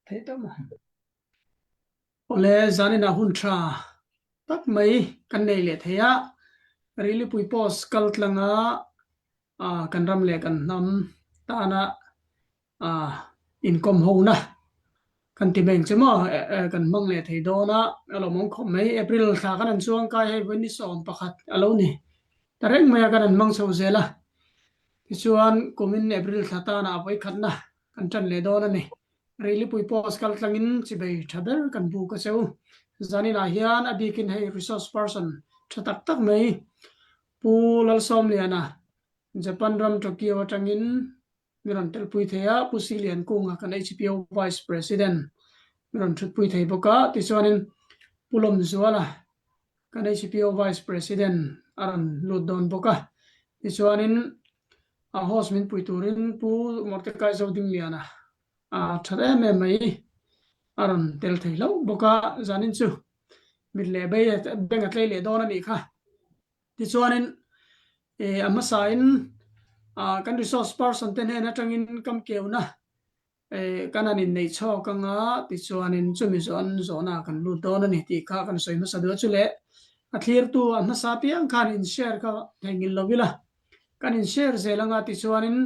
thấy đó mà ole zani na hun tra tak mai kan nei le theya really pui pos kal tlanga kan ram le kan nam ta na income ho na kan ti beng chemo kan mang le thei do na alo mong khom mai april tha kan an chuang kai he wen ni som pakhat alo ni tareng mai kan an mang so zela ti chuan komin april tha ta na apoi khat na kan chan le do na ni really pui pos kal tlangin chi bei thaber kan bu ka cheu zani na hian abikin hei resource person thatak tak mai pu lal som liana japan ram tokyo atangin miran tel pui theya pu silian kunga kan HPO vice president miran thut pui thei boka ti chuanin pulom zuala kan HPO vice president aran ludon boka ti chuanin a hosmin pui turin pu mortekai zoding liana thare me mai aran tel thei lo boka zanin chu mit le be bengat le le don ani kha ti chuanin ama sain kan resource person ten he na tangin kam keuna kananin nei cho kanga ti chuanin chumi zon zona kan lu don ani ti kha kan soima sadu chule a clear tu an sa piang khan in share ka thengil lovila kan in share zelanga ti chuanin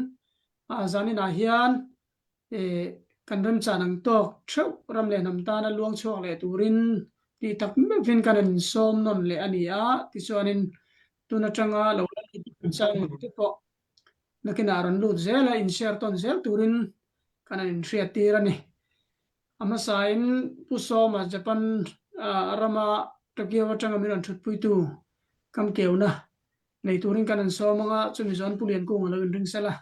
zanin a hian kan ram chanang tok theu ram le nam ta na luang chok le turin ti tak me vin kanin som non le ania ti chuanin tuna tanga lo chang ti po nakina ran lu zela in share ton zel turin kanin share tirani ama sain pu soma japan arama tokyo watanga miran thut puitu kam keuna nei turin kanin somanga chumi zon pulian ku ngalo ring sela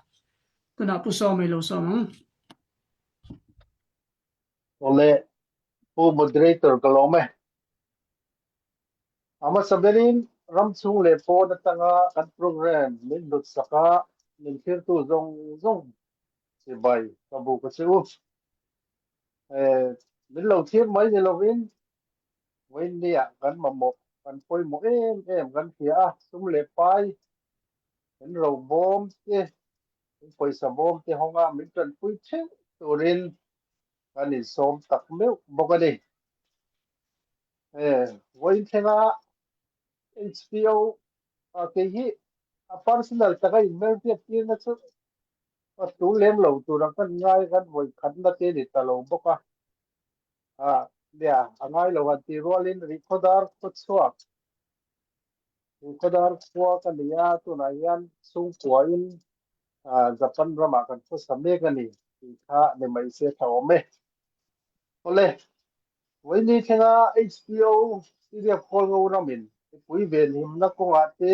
tuna pu soma lo somang ole pu moderator kalome ama saberin ramchung le po na tanga kan program min lut saka min thir tu zong se bai kabu ka chu min lo thir mai ni lovin wen nia kan mamok kan poi mo em kan thia sum le pai kan ro bom te poi sa bom te honga min tan pui che turin kan ni som tak meu bokani wen thenga HBO ke hi personal taka email te na chu tu lem lo tu ran kan ngai kan voi khat na te ni ta lo boka dia angai lo ti rolin recorder ko chuak recorder ko ka lia tu na yan sung poin japan rama kan ko same ka ni tha ne mai se thawme ole wei ni thenga HBO seria call go na min pui ven him na ko ate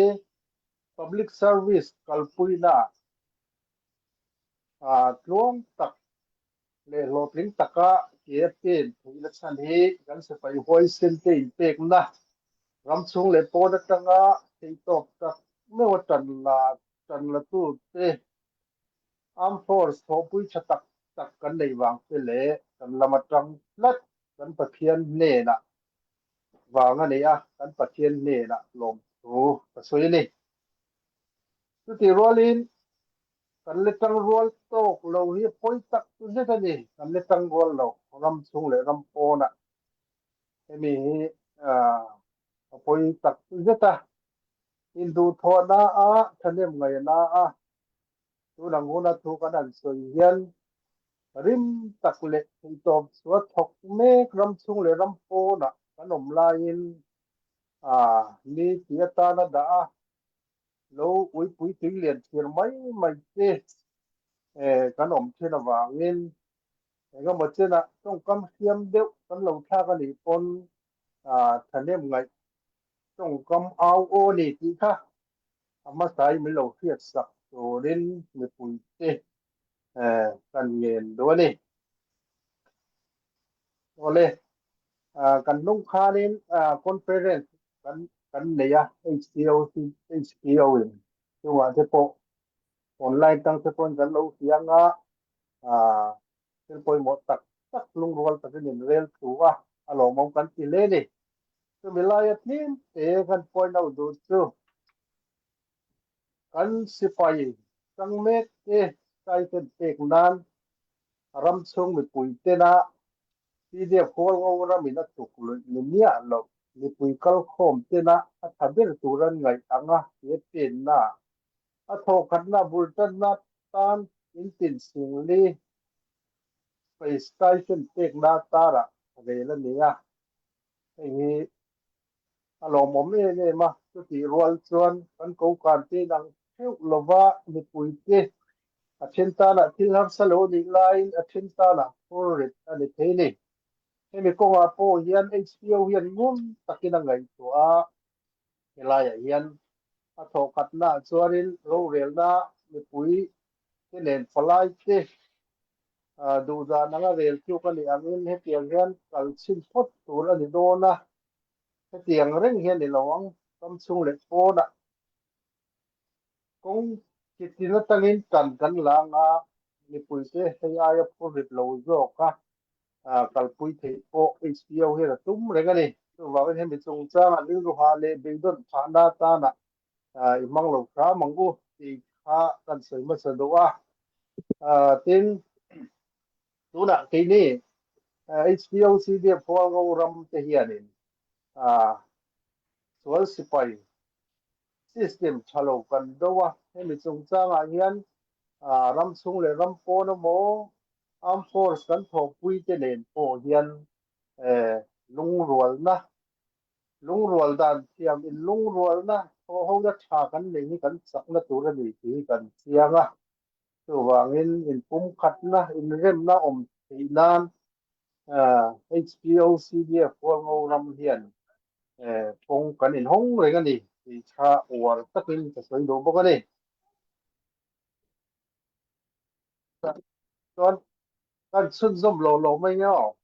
public service kalpuina tlong tak le lotling taka KFN election hi kan se pai hoi sen te pek na ramchung le po da tanga sei top tak me watan la tu te arm force ho pui chatak tak kan nei wang te le kan lamatang lat kan pathian ne na wanga ne a kan pathian ne na lom tu pasoi ni tu ti rolin kan le tang rol tok lo hi poi tak tu je ta ni kan le tang rol lo ram chung le ram po na emi poi tak tu je ta indu tho na a thanem ngai na a tu lang huna thu kan an soi hian rim tak le top suat thok me ram chung le ram po na kan om la in ni tiata na da lo ui pui ting lian thir mai te kan om thena wangin ga mo chena tong kam hiam deu kan lo tha ka ni pon thanem ngai tong kam au o ni ti kha ama sai mi lo fiat sak to rin mi pui te kan ngen do ni ole kan nong kha nin conference kan ne ya HPO in tu wa te po online tang te pon kan lo sianga tel poi mo tak lung rol ta nin rel tu wa alo mong kan ti le ni tu milaya tin te kan poi na du chu kan sipai sang me te sai ten tek nan ram chung mi pui te na CDF โคงเอารามินะตุกเลยเนี่ยเรามีปุยกัลโคมเตนะอัฐเบลตุรันไงอังอ่ะเยเป็นนะอัฐขันนะบุลตันนะตันอินตินสิงลีไปสไตล์เส้นเตกนาตาระเรลเนี่ยไอ้นี่อารมณ์ผมเนี่ยมาสุดที่รัวส่วนกันกูการที่ดังเที่ยวลว่ามีปุยเตอัเชนตานะที่ทำสโลดีไลน์อัเชนตานะโฟร์ดอันนี้เท่นี่ให้มีกงอาโปเฮียน HBO เฮียนงุ่นตะกินังไงตัวเวลาเฮียนอัฐขัดนะส่วนนี้โรเรลนะมีปุยที่เล่นฟลายเตดูจานังเรลคิวกันนี่อันนี้ให้เตียงเฮียนกัลชินพดตัวอันนี้โดนนะให้เตียงเร่งเฮียนในหลวงต้มซุงเล็กโปนะคงคิดที่นั่นตั้งอินกันหลังมีปุยเตให้อายพูดริบโลโจก็กัลปุยเทโป HBO เฮียนตุ้มเร่งกันนี่ตัวว่าเป็นให้มีทรงจ้างอันนี้ก็หาเลเบงดอนผ่านดาตานะมังหลงค้ามังกูที่ค้ากันสวยมาสะดวกทิ้งตัวน่ะทีนี้HBO CDF พวกเรารำเทียนินส่วนสิไปซิสเต็มชะลอกันด้วยให้มีทรงจ้างเฮียนรำซุงเลยรำโปนโมอัมฟอร์สกันทบปุยเจเนนโปเฮียนลุงรัวนะลุงรัวดันเทียมอินลุงรัวนะพอเขาจะฉากันเลยนี่กันสักนาตัวนี้ที่กันเสียงตัวว่าอินปุ่มขัดนะอินเริ่มนะทีนานHBO CDF พวกเรารำเฮียนคงกันอินห้องเลยกันดิที่ชาอวดตะกินจะสวยดูบ่กันดิตอนกันสุดสมโลไม่เนาะ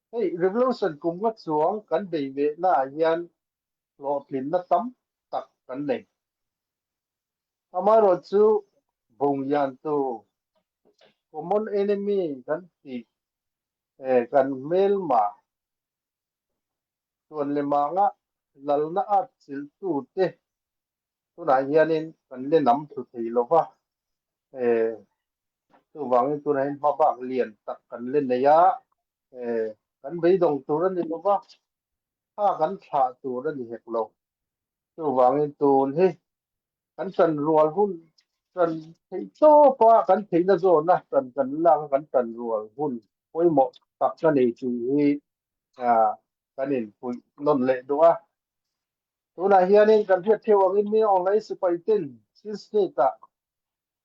เฮ้ย revolution กุมวัดสวงกันเบเวน่าเฮียนโลปลินนะตั้มตักกันเลยทำไมเราจูบุงยันตัว common enemy กันที่กันเมลมาส่วนเลมังะลัลนาอัดสิลตูเตตัวไหนเฮียนินกันเล่นน้ำสุดที่เราว่าตัววางตัวไหนมาบ้างเรียนตักกันเล่นในยะกันไปดงตัวนั้นเราว่าถ้ากันขาดตัวนั้นเหตุเราตัววางตัวนี้กันสันรัวหุ้นสันที่โตปะกันที่นั่นโซนนะกันล่างกันสันรัวหุ้นโอ้ยหมดตักกันในที่กันเห็นปุ่นนนเละด้วยตัวไหนเฮียนี่กันเทียบเทียวกันมีออนไลน์สไปตินซิสเตตะ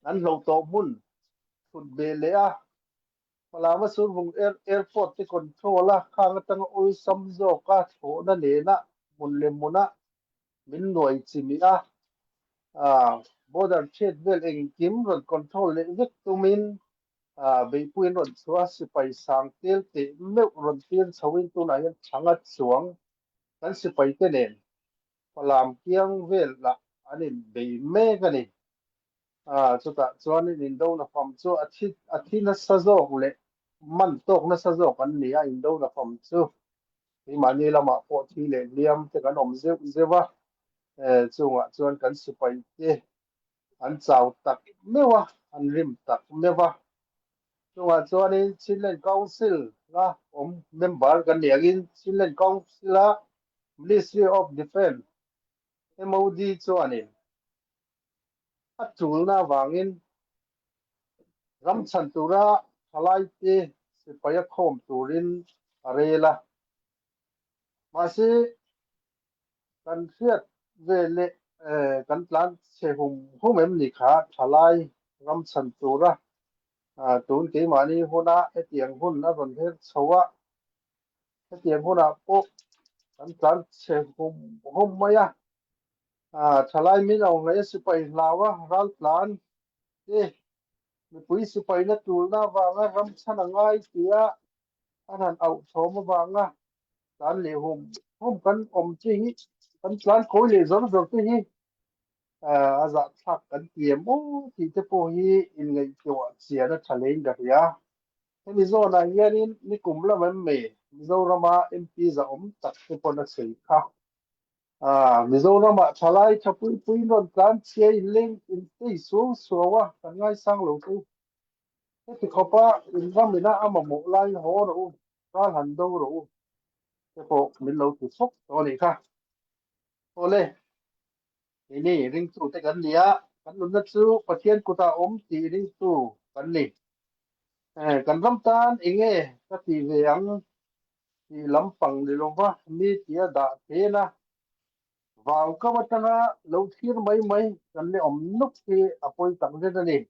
นั้นเราโตมุ่นสุดเบลเลยเวลามาสูงvùng airport ที่คอนโทรลละข้างตั้งอุยซัมโซก็โถนั่นเองนะมุนเลมุนะมินหน่วยจิมีborder trade เวลเองกิมรถคอนโทรลเลยวิกตุมินไปพูดรถชัวร์สิไปสังเกตเตเมื่อรถเตียนสวินตัวไหนช่างอัดสวงกันสิไปเตเนนพลามเกียงเวลละอันนี้ไปเมกันนี่สุดท้ายส่วนนี้อินโดนะฟอร์มชัวอาทิตย์นั้นสะโจกเลยมันตกนั้นสะโจกอันนี้อินโดนะฟอร์มชัวที่มันนี่ละมาพอที่เลยเลี้ยมแต่กันเจ้าว่าส่วนกันสิไปเตอันเจ้าตักไม่ว่าอันริมตักไม่ว่าส่วนนี้ชิลเลนคาวซิลนะผมเมมเบอร์กันเดียกินชิลเลนคาวซิลละ Ministry of Defense MOD ส่วนนี้จูลน่าวางินรัมชันตุระทลายเตสิไปยคมตุรินอะไรล่ะมาสิกันเสียดเวลกันพลันเชหุมหุ่มเอ็มนิขาทลายรัมชันตุระตูนเกมานีหัวหน้าเตียงหุ่นนะคนเทศสวะเตียงหัวหน้าปุ๊บกันพลันเชหุมหุ่มมายะทลายมินเอาไงสิไปลาวะรัลพลันเอ๊มีปุยสิไปนะตูลนะวางะรัมชันง่ายเสียอันนั้นเอาโฉมวางะการเลี้ยหุ่มกันจีกันพลันคุยเลยจนที่อาจจะทักกันเกี่ยมโอ้ที่จะพูดอินไงเกี่ยวเสียนะทะเลนกันยาให้มิโซนะเฮียนี่กลุ่มละมันเมย์มิโซรามาเอ็มพีจะตัดที่ปนสิค่ะมิโซรามาทลายทับปุยนนการเชียร์เล่งอินที่สัววะกันง่ายสร้างหลงตัวที่เขาป้าอินรัมมินะอามาโมไลหัวนะ ก็หันดูรู้จะพวกมินเราถูกฟกตัวนี้ค่ะโอเลยนี่ริงสู้แต่กันเดียกันลุนนัดสู้ประเทศกุตาอมตีริงสู้กันนี่กันรำตานเองก็ตีเวียงตีลำปังดิลงว่ามีเตียดาเทนะว่าวก็วัฒนะเราเทียนไม่กันเลยอมนุกที่อภัยตังเรื่องนี้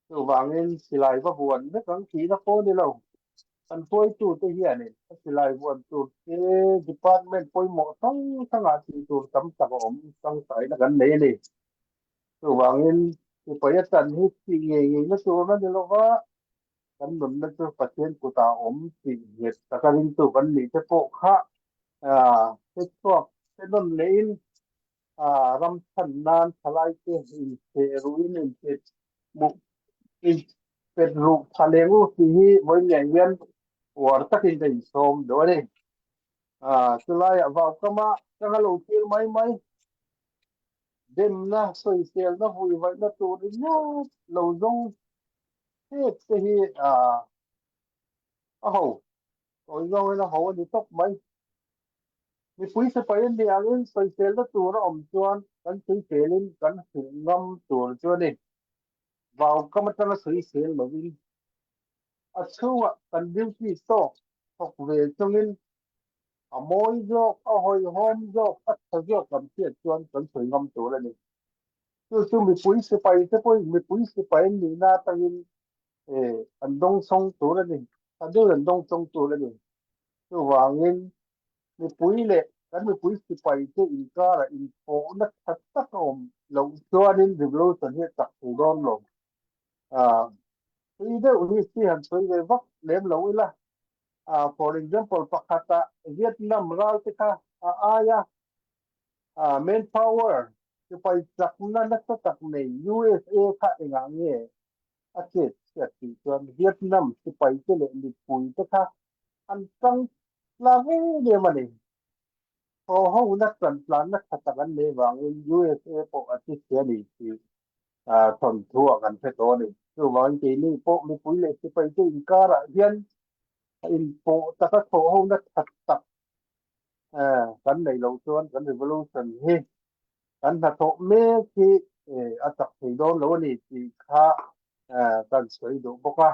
ตัววางเงินสิไลว่าบวนนึกครั้งทีนะโป้นี่เราอันป่วยตูตัวเฮียนี่สิไลบวนตูdepartment ป่วยหมอทั้งอาทิตย์ตูตำตะอมตั้งสายนะกันนี่ตัววางเงินที่ไปยันให้ที่เงี้ยนะตัวนั้นเดี๋ยวว่ากันหนุนนั่นตัวประเทศกุตาอมสิเหตุแต่การินตัวกันนี่จะโปะค่ะเป็นพวกเป็นนั่นเลยรำพันนานทลายเกอินเทรุอินอินเทบุกอินเป็นรูปทะเลงูที่วันอย่างเงี้ยวัวตะกินได้สมด้วยสุดท้ายว่าก็มาจะให้เราเที่ยวไหมเดิมนะสวยเสียนะหุยไว้นะตัวนี้เราต้องเทียบที่โอ้โหตัวเราเวลาหัวนี่ตกไหมมีปุ๋ยสเปรย์เนี่ยเล่นสวยเสียนะตัวเราอมจวนกันสวยเสียเล่นกันถึงงำตัวจวนนี่ว่าก็มาจะมาสวยเสียเหมือนกันชัวกันดิ้วที่โตตกเวทจงนี้มอยโยกหอยหอมโยกอัดโยกกันเทียจวนกันสวยงำตัวแล้วนี่ซึ่งมีปุ๋ยสเปรย์มีปุ๋ยสเปรย์นี่นะตั้งอันดงทรงตัวแล้วนี่อันเดียวอันดงทรงตัวแล้วนี่คือว่าเงินมีปุ๋ยเลยกันมีปุ๋ยสเปรย์ที่อินกาละอินโฟนักทัศน์อมเราตัวนี้ริบลูสันเหตุจากผู้ร้อนลงปุ๋ยเดียวนี้ที่หันปุ๋ยเลยวักเลี้ยงเราอีละfor example ปะคาตาเวียดนามเราที่ค่ะmanpower จะไปจากนั้นนักจากใน USA ค่ะเองอ่ะเนี่ยอาเจ็ดเสียทีส่วนเวียดนามจะไปที่เลยมีปุ๋ยที่ค่ะอันตั้งลาเวเนี่ยมันเองพอเขานักสันปลานักขัดกันในวาง USA พวกอาทิตย์เสียดีที่ทนทั่วกันแค่ตัวนี้คือว่าจริงๆนี่พวกมีปุ๋ยเลยจะไปที่อินการะเฮียนอินโปตะก็โถเขานักขัดกันในเราส่วนกัน revolution เฮ้กันถ้าโถเมที่อาจักที่โดนแล้วนี่ที่ค่ากันสวยดูบอกว่า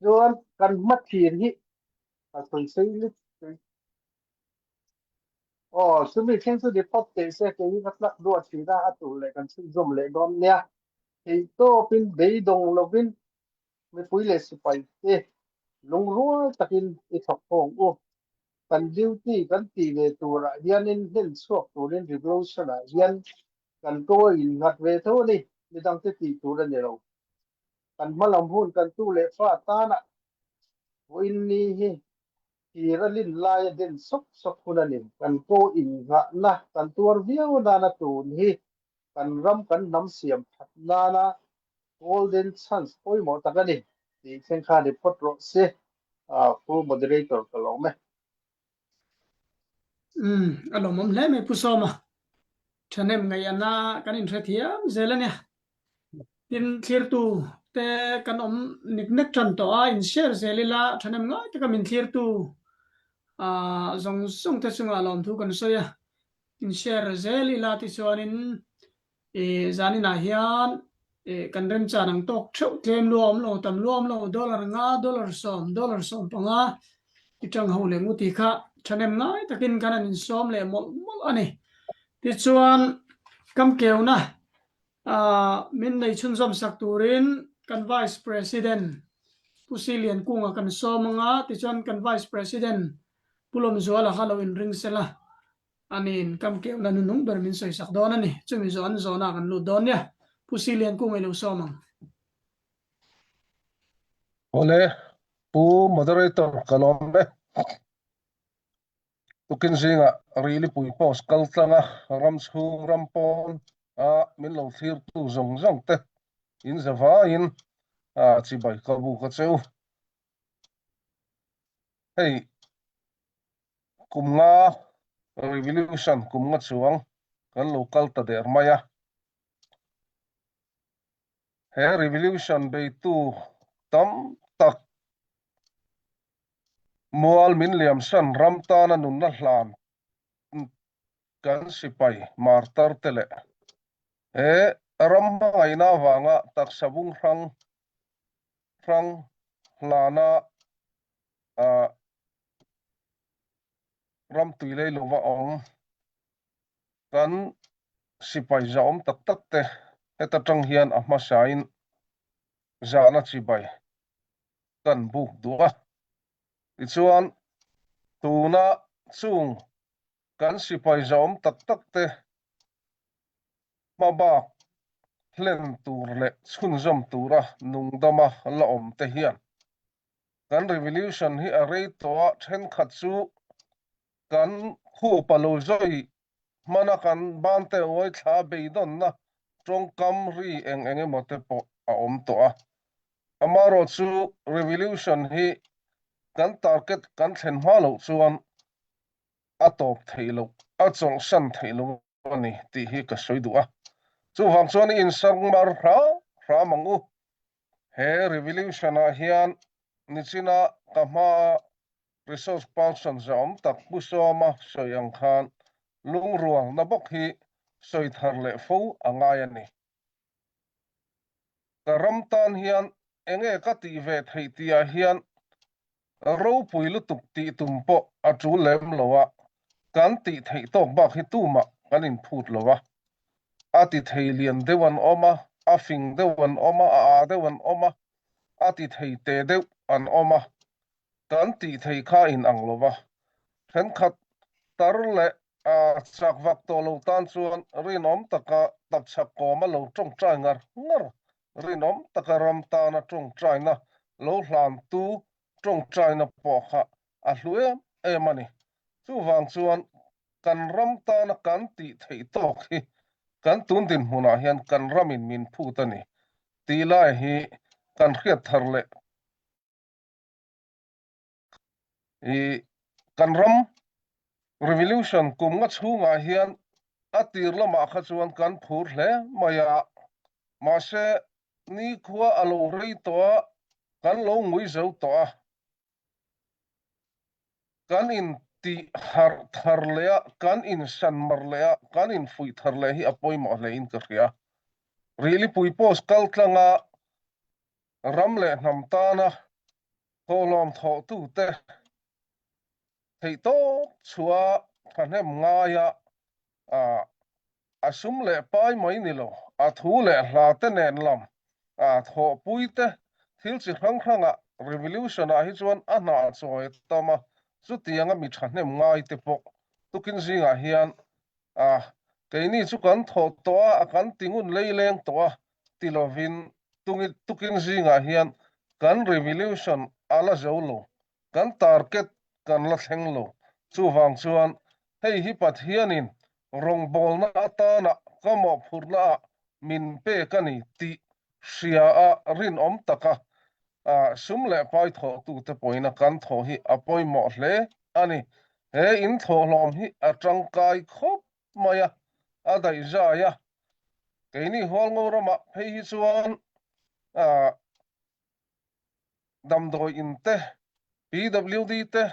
ส่วนกันมัดทีนี้สวยสวยลึกซึ่งมีแค่สุดที่พบเจอเสียที่นักลักด้วยสีหน้าตัวเลยกันซึ่งจมเลยดอมเนี่ยที่โตเป็นเบยดงเราเป็นไม่ปุ้ยเลยสไปลงรัวตะกินอีทอกฟองกันดิวตี้กันตีเวตัวระเฮียนเล่นสวกตัวเล่นริบลูชั่นเฮียนกันก็อินหัดเวทนี่ไม่ต้องตีตัวเล่นเรากันมาลำพูนกันตู้เล็ฟ้าตานะวินนี่ที่ระลินลายเด่นซกคนนั้นกันก็อินหะนะกันตัวเวียวนานาตูนี่กันรำกันน้ำเสียมพัดนานะ golden chance โอ้ยหมดตะกันนี่ที่เส้นข้าได้พดรถเสียผู้ moderator ก็ลงไหมAlo mom le me pusoma thanem ngai ana kan in threthiam zelania tin clear tu te kan nik tran to in share zelila thanem ngai te kam in clear tu zong song te sunga lom thu kan soya in share zelila ti chuanin zanina hian kan rem chanang tok theu tlem luam lo tam luam lo dollar som panga itang hole muti kha thanem ngai takin kanan in som le mol ani ti chuan kam keuna min nei chun zom sak turin kan vice president pusilian kunga kan somanga ti chuan kan vice president pulom zuala halloween ring sela anin kam keuna nunung bermin soi sak don ani chumi zona kan lu don ya pusilian kunga lu somang ole pu moderator kalombe tukin singa really pui post kaltanga ramshung rampon min lo thir tu zong te in zava in chi bai ka bu ka cheu hey kumnga revolution kumnga chuang kan local ta der maya he revolution be tu tam tak mual min liam san ram ta na nun na hlan kan sipai martar tele he ram ngai na wanga tak sabung rang hlana ram tuile luwa ong kan sipai zaom tak tak te heta tang hian a hmasain zana chibai kan buk duwa ichuan tuna chung kan sipai zaom tak tak te mabak hlen tur le chhun zom tura nungdama la om te hian kan revolution hi a rei towa then khat chu kan khu palo zoi mana kan ban te oi thla beidon na trong kam ri enge mote po a om to a amaro chu revolution hi kan target kan thlen ma lo chuan a top theilo a chong san theilo ani ti hi ka soidu a chu wang chuan in sangmar ra mangu he revolution a hian nichina kama resource person zom tak pusoma soyang khan lungruang na bok hi soi thar le fo angai ani karam tan hian enge ka ti ve thei tia hian ro puilu tuk ti tumpo a chu lem lowa kan ti thei tok bak hi tuma kan in phut lowa a ti thei lian dewan oma a fing dewan oma a dewan oma a ti thei te deu an oma kan ti thei kha in ang lowa then khat tar le chak vak to lo tan chuan rinom taka tap chak ko ma lo tong trai ngar rinom taka ram ta na tong trai na lo hlan tu tong trai na po kha a hluem emani chu wang chuan kan ram ta na kan ti thei tok hi kan tun din huna hian kan ramin min phut ani ti lai hi kan hriat thar le kan ram revolution kum nga chunga hian atir lama kha chuan kan phur hle maya ma se ni khuwa alo rei to kan lo ngui zo to kan in ti har thar le kan in san mar le kan in fui thar le hi apoi mo le in ka ria really pui pos kal tlanga ram le nam ta na kolom tho tu te thei to chua thanem nga ya asum le pai mai ni lo a thu le hla te nen lam tho pui te thil chi rang revolution a hi chuan a na choi tama chu tianga mi thanem ngai te po tukin zinga hian keini chu kan tho to a kan tingun leileng to a tilovin tukin zinga hian kan revolution ala zolo kan target kan la thleng lo chu wang chuan hei hi pathianin rong bol na atana kamo phurna min pe kani ti sia a rin om taka sum le pai tho tu te poina kan tho hi apoi mo hle ani he in tho lom hi atangkai khop maya adai za ya keini hol ngorama hei hi chuan damdoi in te PWD te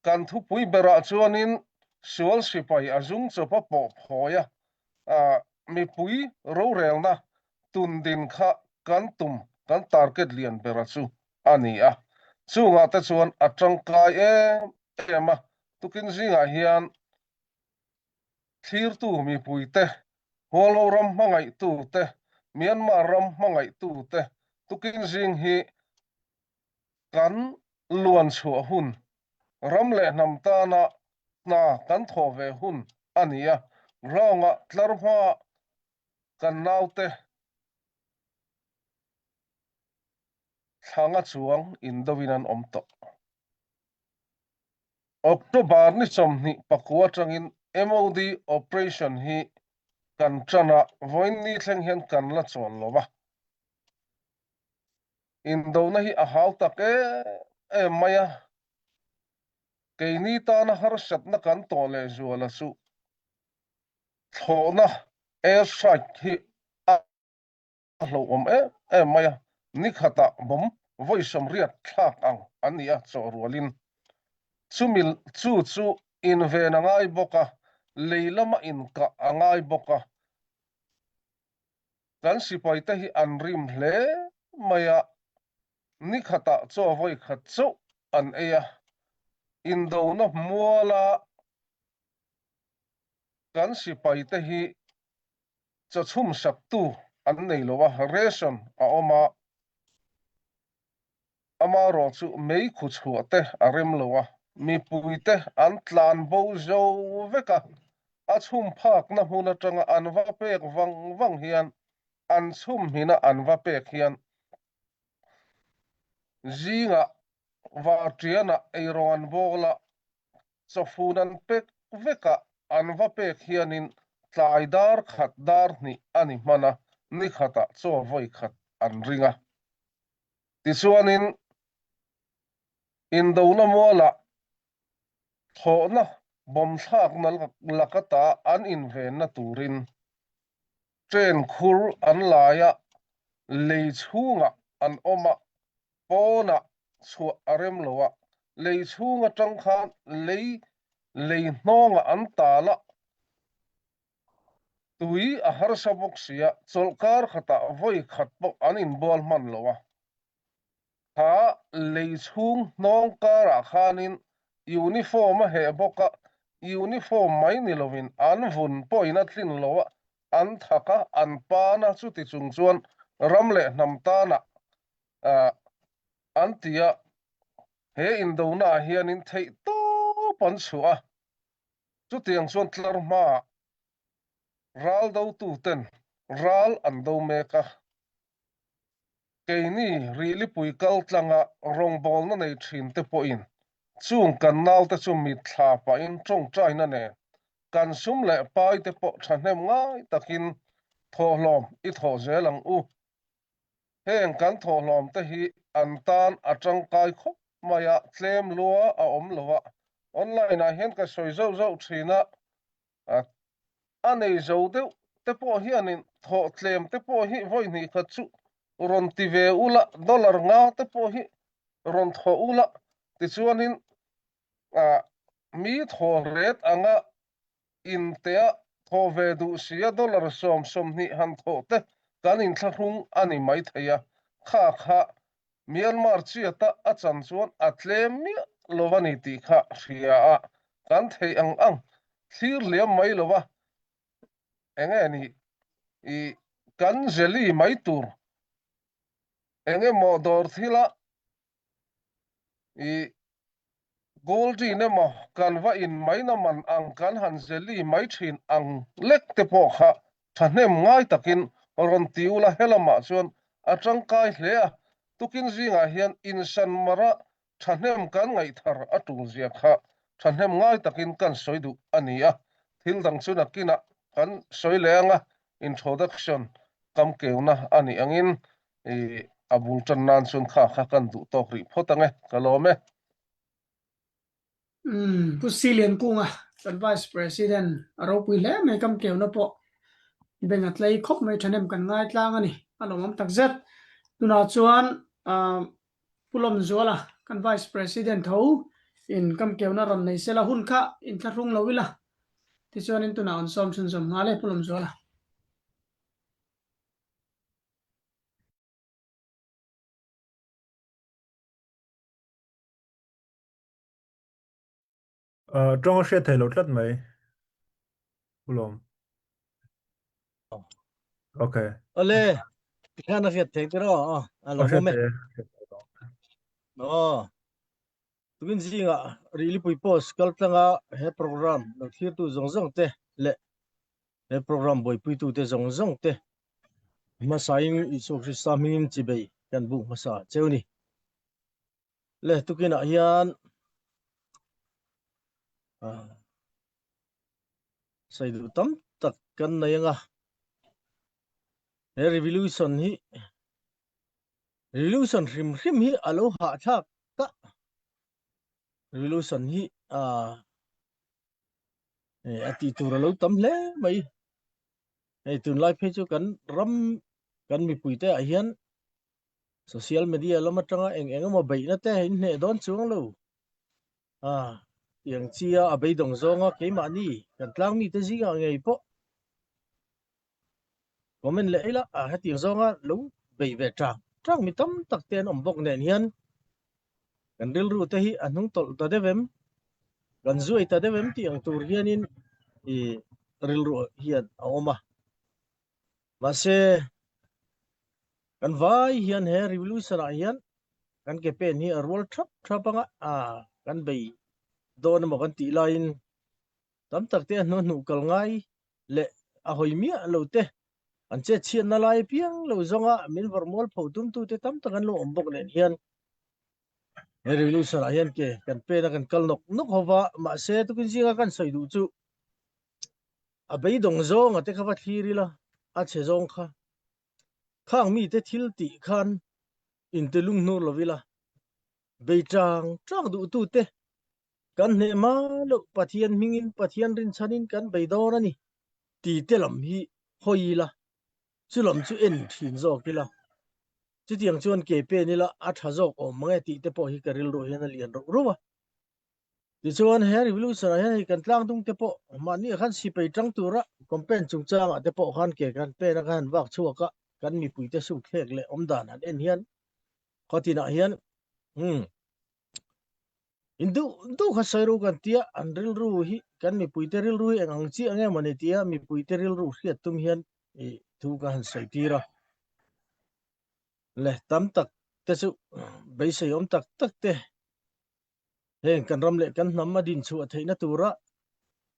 kan thu pui bera chuanin sual sipai azung chopa po phoya mi pui ro rel na tun din kha kan tum kan target lian bera chu ani chunga ta chuan atangkai ema tukin zinga hian thlir tu mi pui te holo ram mangai tu te Myanmar ram mangai tu te tukin zing hi kan luan chua hun ram le nam ta na kan tho ve hun ania ronga tlarma kan naute thanga chuang indowinan omto October ni somni pakua tangin MOD operation hi kan chana voin ni thleng hian kan la chon lowa indo na hi a hau tak maya keini ta na har sat na kan to le zuala su thona air strike hi lo om maya ni khata bom voi samriat thak ang ania chorwalin chumil chu in ve na ngai boka leilama in ka angai boka kan sipai te hi an rim hle maya ni khata cho voi khat chu an eya in do na muala kan sipai te hi cha chum sak tu an nei lowa ration a oma amaro chu mei khu chuate arem lowa mi puite an tlan bo zo veka a chum phak na huna tanga an va pek wang hian an chum hina an va pek hian zinga va triana eiron bola chofunan pek veka an va pek hianin tlai dar khat dar ni ani mana ni khata cho voi khat an ringa ti chuanin in do na mola thona bom thak na lakata an in ve na turin train khur an laya lei chunga an oma pona chu arem lowa lei chunga tangkhan lei hnonga an tala tui a har sabok sia cholkar khata voi khat pok an in bol man lowa ha lei chung hnong kara khanin uniform he boka uniform mai ni lovin an vun poina thlin lowa an thaka an pana chu ti chung chuan ramle namtana an tia he in do na hianin thei to pan chua chu tiang chuan tlar ma ral do tu ten ral an do meka keini really pui kal tlanga rong bol na nei thin te po in chung kan nal te chu mi thla pa in tong trai na ne kan sum le pai te po thanem ngai takin tholom I tho zelang u heng kan tholom te hi an tan atang kai khop maya tlem lua a om lowa online a hen ka soi zo thina anei zo de te po hianin tho tlem te po hi voi ni kha chu ron ti ve ula dollar nga te po hi ron tho ula ti chuanin mi tho ret anga in te tho ve du sia dollar som ni han tho te kan in thlung ani mai theya kha Myanmar chia ta achan chuan atlem mi lovani ti kha ria a kan thei ang thlir liam mai lova enge ni I kan jeli mai tur enge mo dor thila I goldi ne mo kan va in mai na man ang kan han jeli mai thin ang lek te po kha thanem ngai takin ron tiula helama chuan atang kai hle tukin zinga hian insan mara thanem kan ngai thar atul zia kha thanem ngai takin kan soidu ania thil dang chuna kina kan soilenga introduction kam keuna ani angin abul channan chun kha kan du to ri photange kalome Pusilian kunga kan vice president aro pui le me kam keu na po bengat lai khop mai thanem kan ngai tlang ani alomam takzat tuna chuan pulom zola kan vice president tho in kam keu na ron nei sela hun kha in tharung lowila ti chuan in tuna on som chun som ngale pulom zola trong sẽ thấy lột lất mấy Pulom ok Ole, kana fiat tek ro, alo sẽ mo me. thấy Oh, tukin zinga really pui post kal tanga he program lo thir tu zong te le he program boy pui tu te zong te masaing iso krista mingin chibei kan bu masa cheuni le tukina hian sai du tam tak kan nayanga he revolution rim hi alo ha thak ka revolution hi ati tur lo tam le mai ei tun lai phe chu kan ram kan mi pui te a hian social media lo ma tanga eng ma bai na te hin ne don chuang lo yang chia a bai dong zonga ke ma ni kan tlang mi te zinga ngei po comment le ila a hati zonga lo bai ve trang mi tam tak ten om bok nen hian kan ril ru te hi anung tol ta devem kan zui ta devem ti ang tur hianin i ril ru hian a oma ma se kan vai hian he revolution a hian kan ke pen hi a rol thapanga kan bai don mo kan ti lain tam tak te no nu kal ngai le a hoimia lo te an che chian na lai piang lo zonga min varmol photum tu te tam tak an lo ombok len hian he revolution a hian ke kan pe na kan kal nok hova ma se tu kin jinga kan soi du chu a bei dong zong ate khawa thiri la a che zong kha khang mi te thil ti khan in te lung no lovila bei trang du tu te kan ne ma lo pathian mingin pathian rin chanin kan bei dor ani ti te lam hi hoila chulam chu en thin zo kila chu tiang chuan ke pe ni la a tha jok om nge ti te po hi karil ro hian lian ro ruwa ti chuan he revolution hian hi kan tlang tung te po mani khan si pei tang tura kompen chung chang a te po khan ke kan pe na kan wak chuaka kan mi pui te su khek le om dan an en hian khotina hian indu kha sairu kan tia an ril ru hi kan mi pui te ril ru hi ang chi ange mani tia mi pui te ril ru hiat tum hian e thu ka han sai tira le tam tak te su bei sei om tak te heng kan ram le kan nam ma din chu a theina tura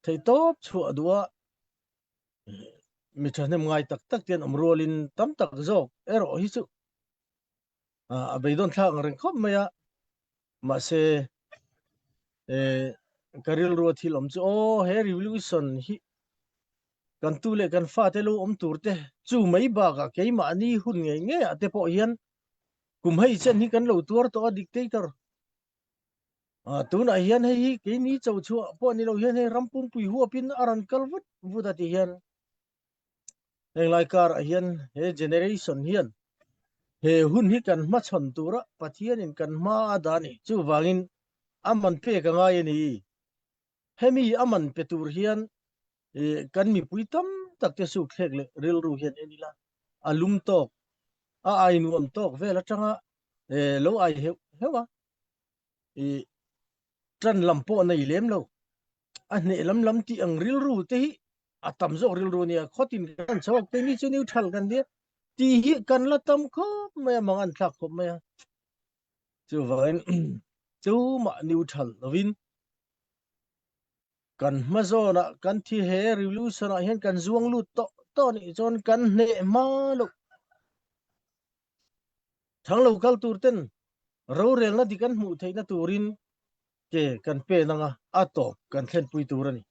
thei top chu adua mi thane ngai tak ten om rolin tam tak zok ero hi chu a bei don thang reng khop maya ma se karil ro thilom chu he revolution hi kan tu le kan fa te lo om turte chu mai ba ka keima ani hun nge ate po hian kum hei chen hi kan lo tur to dictator tuna hian hei ke ni chau chu po ni lo hian he rampum pui hu pin aran kalvut vuda ti hian eng lai kar hian he generation hian he hun hi kan ma chon tura pathian in kan ma adani chu wangin aman pe ka ngai ni hemi aman pe tur hian kan mi pui tam tak te su khek le ril ru hian enila alum tok a ai nuam tok vela tanga lo ai hewa tran lampo nei lem lo a ne lam ti ang ril ru te hi atam zo ril ru nia khotin kan chawak te ni chu neutral kan dia ti hi kan la tam khop ma mangan thak khop ma chu vain chu ma neutral lovin kan mazona kan thi he revolution a hian kan zuang lut to ni chon kan ne ma lo thang local turten ro rel na dikan mu theina turin ke kan pe nanga ato kan thlen pui turani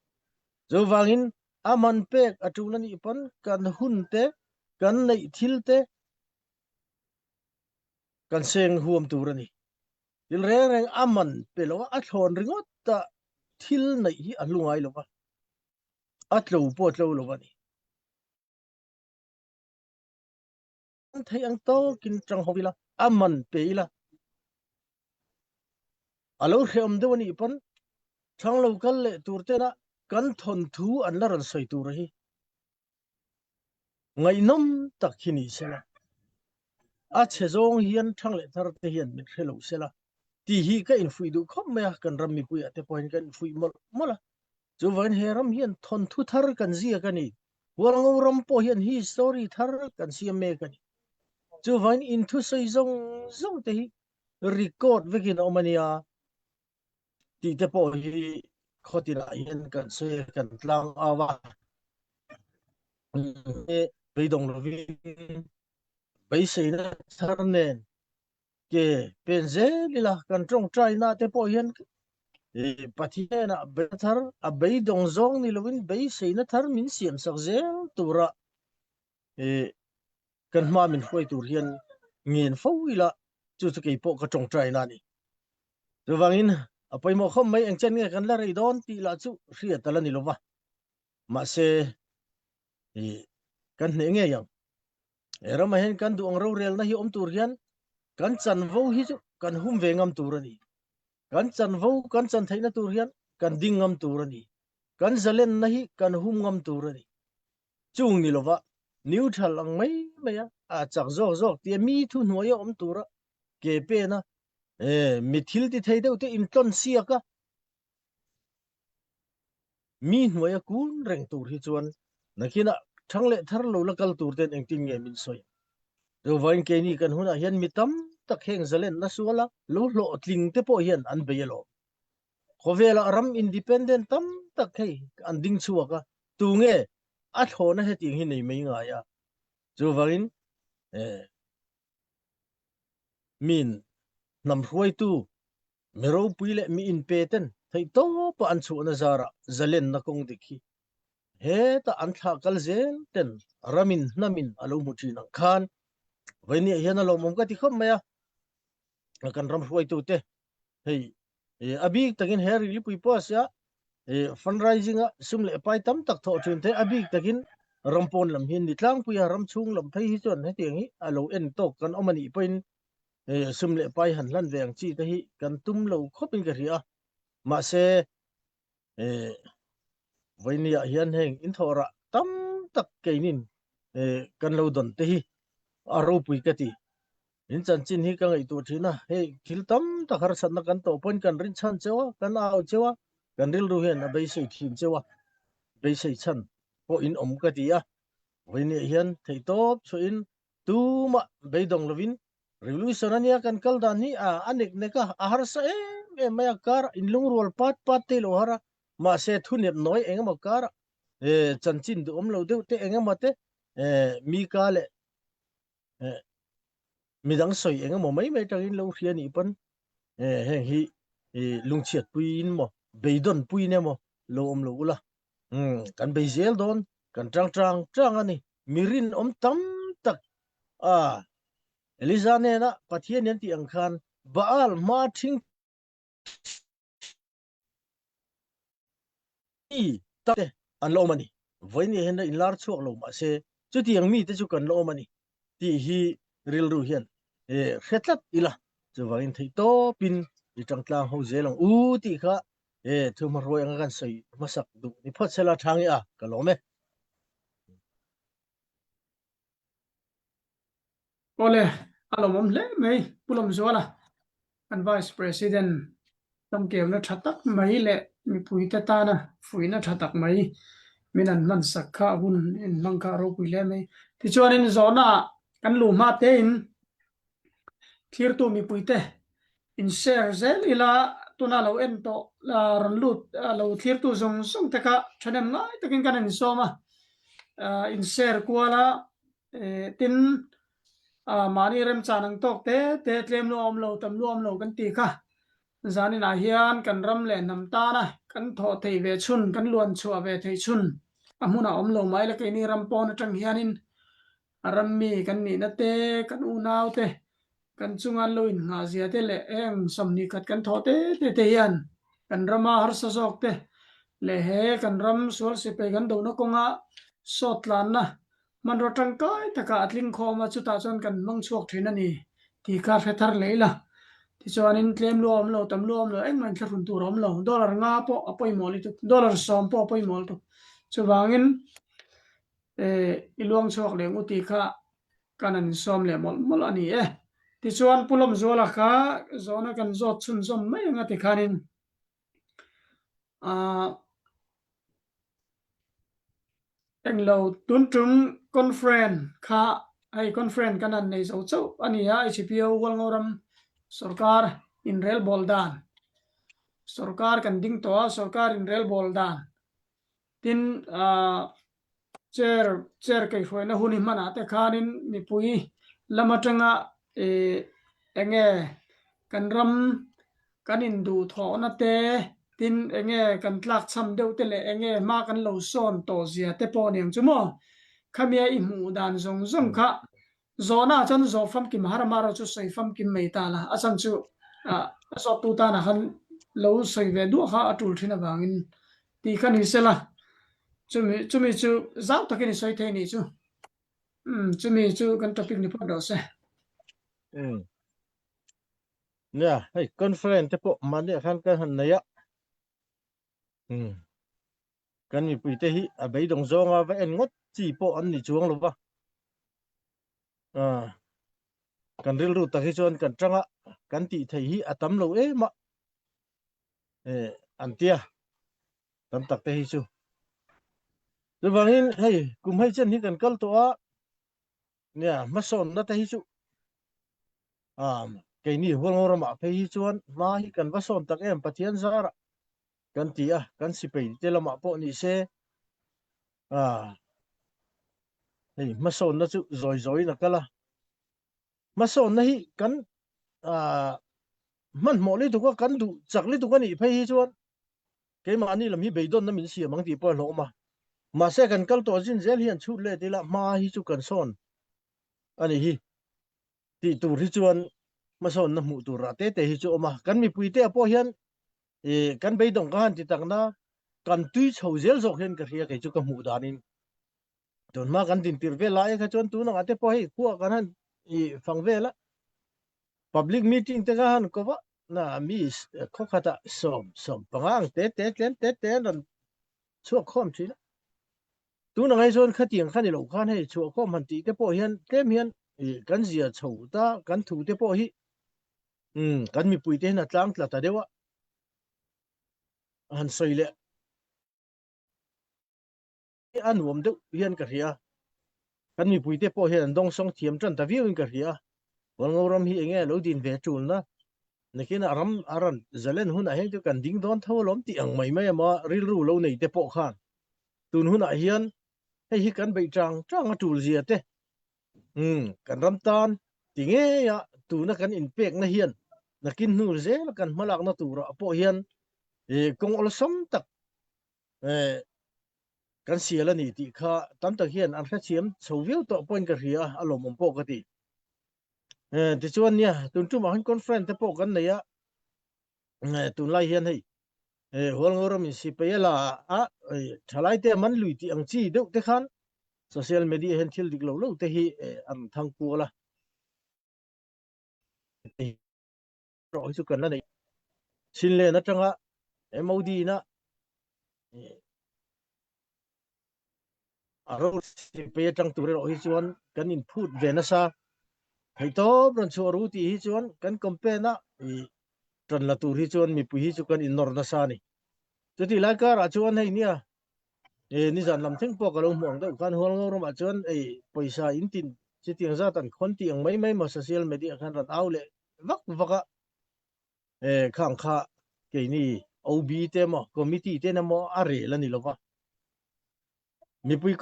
zo wangin aman pek atulani pon kan hunte kan nei thilte kan seng huam turani il reng aman pelo a thon ringot ta thil nei hi alungai lowa atlo potlo lowani thei ang to kin trang hobila aman peila alo khem dewani pon thang local le turtena kan thon thu an la ran soi tur hi ngai nom tak khini sela a chezong hian thang le thar te hian mi khelo sela ti hi ka in fui du khom me kan ram mi pui ate point kan fui mola chu van heram hian thon thu thar kan zia kani warang ram po hian hi story thar kan siam me kani chu van in thu sei zong te hi record vekin omania ti te po hi khotina hian kan se kan tlang awa bei dong lovin bei sei na thar nen ke penze lila kan trong trai na te po hian pathiana bethar a bei dong zong ni lovin bei sei na thar min siam sak zel tura kan ma min khoi tur hian ngien foila chu chu ke po ka trong trai na ni ruwangin apai mo khom mai ang chen nge kan la rei don ti la chu ria talani lova ma se kan ne nge yang era ma hen kan du ang ro rel na hi om tur hian kan chan vo hi chu kan hum ve ngam tur ani kan chan vo kan chan thaina tur hian kan ding ngam tur ani kan zalen na hi kan hum ngam tur ani chung ni lova neutral ang mai maya a chak zo ti mi thu hnuaya om tura ke pe na mi thil ti thei deuh te in ton siaka mi hnuaya kun reng tur hi chuan nakina thangle thar lo la kal tur ten engting nge min soi do vain ke ni kan huna hian mi tam tak heng zalen na suala lo hlo tling te po hian an belo khowela ram independent tam tak hei an ding chuaka tu nge a thona he ting hi nei mai nga ya chu vain min nam hruai tu mero puile mi in peten thei to pa an chu na zara zalen na kong dikhi he ta an tha kal zel ten ramin namin alo muthi nang khan vaini hian alo mom ka ti khom maya kan ram hruai tu te hei abik takin her li pui pas ya fundraising a sumle pai tam tak tho thin te abik takin rampon lam hin ni tlang puya ram chung lam thei hi chon he tiang hi alo en tok kan omani poin sumle pai han lan veng chi te hi kan tum lo khopin ka ria ma se vainia hian heng in thora tam tak keinin kan lo don te hi aro pui ka ti in chan chin hi ka ngai tu thina he thil tam tak har san na kan to pon kan rin chan chewa kan au chewa kan ril ru hen a bei sei thim chewa bei sei chan po in om ka ti a vainia hian thei top so in tu ma bei dong lovin revolution ania kan kal dan ni anek ne ka ahar sa maya kar in lung rol pat te lo hara ma se thunep noi engam kar chanchin du om lo de te engam te mi ka le midang soi engam mai mai tangin lo hian ni pan heng hi lungchiat puin mo beidon puine mo lo om lo ula kan beisel don kan trang ani mirin om tam tak Elizane na pathian yan ti angkhan baal ma thing i ta an lo mani voini hen in lar chuak lo ma se chu ti ang mi te chu kan lo mani ti hi ril ru hian khetlat ila chu wangin thei to pin i tangtlang ho zelong u ti kha thuma roi ang kan sei masak du ni phot sela thangi a ka lo me ole alomom le mai pulom zola kan vice president tam kem na thatak mai le mi pui ta ta na fuina thatak mai minan man sakha bun in langka ro pui le mai ti chuan in zona kan lu ma te in thir tu mi pui te in share zel ila tuna lo en to la ran lut lo thir tu zong te ka thanem ngai takin kan in soma in share kwala tin mani rem chanang tok te tlem lo om lo tam lo om lo kan ti kha zani na hian kan ram le nam ta na kan tho thei ve chun kan luan chua ve thei chun amuna om lo mai la ke ni ram pon atang hianin ram mi kan ni na te kan u naw te kan chungan lo in nga zia te le eng somni khat kan tho te hian kan rama har sa jok te le he kan ram sol se pe kan do na konga sotlan na man ro tang kai taka atling khoma chu ta chon kan mang chuak thina ni ti ka fetar leila ti chuan in claim lo om lo tam lo om lo eng man thlun tur om lo dollar nga po apoi moli tu dollar som po apoi mol tu chu wangin iluang chuak le ngu ti kha kanan som le mol ani ti chuan pulom zola kha zona kan zot chun som mai nga ti khanin englo tuntum conference kha ai conference kanan nei zo chau ani ya ICPO walngoram sarkar in rel boldan sarkar kan ding to sarkar in rel boldan tin chair kai hoina huni mana te khanin mi pui lamatanga enge kanram kanin du tho na te tin enge kan tlak cham deu te le enge ma kan lo son to zia te po niang chumo khamia I mu dan zong kha zona chan zo fam kim har maro chu sei fam kim mei ta la achang chu so tu ta na han lo sei ve du kha atul thina bangin ti khan hi sela chumi chu zau takin sei the ni chu chumi chu kan topic ni pho do seเนี่ยให้คอนเฟอเรนซ์te po man ne khan kan han na ya kan mi pui te hi a bei dong zonga va en ngot chi po an ni chuang lo ba kan ril ru ta hi chon kan tanga kan ti thei hi atam lo e ma an tia tam tak te hi chu de wangin hei kum hai chen hi kan kal to a nia ma son na te hi chu cái ni hol ngor ma pe hi chuan ma hi kan va son tak em pathian zara kan ti a kan si pe te lama po ni se hei ma son na chu zoi na kala ma son na hi kan man mo le tu ko kan du chak le tu kan ni pe hi chuan ke ma ni lam hi beidon na min si mang ti po lo ma se kan kal to jin zel hian chu le te la ma hi chu kan son ani hi ti tu ri chuan ma son na mu tu ra te hi chu ma kan mi pui te po hian kan bei dong kan ti tak na kan tui chho zel zok hen ka ria ke chu ka mu danin ton ma kan tin tir ve la e ka chon tu na ate po hi ku kan han phang ve la public meeting te kan ko ba na mi kho khata som pangang te nan chu khom chi la tu na ngai chon khatiang khan ni lo khan he chu khom han ti te po hian tlem hian kan zia chho ta kan thu te po hi kan mi pui te na tlang tla ta dewa han soile an wom de hian ka ria kan mi pui te po hian dong song thiam tran ta viu in ka ria wal ngoram hi enge lo din ve chul na nakin aran zalen hun a heng tu kan ding don tholom ti ang mai ma ril ru lo nei te po khan tun hun a hian hei hi kan bei trang a tul zia te kan ram tan ti nge ya tu na kan in pek na hian nakin nur ze la kan malak na tu ra po hian kong ol som tak kan sia la ni ti kha tam tak hian an kha chiam chhoviu to point ka ria alom om po ka ti ti chuan nia tun tu ma han conference te po kan nei a tun lai hian hei hol ngoram in si pe la thalai te man lui ti ang chi deuh te khan social media hen thil dik lo te hi ang thang pu la ro chu kan la nei sin le na tanga MOD na aro si pe tang tu ro hi chuan kan in phut ve na sa hei to ron chu ru ti hi chuan kan campaign na tran la tur hi chuan mi pu hi chu kan in nor na sa ni chu ti lai ka ra chuan hei nia ni zan lam theng po ka lo mong deuh kan hol ngor ma chuan paisa in tin chi tiang za tan khon ti ang mai ma social media khan ran au le vaka khang kha ke ni OB te mo committee te na mo are la ni lo wa mi pui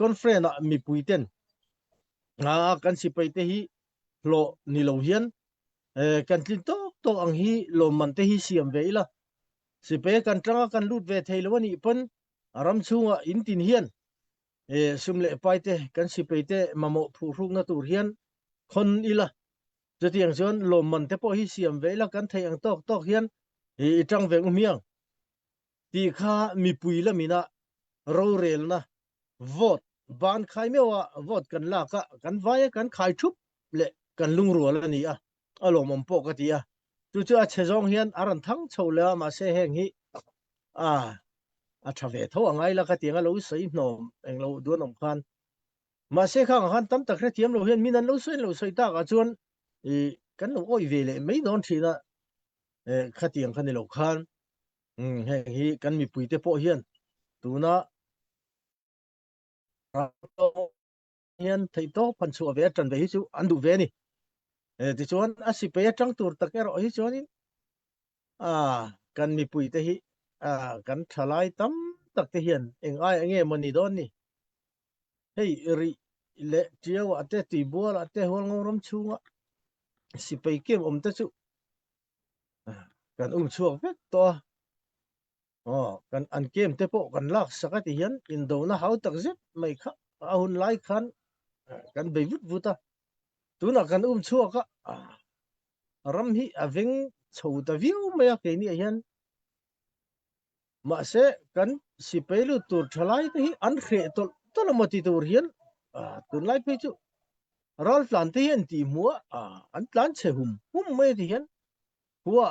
conference na mi pui ten kan si pai te hi lo ni lo hian kan tlin to ang hi lo man te hi siam veila si pe kan tanga kan lut ve thei lo ni pon aram chunga in tin hian sumle pai te kan si pai te mamo phu ruk na tur hian khon ila jatiang chon lo man te po hi siam veila kan thei ang tok hian tang ve miang ti kha mi pui la mina ro rel na vote ban khai mewa vote kan la ka kan vai kan khai thup le kan lung ro la ni a alo mom po ka ti a chu a chezong hian aran thang chola ma se heng hi a thave tho angai la ka tianga lo sei nom eng lo duanom khan ma se khang han tam tak re thiam lo hian minan lo soi ta ka chuan kan lo oi ve le mei non thina khatiang khan lo khan heng hi kan mi pui te po hian tuna hian thei to pan chu ve tran ve hi chu an du ve ni ti chuan a si pe tang tur tak ero hi chuan in kan mi pui te hi kan thalai tam tak te hian eng ai ange mani don ni hei ri le tiaw ate ti bol ate hol ngorom chunga si pe kem om ta chu kan chuak vek to kan an kem te po kan lak saka ti hian in do na hau tak zet mai kha a hun lai khan kan be vut vuta tuna kan chuak a ram hi aveng chho ta viu mai ke ni hian ma se kan si pelu tur thalai te hi an khe to la mati tur hian tun lai pe chu ral plan te hian ti mua an plan che hum me ti hian huwa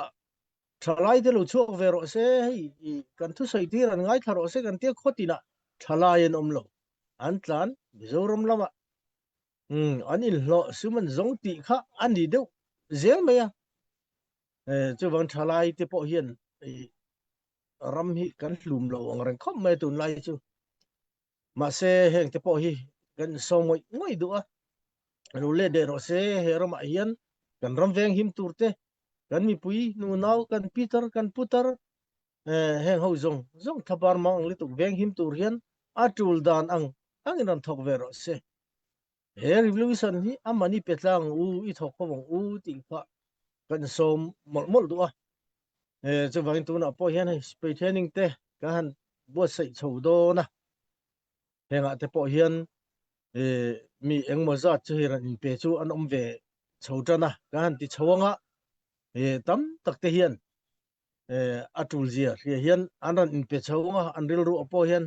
thalai te lo chuak ve ro se hi kan thu sai ti ran ngai tharo se kan te khotina thalai en om lo an tlan mizoram lama an in lo suman zong ti kha an ni deu zel me ya chu wang thalai te po hian ram hi kan hlum lo ang ran khom me tun lai chu ma se heng te po hi kan so ngoi du a ro le de ro se he ram a hian kan ram veng him tur te kan mi pui nu nau kan peter kan putar heng ho zong thapar mang le tu veng him tur hian atul dan ang ran thok ve ro se he revolution hi amani petlang I thok ko bong ti kha kan som mol du a chu wang tu na po hian speed training te kan bo sai chho do na henga te po hian mi engmo za chu hiran in pe chu an om ve chhodana kan ti chhawanga tam tak te hian atul zia hian anan in pe chhawanga an ril ru apo hian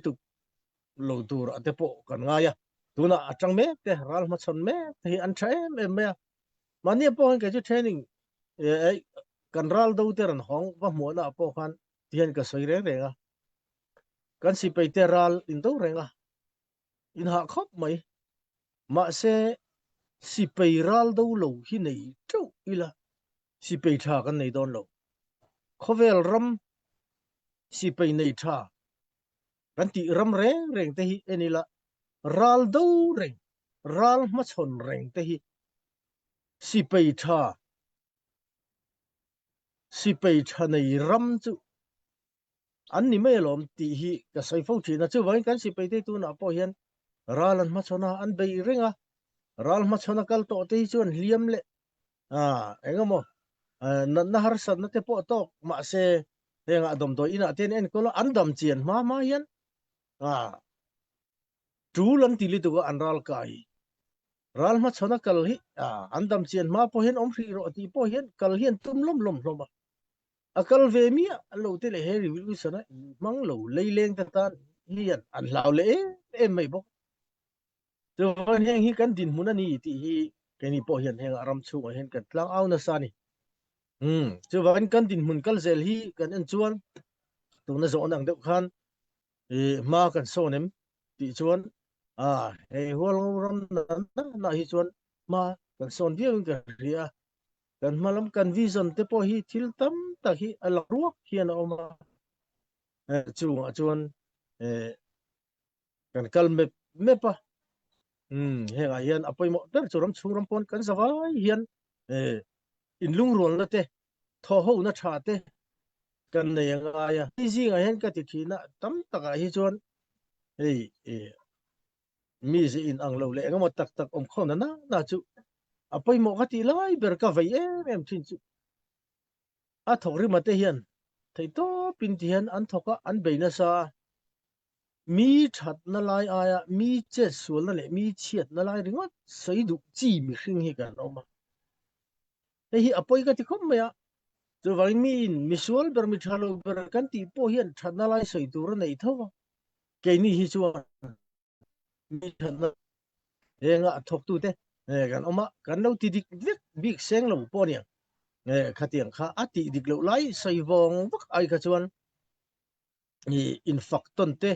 tu lo tur ate po kan nga ya tuna atang me te ral ma chon me te an train me mani po han ke chu training kan ral do te ran hong ba mo na po khan tian ka soi re nga kan si pe te ral in do renga in ha khop mai ma se si pe ral do lo hi nei tu ila si pe tha kan nei don lo khovel ram si pe nei tha kan ti ram reng te hi enila ral do reng ral ma chon reng te hi si pe tha nei ram chu an ni me lom ti hi ka sai fo thi na chu wang kan si pe te tu na po hian ralan ma chona an bei renga ral ma chona kal to te chuan hliam le engamo na har san na te po to ma se henga dom do ina ten en ko an dam chian ma hian tu lan ti li tu an ral kai ral ma chona kal hi an dam chian ma po hian om hri ro ti po hian kal hian tum lom hloma akal ve mi lo te le he revolution mang lo leileng ta tan hian an lau le em mai bo chu wan heng hi kan din mun ani ti hi ke ni po hian heng aram chu hen kan tlang au na sa ni chu wan kan din mun kal zel hi kan an chuan tu na zo nang de khan ma kan so nem ti chuan hol ram na hi chuan ma kan son viewing ka ria kan malam kan vision te po hi thil tam ta hi alak ruak hian oma chuan kan kal me pa henga hian apoi mo tar churam chungram pon kan zawai hian in lung rol na te tho ho na tha te kan nei anga ya ji nga hian ka ti thina tam taka hi chuan mi ji in ang lo le ngam tak om khona na chu apoi mo ka ti lai ber ka vai em thin chu a thori ma te hian thei to pin ti hian an thoka an beina sa mi that na lai aya mi che sul na le mi chiat na lai ringot sei du chi mi hring hi kan oma hi apoi ka ti khom me ya chu wai mi in mi sul ber mi thalo ber kan ti po hian that na lai sei tur nei thawa ke ni hi chuan mi that na nga thok tu te kan oma kan lo ti dik vek big seng lo po nia khatiang kha ati dik lo lai sei wong vak ai kha chuan in fact ton te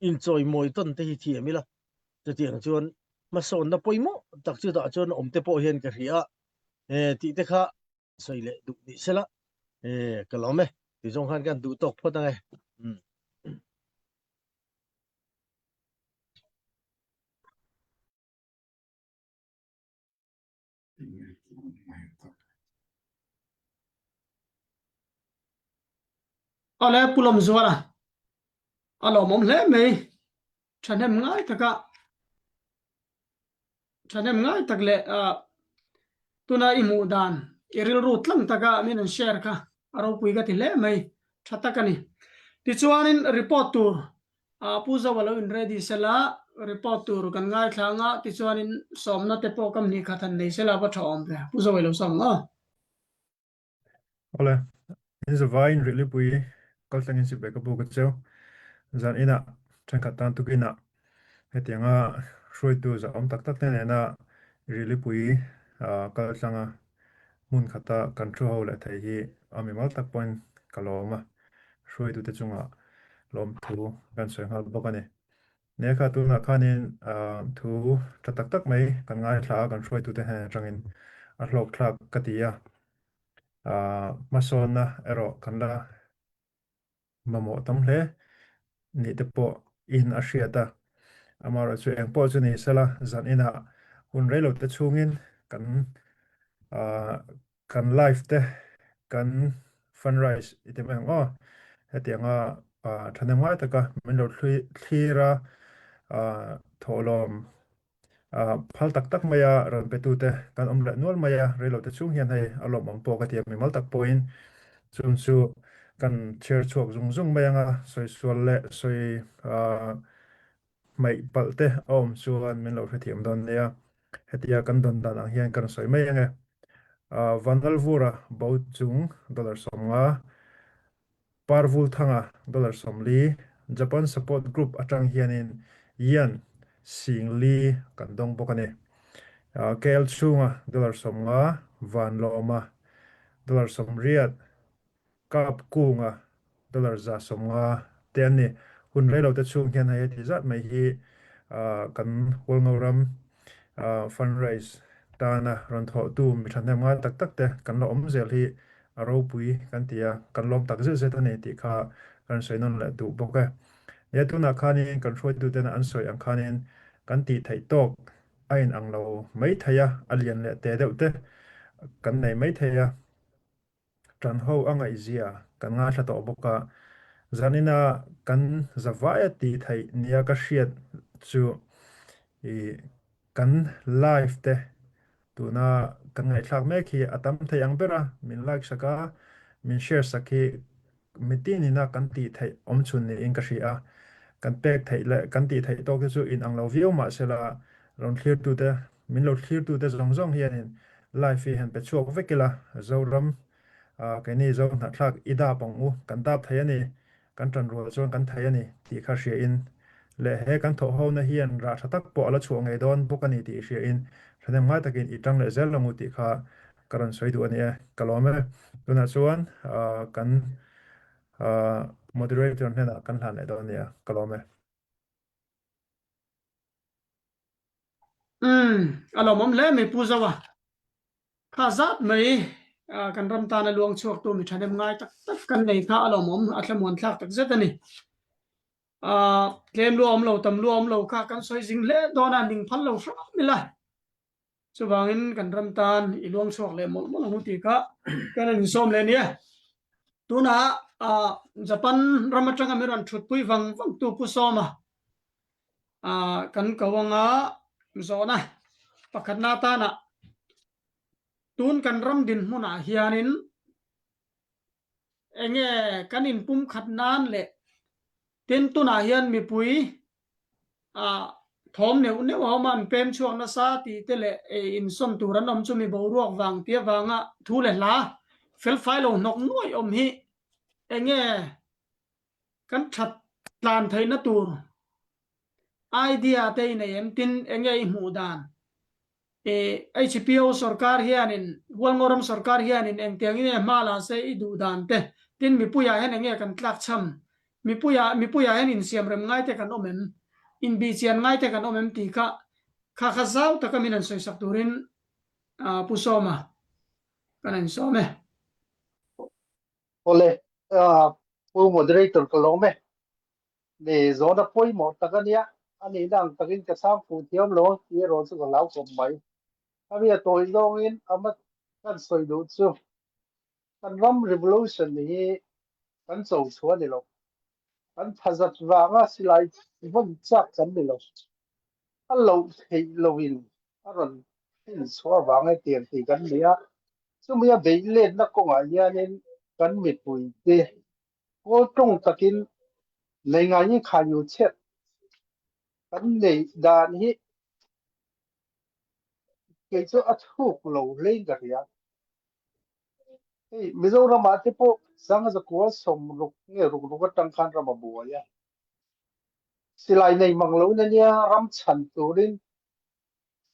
in choi moi ton te hi thiamila te tiang chuan ma son na poimo tak chu da chuan om te po hian ka ria ti te kha soile du ni sela kalome ti jong khan kan du tok phota ngai ale pulom zuala alo mom le me chanem ngai taka chanem ngai takle tuna imu dan eril rut lang taka min share ka aro pui ga ti le mai thatakani ti chuanin report tur puza walo in ready sela report tur kan ngai thlanga ti chuanin somna te po kam ni khathan nei sela ba thom pe puza walo som Ole, is a vine really pui kal tangin si beka bu ka cheu zan ina chan khatan tukina hetianga shroi tu za om tak tak ne na really pui kal tlanga mun khata control la thai hi ami mal tak point kaloma shroi tu te chunga lom thu kan soi hal bokani ne kha tu na khanin thu tak tak mai kan ngai thla kan shroi tu te ha tangin a hlok thlak katia mason na ero kan la mamo tam hle ni te po in a hriata amara chu engpo chu ni sala zan ina hun relo te chungin kan live te kan fundraise itemang hetianga thanemngai taka min lo thira tholom phal tak tak maya ran petu te kan omla nual maya relo te chung hian hei alom ang po ka tiam mi mal tak point chun chu kan chair chok zung zung mayanga soi sual le soi mai palte om chuan min lo thiam don nia hetia kan don dan ang hian kan soi mayanga vanal vura bout chung dollar somnga parvul thanga dollar somli Japan support group atang hianin yan singli kan dong bokani kel chunga dollar somnga van loma dollar somriat kap kunga dollar za somnga tenni hun relo te chung hian hai ti zat mai hi kan holngoram fundraise tana ron tho tu mi than nga tak tak te kan lo om zel hi aro pui kan tia kan lom tak ze ze tani ti kha kan soinon la du boka ya tu na khani kan roi tu te na an soi ang khanin kan ti thai tok ain ang lo mai thaya alian le te deuh te kan nei mai thaya tran ho anga izia kan nga thla to boka zanina kan zawaya ti thai nia ka hriat chu kan live te tuna kan ngai thlak mek hi atam thei ang bera min like saka min share saki mitini na kan ti thei om chun ni in ka hria kan pek thei le kan ti thei to ke chu in ang lo view ma sela ron clear tu te min lo clear tu te zong zong hian in live hi han pe chuak vekila zoram cái này do nát thắc ida bong u kan tap thai ani kan tran ro chuan kan thai ani ti kha hria in le he kan tho ho na hian ra thatak po ala chuang ngai don bokani ti hria in thane ngai takin itang le zel longu ti kha karan soi du ani kalome tuna chuan kan moderator hena kan hlan le don ania kalome alo mom le me puzawa kha zat mai kan ram ta na luang chuak tu mi thanem ngai tak tak kan nei kha alo mom atlamon thlak tak zetani tlem luam lo tam luam lo kha kan soi jing le dona ning phal lo fra mila chuwangin kan ram tan I luang chuak le mol mol hu ti kha kan in som le nia tuna Japan ramatanga miran thut pui wang tu pu soma kan kawanga zona pakhat na ta na tun kan ram din huna hianin enge kanin pum khat nan le tin tuna hian mi pui thom ne une wa man pem chuak na sa ti te le in som turan om chu mi bo ruak wang tia wanga thu le la fel fai lo nok noi om hi enge kan that tlan thai na tur idea te nei em tin enge mu dan HPO sarkar hianin walngoram sarkar hianin engtiangin mala se idu dan te tin mi puya hen enge kan tlak cham mi puya hen in siam rem ngai te kan omem in bi chian ngai te kan omem ti kha khazau takaminan soi sakturin pusoma kanan some ole pu moderator kalome ne zona poi mo takania ani dang takin ka sam pu thiam lo ti ro chu lau ko mai ami toy zong in amat kan soi du chu kan ram revolution ni kan chou chua ni lo kan phazat wanga silai von chak kan ni lo allo thei lovin aron in chua wanga tiang ti kan lia chumia beile na ko nga yanin kan mi pui te ko tong takin nei nga ni kha yu chet kan nei dan hi ke chu a thuk lo lein ga ya mizoram ate po sang za ko som ruk nge ruk ruk tang khan ra ma bu ya silai nei manglo na nia ram chan turin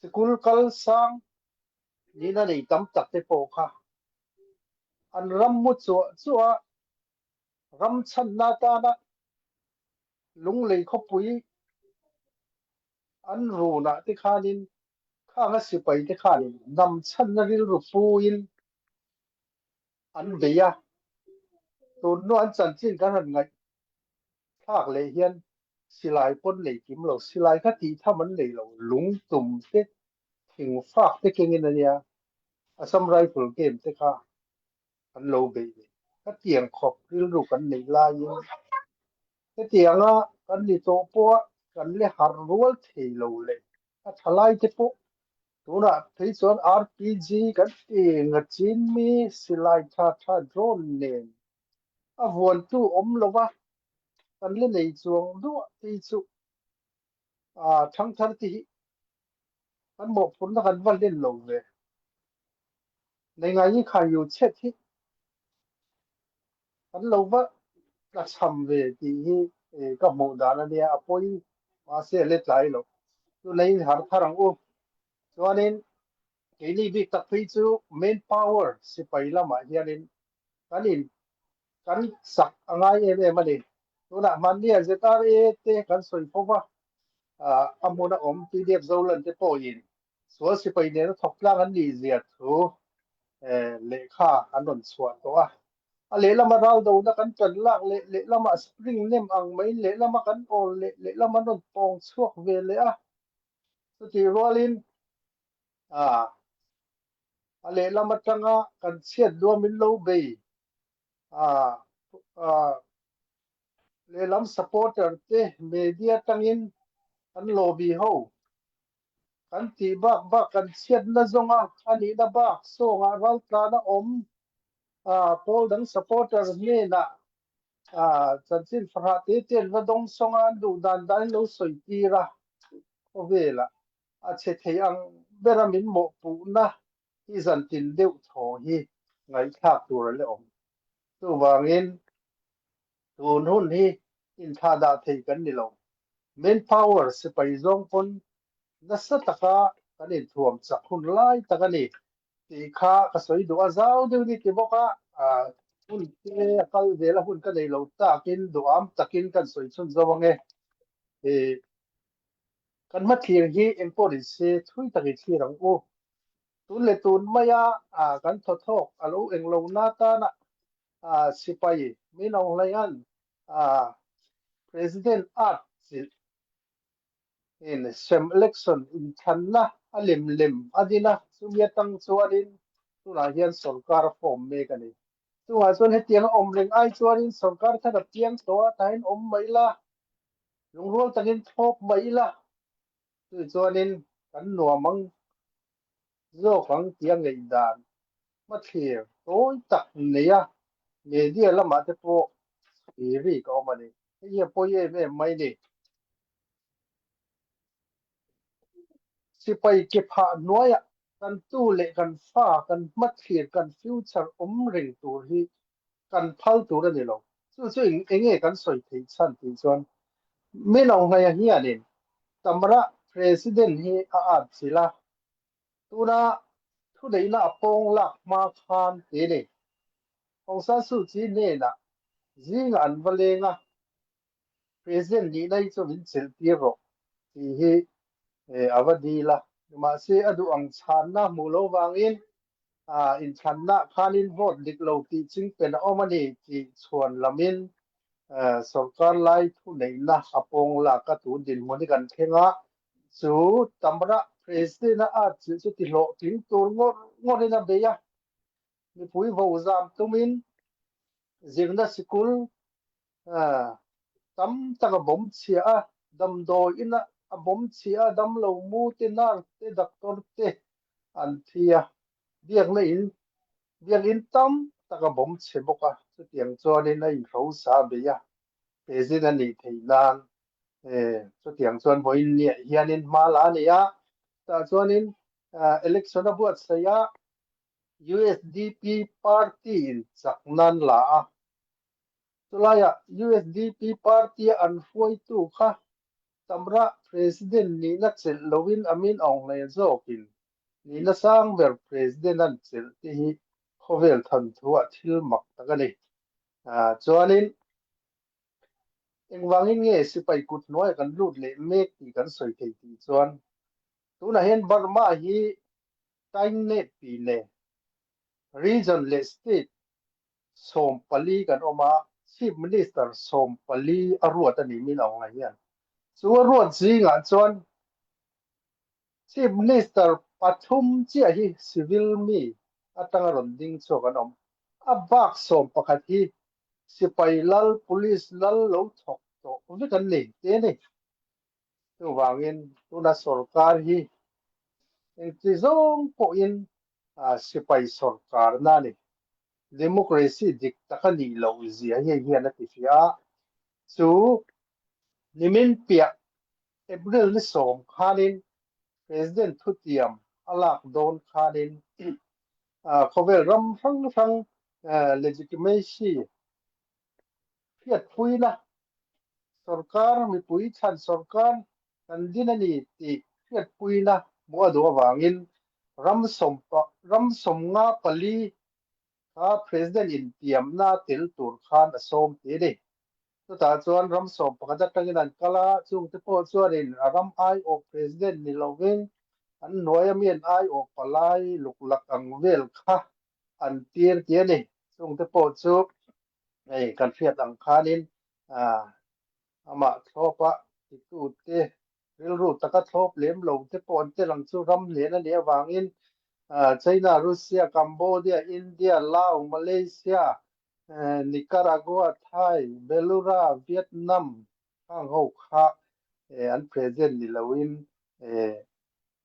school kal sang ni na nei tam tak te po kha an ram mu chu ram chan na ta na lung lei kho pui an ru na ti khanin kha nga sipai te khanin nam chan na ril ru puin an beya tu no an chan chin kan han ngai thak le hian silai pon lei kim lo silai kha ti tha man lei lo lung tum te thing fak te kengin ania asam rifle game te kha an lo be ka tiang khop ril ru kan nei la yin te tianga kan ni to po kan le har rual thei lo le a thalai te po tuna thei chuan RPG kan ti ngachin mi silai tha drone nen a vuan tu om lova kan le nei chuang du ti chu thang thar ti kan mo phun na kan van len lo ve nei ngai ni kha yu chet hi kan lo va la cham ve ti hi ka mo da na ne apoi ma se le tlai lo tu nei har tharang u chuanin ke ni bi tak phi chu main power sipai lama hianin kan sak angai em ani tuna man nia zetar te kan soi pova amuna om pdf zolan te po in so sipai ne thok lang an ni zia thu lekha anon chwa to a le lama ral do na kan tan lak le lama spring nem ang mai le lama kan ol le lama non pong chuak ve le so ti rolin a le lama tanga kan chiat do min lo be le lam supporter te media tangin kan lobby ho kan ti ba kan chiat na zonga ani da ba so nga ral ta na om Paul dang supporter ne na chanchin fra te ten va dong songa du dan dan lo soi ti ra o vela a che thei ang beramin mo pu na hi zan tin deuh tho hi ngai thak tur le om tu wangin tun hun hi in tha da thei kan ni lo main power se pai zong pon na sa taka kan in thuam chak hun lai takani ti kha ka soi du azau de ni ti boka hun te kal vela hun ka nei lo takin duam takin kan soi chun zawange kan ma thir hi important se thui taki thirang o tun le tun maya kan thothok alo englo na ta na sipai minong layan president at in sem election in thanna alim adina sumiatang chuanin tuna hian sarkar form me kani tunga chuan hetiang omreng ai chuanin sarkar thana tiang to tain om maila lungrol takin thop maila tu chuanin kan nuamang zo khang tiang ngei dan ma thir toi tak neya media lama te po ri ko mani ye po ye me mai ni sipai ke pha noya kan tu le kan fa kan ma thir kan future ring tur hi kan phal tur ani lo chu enge kan soi thei chan ti chuan me nong ngai hi anin tamra president hi a chila tuna thu dei na pong lak ma khan te ne Aung San Suu Kyi ne na zinga an valenga president ni nai chu min chel ti ro ti hi avadila ma se adu ang chan na mulo wangin in chan na khanin vote dik lo ti ching pen omani ti chuan lamin sarkar lai thu nei na apong la ka tu din moni kan thenga chu tamra president a chu ti lo tin tur ngor na beya ni pui vo zam tumin zirna sikul tam taka bom chia dam do ina a bom chia dam lo mu te nar te doctor te an thia biang in tam taka bom che boka chu tiang chuan in ai ro sa be ya president ni theinan chu tiang chuan boin ni hianin mala ni ya ta chuan in election abuat saya USDP party in chaknan la tulaya USDP party an foi tu kha tamra president ni na chel lovin amin ong le zokin ni na sang ber president an chel ti hi khovel than thua thil mak takani chuanin engwangin nge sipai kut noi kan lut le mek ti kan soi thei ti chuan tuna hen Burma hi time ne pi le region le state sompali kan oma chief minister sompali aruat ani min ong la hian chu aruat zinga chuan chief minister pathum chia hi civil mi atanga ronding cho kan om abak som pakhat hi sipai lal police lal lo thok to vi kan nei te ni tu wangin tuna sarkar hi engtizong po in sipai sarkar na ni democracy dik takani lo zia hi hian ati fia chu nimin pia April ni som khanin president thutiam alak don khanin khovel ram rang legitimacy fiat puina sarkar mi pui chan sarkar kan dinani ti fiat puina mo ado wangin ram som nga pali president in tiam na til tur khan asom te de to ta chuan ram som pakhat tangin an kala chung te po chuan in ram ai o president ni lovin an noyamian ai o palai luklak ang vel kha an tir te ni chung te po chu ei kan fiat ang khanin ama thopa tu te ril ru taka thop lem lo te pon te lang chu ram le na ne wangin China Russia Cambodia India Laos Malaysia Nicaragua Thai Belarus Vietnam khang ho kha an present ni lawin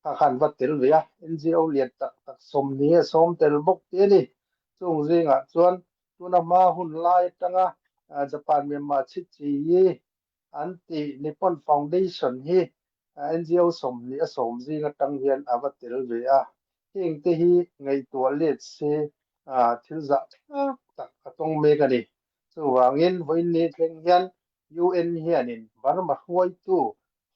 kha khan wat tel via NGO liat tak som ni som tel bok te ni chung ringa chuan tuna ma hun lai tanga Japan Myanmar chi yi anti Nippon Foundation hi NGO som ni asom zinga tang hian awat tel via hing te hi ngai to let se thilza tak atong me ka ni chu wangin voin ni thleng hian UN hianin Burma huai tu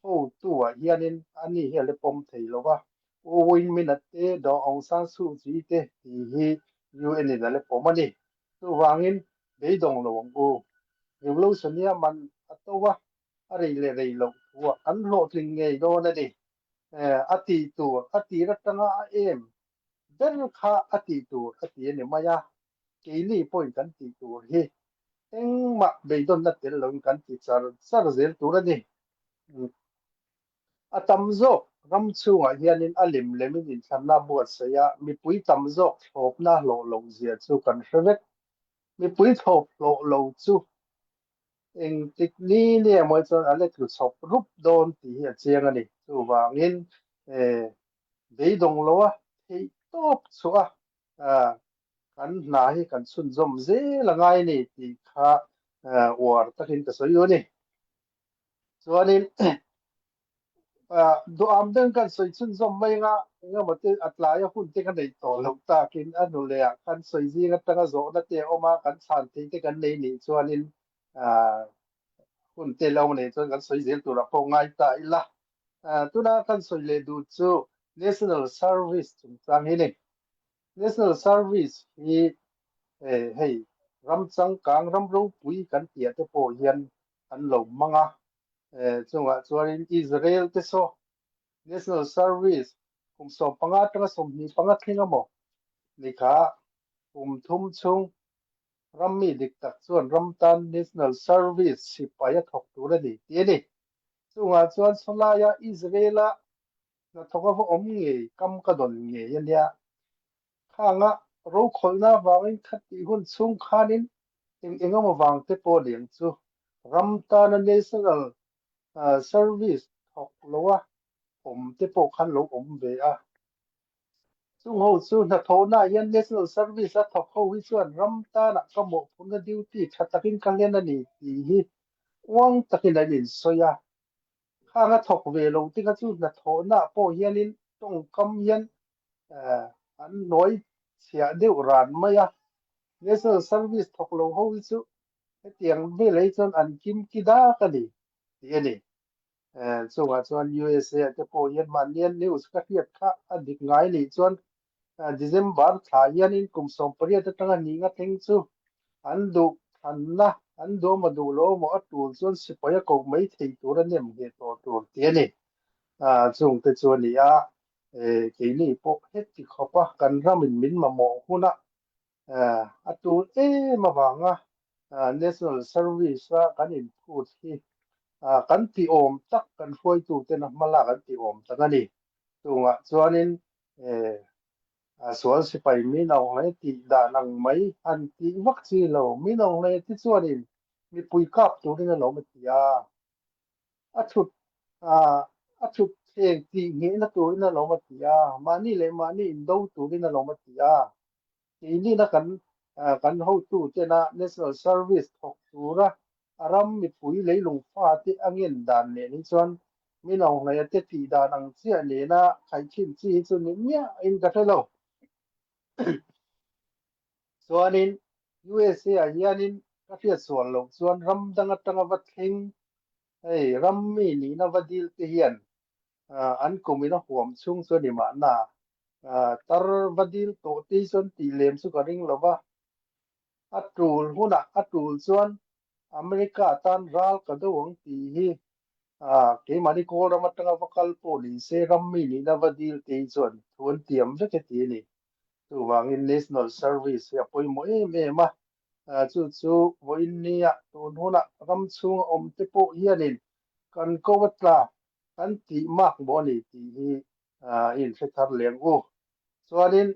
ho tu hianin ani hi le pom thei lowa o win minute te do Aung San Suu Kyi te hi UN ni le pom ani chu wangin beidong lowang u revolution ya man atowa arei le rei lo wa an lo tling ngei do na ni ati tu ati ratanga em ben kha ati tu ati ni maya keini point kan ti tu hi engma beidon na tel lo kan ti char zel tu ni atamzo ramchunga hianin alim lemin in thamna buat saya mi pui tamzo thopna lo zia chu kan hrevet mi pui thop lo chu eng tikni ne moi chon ale thu chop rup don ti hi chiang ani chu wangin beidong lowa thei top chuwa kan na hi kan sun zom ze langai ni ti kha war takin ka soyo ni chuanin do am den kan soi chun zom mai nga mate atlaya hun te kan nei to lo ta kin anu le kan soi ji nga ta zo na te oma kan san te kan nei ni chuanin hun te lo nei chuan kan soi zel tu ra po ngai ta ila tuna kan soi le du chu national service chung tang hi ni national service hi hei ram chang kang ram ro pui kan tia te po hian an lo manga chunga chuanin Israel te so national service kum so panga tanga som ni panga thinga mo nikha thum chung rammi dik tak chuan ramtan national service sipaya thok tu la ni ti ni chunga chuan solaya Israela na thoka vo om nge kam ka don nge ya khanga ro kholna wangin khati hun chung khanin engama wang te po leng chu ramtan national service thok lowa om te po khan lo om ve a chung ho chu na thona yan national service a thok ho wi chuan ramta na ka mo phun duty thatakin kalen ani ti hi wang takin alin soya khanga thok ve lo ti ka chu na thona po hianin tong kam hian an noi sia deu ran maya national service thok lo ho wi chu tiang ve lei chon an kim ki da ka ni ti ani so nga chuan USA te po yen man yen news ka hiat kha adik ngai li chuan December tha hian in kum som paria ta tanga ni nga thing chu an du an na an do ma du lo mo atul chuan sipaya ko mai thei tur an nem ge to tur te ni chung te chuan ni a ke ni po het ti khopa kan ramin min ma mo huna atul ma wanga national service kan in put hi kan ti om tak kan foi tu te na mala kan ti om tak ani tunga chuanin sual sipai mi nau ngai ti da nang mai an ti vak chi lo mi nau ngai ti chuanin mi pui kap tu ringa lo ma tia athut athut theng ti nge na tu ringa lo ma tia mani le mani do tu ringa lo ma tia ti ni na kan ho tu te na national service thok tu ra aram mi pui leilung fa ti angin dan ne ni chuan mi nau ngai te ti da nang chia ne na khai chin chi chu ni nya in ka thelo chuanin USA hianin ka thia sual lo chuan ram danga tanga va thing ram mi ni na vadil te hian an kumina huam chung chu ni ma na tar vadil to ti chuan ti lem chu ka ring lova atul huna atul chuan America tan ral ka dawang ti hi ke mani ko ram tanga vakal police ram mi ni na vadil te chuan thun tiam ve ke ti ni tu wangin national service ya poi mo ma chu voin nia tun huna ram chung om te po hianin kan ko watla kan ti mak bo ni ti hi in fetar leng u chuanin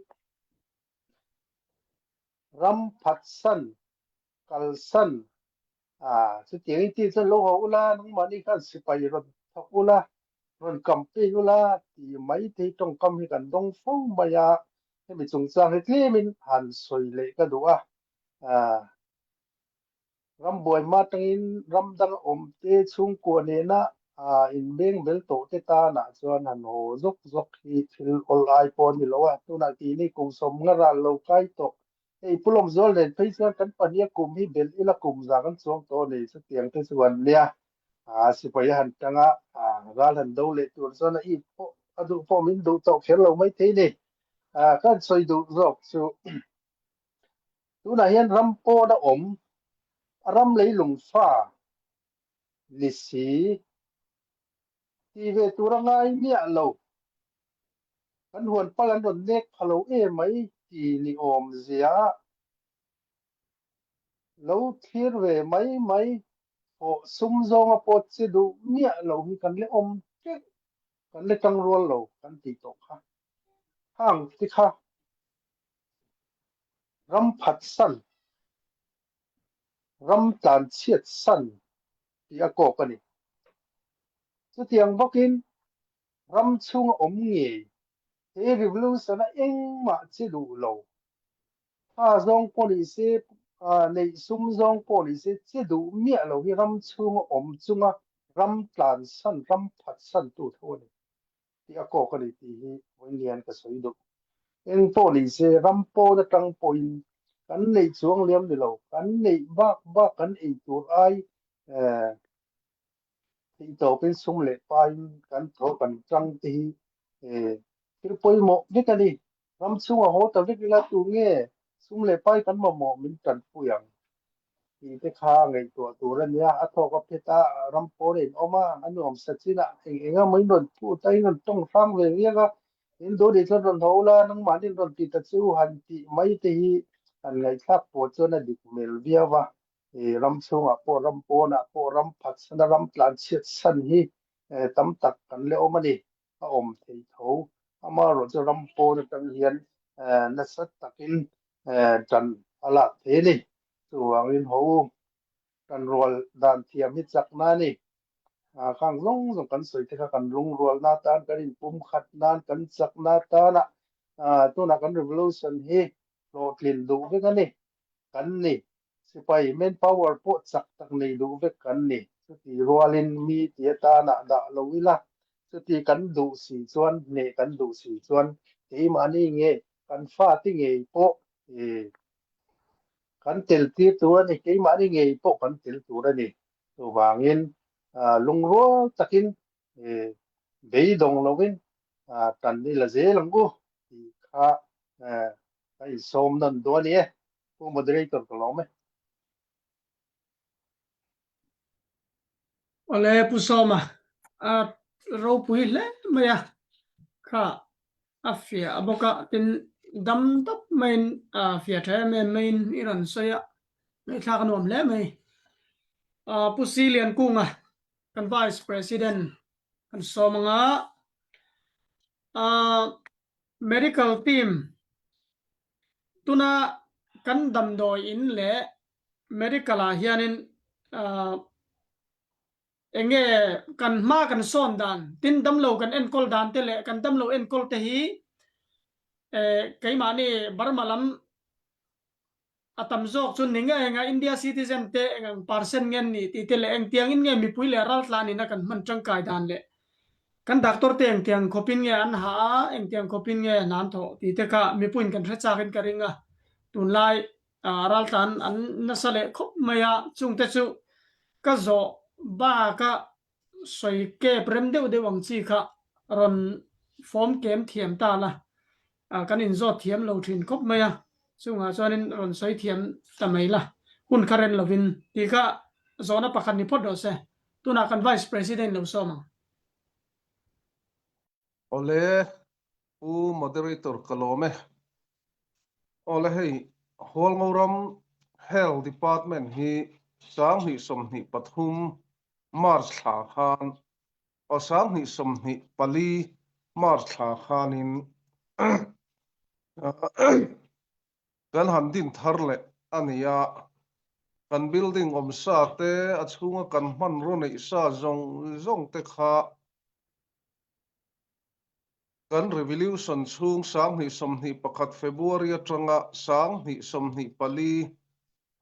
ram phatsan kalsan chu tiang ti chu lo ho ula nang mani kan sipai ron thakula ron kampe ula ti mai te tong kam hi kan dong fo maya mi chung chang he tlemin han soi le ka duwa ram boy ma tangin ram dang om te chung ko ne na in beng bel to te ta na chuan han ho zok hi thil ol ai pon ni lo tu na ti ni kum som nga ra lo kai to ei pulom zol den phei chuan kan pania kum hi bel ila kum za kan chuang to nei chu tiang te chuan lia sipai han tanga ral han do le tur chuan i po adu po min do to khel lo mai the ni kan soi du zok chu tu na hian ram po da om ram leilung fa li si ti ve turangai nia lo kan huan palan ron nek phalo mai ti ni om zia lo thir ve mai o sum zong a pot se du nia lo hi kan le om ke kan le tang rol lo kan ti to kha hang ti kha ram phat san ram tan chiat san ti a ko ka ni chu tiang bokin ram chung om nge he revolution a eng ma che du lo zong policy nei sum zong policy che du mia lo hi ram chung om chunga ram tlan san ram phat san tu thoni ti a ko ka ni ti hi voinian ka soi du eng policy ram po da tang point kan nei chuang liam ni lo kan nei ba kan ei tur ai ti to pin sum le pai kan tho kan chang ti ti poi mo ni ka ni ram chung a ho ta vi la tu nge sum le pai kan mo min tan puyang ti te kha ngai to tu ra nia a tho ka pheta ram po ren oma anom sachina enga mai non pu tai non tong sang ve ria ga in do de chon ron thola nang ma din ron ti ta chu han ti mai te hi an ngai thak po chon a dik mel bia wa ram chung a po ram po na po ram phat san ram plan chiat san hi tam tak kan le oma ni a om thei tho ama ro chu ram po na tang hian na sat takin chan ala the ni chuangin ho kan rol dan thiam hi chak na ni khang long zong kan soi te kha kan lung rol na tan kan in pum khat nan kan chak na ta na tu na kan revolution hi lo tlin du ve kan ni kan ni sipai men power po chak tak nei du ve kan ni chu ti rolin mi ti ta na da lo ila chu ti kan du si chuan ne kan du si chuan ti ma ni nge kan fa ti nge po kan tel ti tu ni ke ma ni nge po kan tel tu ra ni tu wangin lung ro takin bei dong lovin tan ni la je langu ti kha ai som nan do ni ku moderator ko lo me ole pusoma ro pui le maya kha afia aboka tin dam tap main fia the main iran soya mai tha kanom le mai pusilian kunga kan vice president kan somanga medical team tuna kan damdoi in le medical a hianin enge kan ma kan son dan tin damlo kan enkol dan te le kan damlo enkol te hi keima ni barmalam atam jok chun ninga enga India citizen te engang parcel ngen ni ti te le eng tiang in nge mi pui le ral tla ni na kan man changkai dan le kan doctor te eng tiang khopin nge an ha eng tiang khopin nge nan tho ti te ka mi puin kan threcha kin karinga tun lai ral tan an nasale khop maya chung te chu ka zo ba ka soi ke prem deu de wang chi kha ron form kem thiam ta la kan in zo thiam lo thin khop maya chunga chuanin ron soi thiam tamai la hun karen lovin ti kha zona pakhan ni phodo se tuna kan vice president lo soma ole u moderator kalome ole hei hol ngoram health department hi sang hi som hi pathum march tha khan o sang hi som hi pali march tha khanin kan han din tharle ania kan building om sa te achunga kan man ro nei sa zong te kha kan revolution chung sang hi som hi pakhat February atanga sang hi som hi pali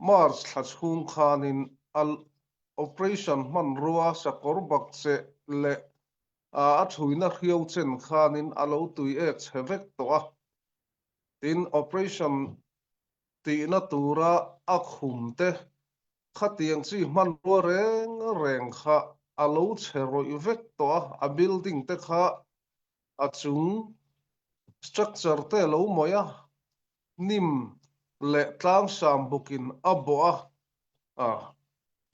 March tha chung khanin al operation man ruwa sa korbak che le a thuina khiau chen khanin alo tui ek chhevek to a tin operation ti na tura a khum te khatiang chi man ruwa reng kha alo chheroi vek to a building te kha achung structure te lo moya nim le tlang sam bukin aboa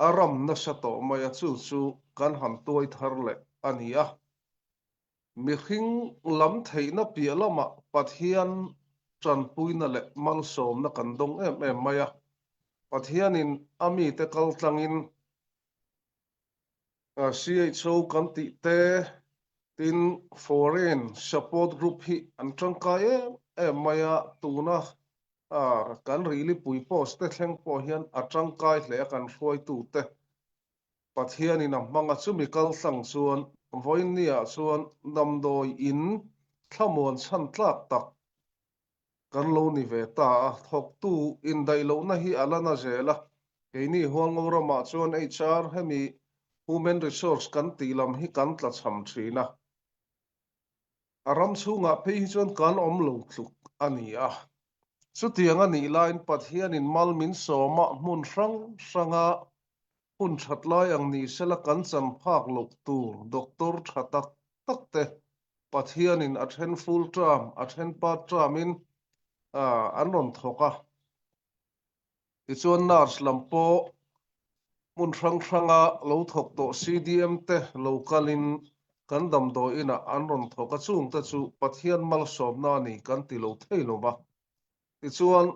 aram na sato moya chu kan han toi thar le ania mi khing lam theina pialama pathian tran puina le mal som na kan dong em maya pathianin ami te kal tlangin CHO kan ti te tin foreign support group hi an tangkai maya tuna kan really pui post te thleng po hian atangkai hle kan hroi tu te pathian in manga chumi kal tlang chuan voinia chuan namdoi in thlamuan chan tlak tak kan lo ni ve ta thok tu in dai lo na hi alana zela keini huang ngorama chuan HR hemi human resource kan tilam hi kan tla cham thina aram chunga pe hi chuan kan om lo thluk ania chutianga ni lain pathian in malmin soma mun ranga hun thatlai ang ni sela kan chan phak lok tur doctor thatak takte pathian in athen full term athen part term in anon thoka ichuan nurse lampo mun ranga lo thok to CDM te localin kan damdo ina anron thoka chung ta chu pathian mal somna ni kan ti lo theilo ba ichuan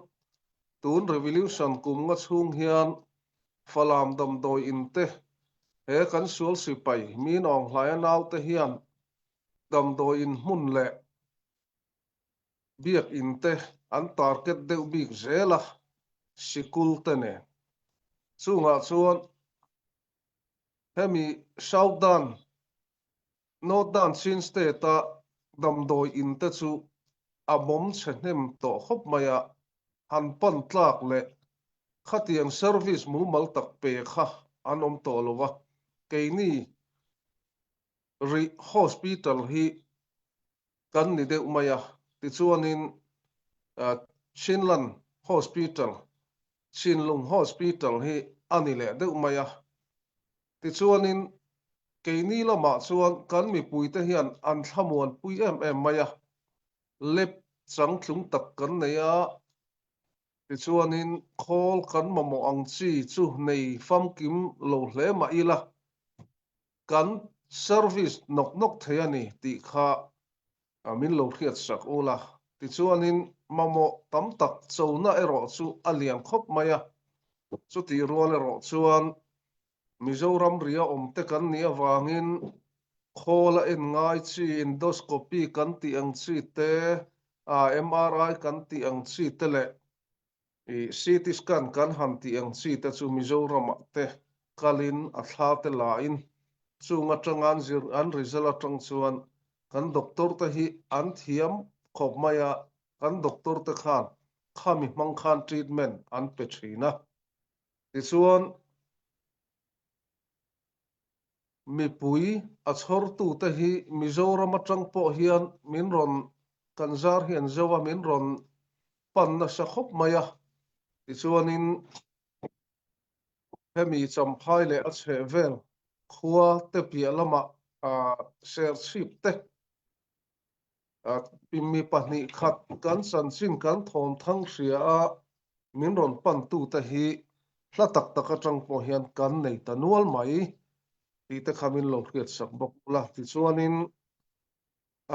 tun revolution kum nga chung hian falam damdo in te he kan sual sipai min ong hlai naw te hian damdo in mun le biak in te an target deu big zela sikul te ne chunga chuan hemi shaudan nodan chin state ta damdoi in te chu abom chhenem to khop maya han pan tlak le khatiang service mu mal tak pe kha anom to lova keini ri hospital hi kan ni de maya ti chuanin Chinlan hospital Chinlung hospital hi ani le de maya ti chuanin ke ni lama chuan kan mi pui te hian an thlamuan pui em maya lep chang thlung tak kan nei a ti chuanin khawl kan mamo ang chi chu nei fam kim lo hle ma ila kan service nok thei ani ti kha min lo khiat sak ula ti chuanin mamo tam tak chona ero chu alian khop maya chu ti rual ero chuan Mizoram ria te kan ni awangin khola en ngai chi endoscopy kan ti ang chi te MRI kan ti ang chi te le CT scan kan han ti ang chi te chu Mizoram te kalin a thla te la in chunga changan zir an result atang chuan kan doctor te hi an thiam khop maya kan doctor te khan khami mang khan treatment an pe thina ti chuan mi pui a chhor tu te hi Mizoram atang po hian min ron kanzar hian zawa min ron pan na sa khop maya ti chuanin hemi champhai le a chevel khua te pia lama share te pimi pahni khat kan san sin kan thom thang hria a min ron pan tu te hi hla tak tak atang po hian kan nei tanual mai ti te khamin lo hriat sak bok la ti chuanin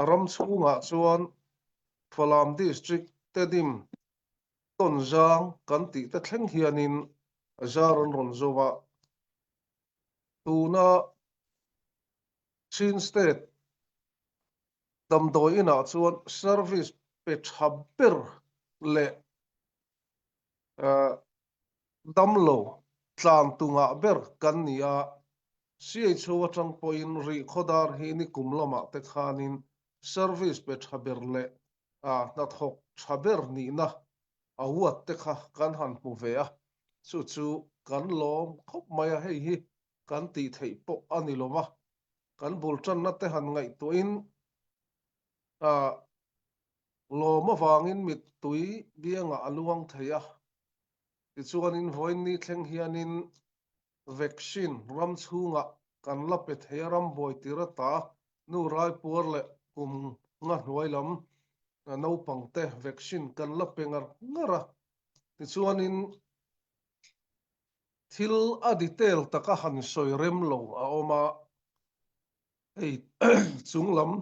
aram chhunga chuan Falam district te dim Tonjang kan ti te thleng hianin zaron ron zowa tuna Chin state damdoi ina chuan service pe thaber le damlo tlan tunga ber kan nia CHO atang point ri khodar hi ni kumlama te khanin service pe thaber le na thok thaber ni na awat te kha kan han pu ve a chu kan lom khop maya hei hi kan ti thei po ani loma kan bul tran na te han ngai to in loma wangin mit tui bianga aluang theia ti chuanin voin ni thleng hianin vaccine ram chhunga kan la pe thei ram boi tira ta nu rai por le kum nga hnuai lam no pangte vaccine kan la pengar ngara ti chuanin thil a detail taka han soi rem lo a oma ei chunglam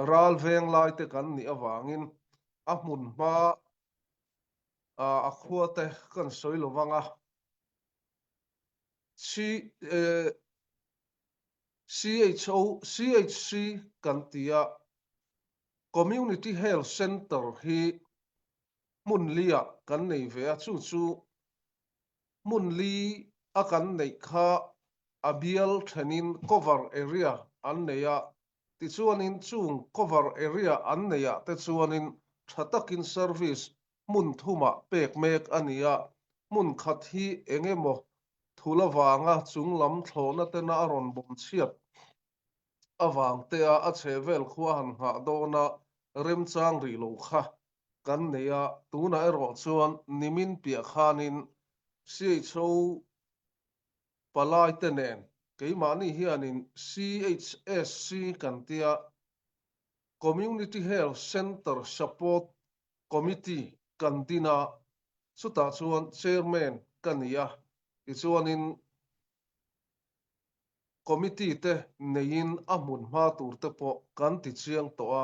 ral veng lai te kan ni awangin a hmun ma a khua te kan soi lowanga CHC kan tia community health center hi munlia kan nei ve a chu munli a kan nei kha abial thanin cover area an neya ti chuanin chung cover area an neya te chuanin thatakin service mun thuma pek mek ania mun khat hi engemaw thulawanga chunglam thlawna te na ron bom chiat awang te a chevel khuwa han nga dona rem chang ri lo kha kan neya tuna ero chuan nimin pia khanin CHO palai te nen keimani hianin CHSC kan tia community health center support committee kan dina chuta chuan chairman kania ti chuanin committee te nein a hmun hma tur te po kan ti chiang to a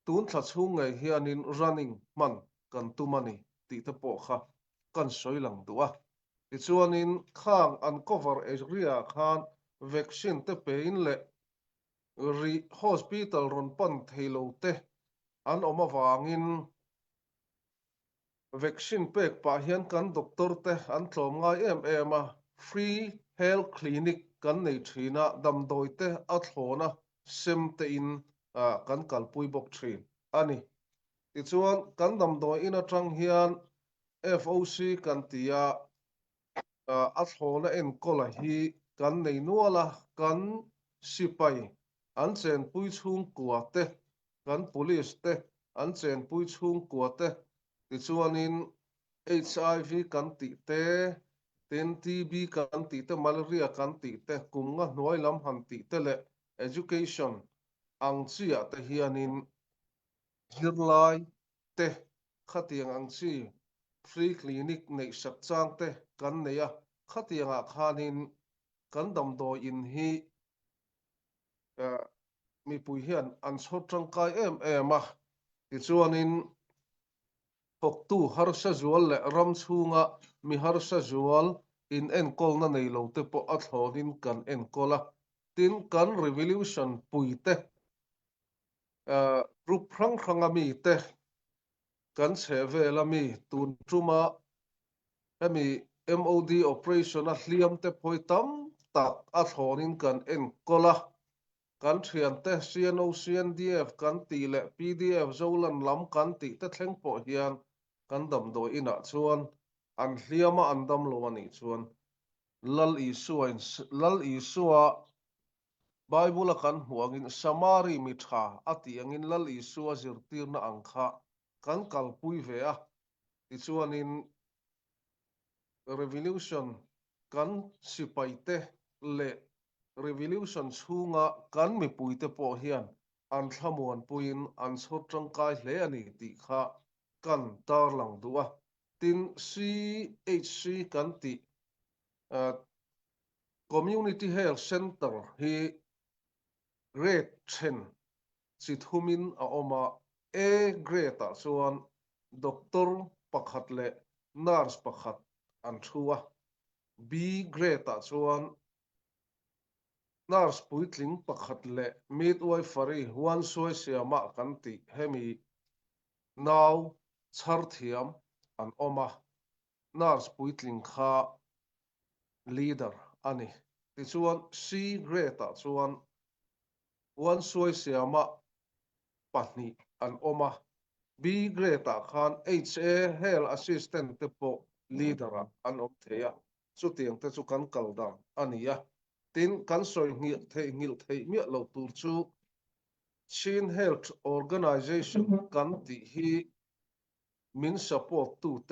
tun thla chhung ngai hianin running man kan tumani ti te po kha kan soilang duwa ti chuanin khang an cover area khan vaccine te pein le ri hospital ron pan theilo te an oma wangin vaccine pek pa hian kan doctor te an thlom ngai em a free health clinic kan nei thina damdoi te a thlona sem te in kan kalpui bok thin ani ti chuan kan damdoi in atang hian FOC kan tia a thlona en kola hi kan nei nuala kan sipai an chen pui chung kwa te kan police te an chen pui chung kwa te ti chuanin HIV kan ti te tin TB กันติเต malaria กันติเตกุมงะหน่วยลำหันติเตเล education อังเสียเตเฮียนินฮิรไลเตขัดยังอังซีฟรีคลินิกในสักจางเตกันเนี่ยขัดยังอาคานินกันดำโดอินฮีมีปุยเฮียนอันสดจังกายมาที่ส่วนนินปกตู้ฮาร์ชจวลและรำชูงะมีฮาร์ชจวลอินเอ็นกอลนั่นในโลกเตปอัดหอนินกันเอ็นกอลตินกัน revolution ปุยเตรูปพรังมีเตกันเสเวลมีตุนจุมามี MOD operation เลียมเตพอยตั้มตักอัดหอนินกันเอ็นกอลกันเทียนเต CNO CNDF กันตีและ PDF โจลันล้ำกันตีเตเทงปอเฮียนกันดำโดยอินะชวนอันเลียมาอันดำโลวันนี้ชวนลัลอีสัวไบเบิลกันหัวงินสมารีมิทาอติยังงินลัลอีสัวจิรตีร์นอังคากันกัลปุยเวียที่ชวนอิน revolution กันสิไปเตเลrevolution ชูงะกันมีปุยเตปอเฮียนอันขมวนปุยนอันสดจังกายเลอันนี้ติค่ะกันตาหลังดัวติน CHC กันติcommunity health center ฮี grade 10สิทุมินออกมา A grade ส่วนด็อกเตอร์ปักขัดเล nurse ปักขัดอันชัว B grade ส่วนnurse ปุยตลิงปักขัดเล midwifery วันสวยเสียมากันติเฮมีนาวชาร์เทียมอันออกมา nurse ปุยตลิงค่า leader อันนี้ที่ส่วน C grade ส่วนวันสวยเสียมาปัตนีอันออกมา B grade คัน HA health assistant เตปอ leader อันออกเทียสุดที่ยังเตสุกันกัลดังอันนี้ตินกันสอยเงียเทงิลเทมีเราตูร์ชู Chin Health Organization กันที่ฮีมิน support ตูเต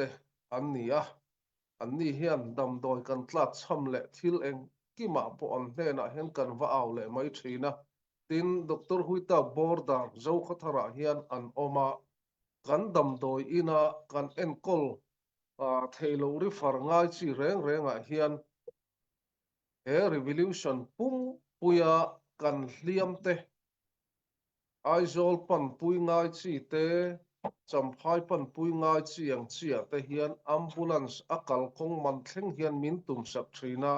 อันนี้เฮียนดำโดยกันตลัดช่ำเละทิลเองกิมาปอนเนนะเห็นกันว่าเอาเละไม่ทีนะตินดรหุยตาบอร์ดาร์เจ้าขัทระเฮียนอันออกมากันดำโดยอินะกันเอ็นกอลเทโลริฟาร์ง่ายจีเร่งเฮียนrevolution ปุ่มปุยกันเลียมเตไอโซลปันปุยง่ายจีเตจำพายปันปุยง่ายจีอย่างเชียเตเฮียนอัมบูลันส์อากาศคงมันเข่งเฮียนมินตุมสักทีนะ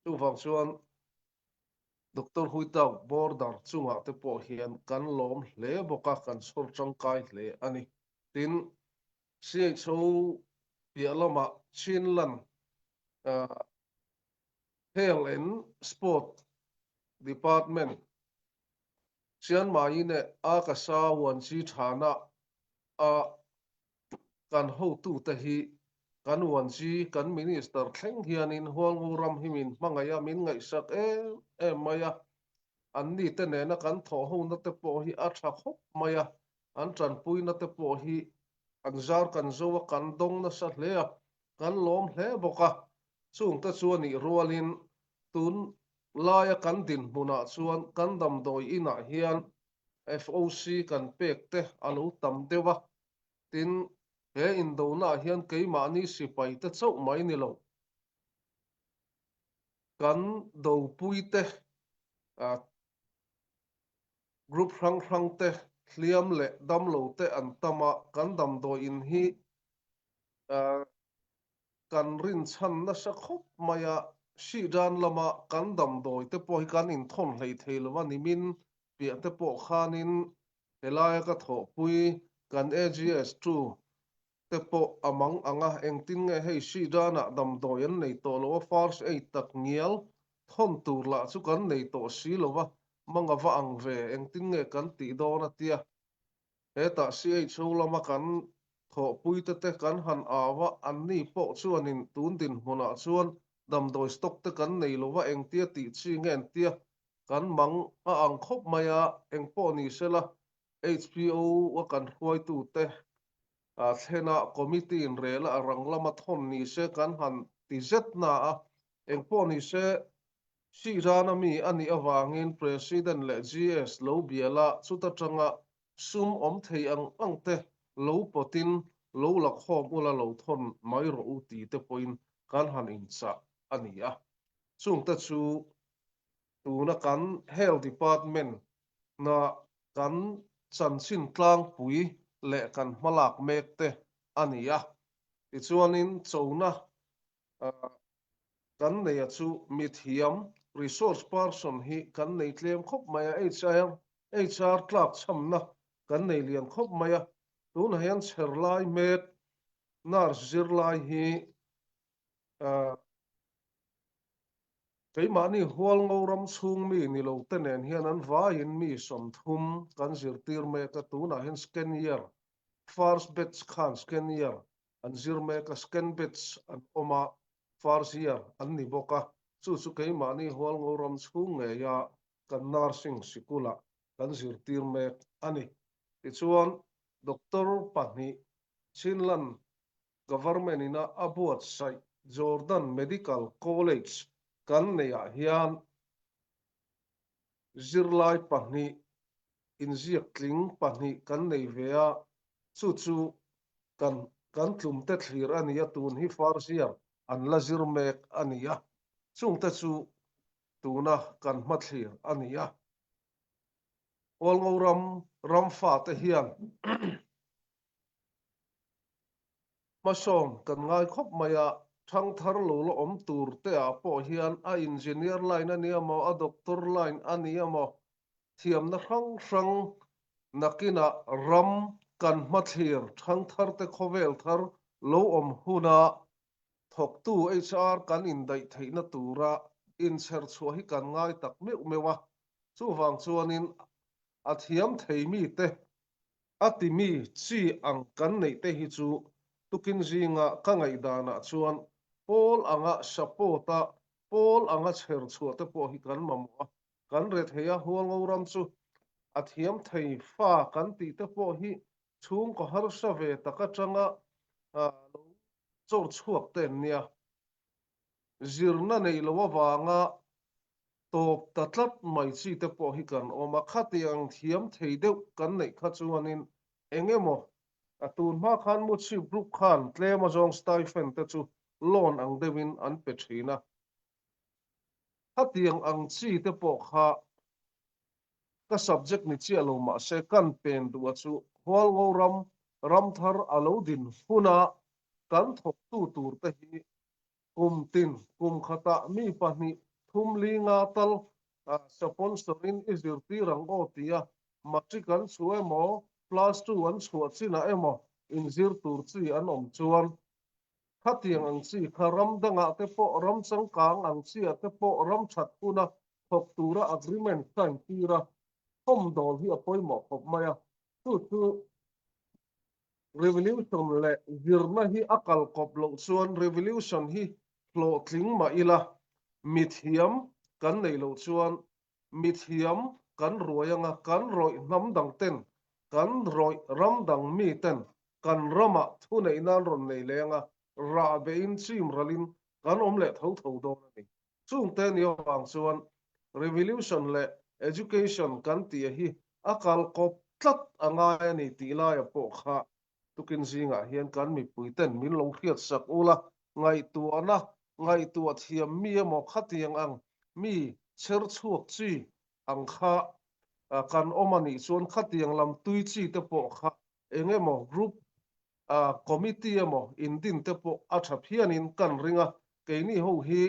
ทุกฝั่งส่วนดรหุยตาบอร์ดาร์จุงอาเตปอเฮียนกันล้อมเละบกกันสดจังกายเละอันนี้ตินเสียโชเปียละมาชินลันHealth and Sport Department เชียนมาอินเนอากาศวันจีฐานะการหูตู้เตหีการวันจีการมินิสเตอร์แข่งเฮียนินหัวงูรำหิมินมังไงมินไงสักมายาอันนี้เตเนนะการทอหูนัตเตปอฮีอัชขบมายาอันจันปุยนัตเตปอฮีอันจาร์กันโจวกันดงนัสัตเลียกันล้อมเละบกส่งตะส่วนนี้รัวลินตุนลายกันดินมุนาส่วนกันดำโดยอินะเฮียน FOC กันเป็กเตอนุตำเดวะตินอินโดนาเฮียนเกยมานี่สิไปเตเจ้าไม่นี่เรากันดูปุยเตกรุ๊ปครั้งเตเลียมเละดำโลเตอันตมากันดำโดยอินฮีกันรินชันนะสักคบมายาชีดานละมากันดำโดยเตปอยกันอินทนเลยเทลวันนิมินเปียเตปอขานินเฮลายกะทอปุยกัน AGS2 เตปออมังอังเองติงไงให้ชีดานะดำโดยในตัวโลฟาร์สตักเงียลทนตูละสุกันในตัวสีโลวะมังกะฟังเวเองติงไงกันตีโดนะเตียตาซีไอชูละมากันทอปุยเตกันหันอาวะอันนี้ปอชวนินตุนดินหัวนาชวนดำโดยสต็อกเตกันในโลวะเองเตียติชีเงินเตียกันมังอังคบมายาเองปอนี่เสละ HPO ว่ากันรวยตูเตเทนะคอมมิตี้เรละรังละมาทนนี่เสกันหัน ti zet na a engpo ni se si rana mi ani awangin president le GS lo biala chuta tanga sum om thei ang te lo potin lo lak khom ula lo thon mai ro u ti te point kan han in cha ani a chung ta chu tuna kan health department na kan chan sin tlang pui le kan malak mek te ani a ti chuanin chona kan nei chu mithiam resource person hi kan nei tlem khop maya HR clerk chamna kan nei lian khop maya tuna hian cherlai met nar zirlai hi keimani hual ngoram chung mi ni lo tenen hian an vain mi som thum kan zirtir me ka tuna hian scan year first batch khan scan year an zir me ka scan batch an oma first year an ni boka chu keimani hual ngoram chung nge ya kan nursing sikula kan zirtir me ani ti chuan doctor pani chinlan government ina abuat sai Jordan Medical College kan neya hian zirlai pahni inziak tling pahni kan nei vea chu kan tlum te thlir ania tun hi farsia an la zirmek ania chung ta chu tuna kan hmathlir ania ol ngoram ramfa te hian masom kan ngai khop maya thang thar lo om tur te a po hian a engineer line ania mo a doctor line ania mo thiam na rang nakina ram kan hmathlir thang thar te khovel thar lo om huna thok tu HR kan in dai theina tura in ser chua hi kan ngai tak mewa chu wang chuanin a thiam theimi te atimi chi ang kan nei te hi chu tukin zinga ka ngai dana chuan Paul anga sapota Paul anga cher chua te po hi kan mamwa kan ret heya hual ngoram chu athiam thei fa kan ti te po hi chung ko har sa ve taka changa chor chuak ten nia zirna nei lo wanga top tatlat mai chi te po hi kan oma khatiang thiam thei deuh kan nei kha chuanin engemo atun ma khan mu chi group khan tlema jong stipend te chu loan ang dewin an pe thina khatiang ang chi te po kha ka subject ni chi alo ma se kan pen du chu hol ngoram ramthar alo din huna kan thok tu tur te hi kum khata mi pahni thum linga tal sponsorin izirti rango tia matrikan chuai mo plus 2 an chuat china emo inzir tur chi an om chuan khatiang ang chi kharam danga te po ram changkang ang chi te po ram that una thok tura agreement kan tira hom dol hi apoi mo khop maya chu revolution le zirna hi akal kop lo chuan revolution hi flo tling ma ila mithiam kan nei lo chuan mithiam kan royanga kan roi nam dang ten kan roi ram dang mi ten kan rama thu nei nan ron nei lenga ra be in chim ralin kan om le tho do ni chung te ni wang chuan revolution le education kan ti hi akal kop tlat anga ni ti la ya po kha tukin zinga hian kan mi puiten min lo khiat sak ula ngai tu thiam mi mo khatiang ang mi cher chuak chi ang kha kan omani chuan khatiang lam tui chi te po kha engemo group committee mo indin te po atha phianin kan ringa keini ho hi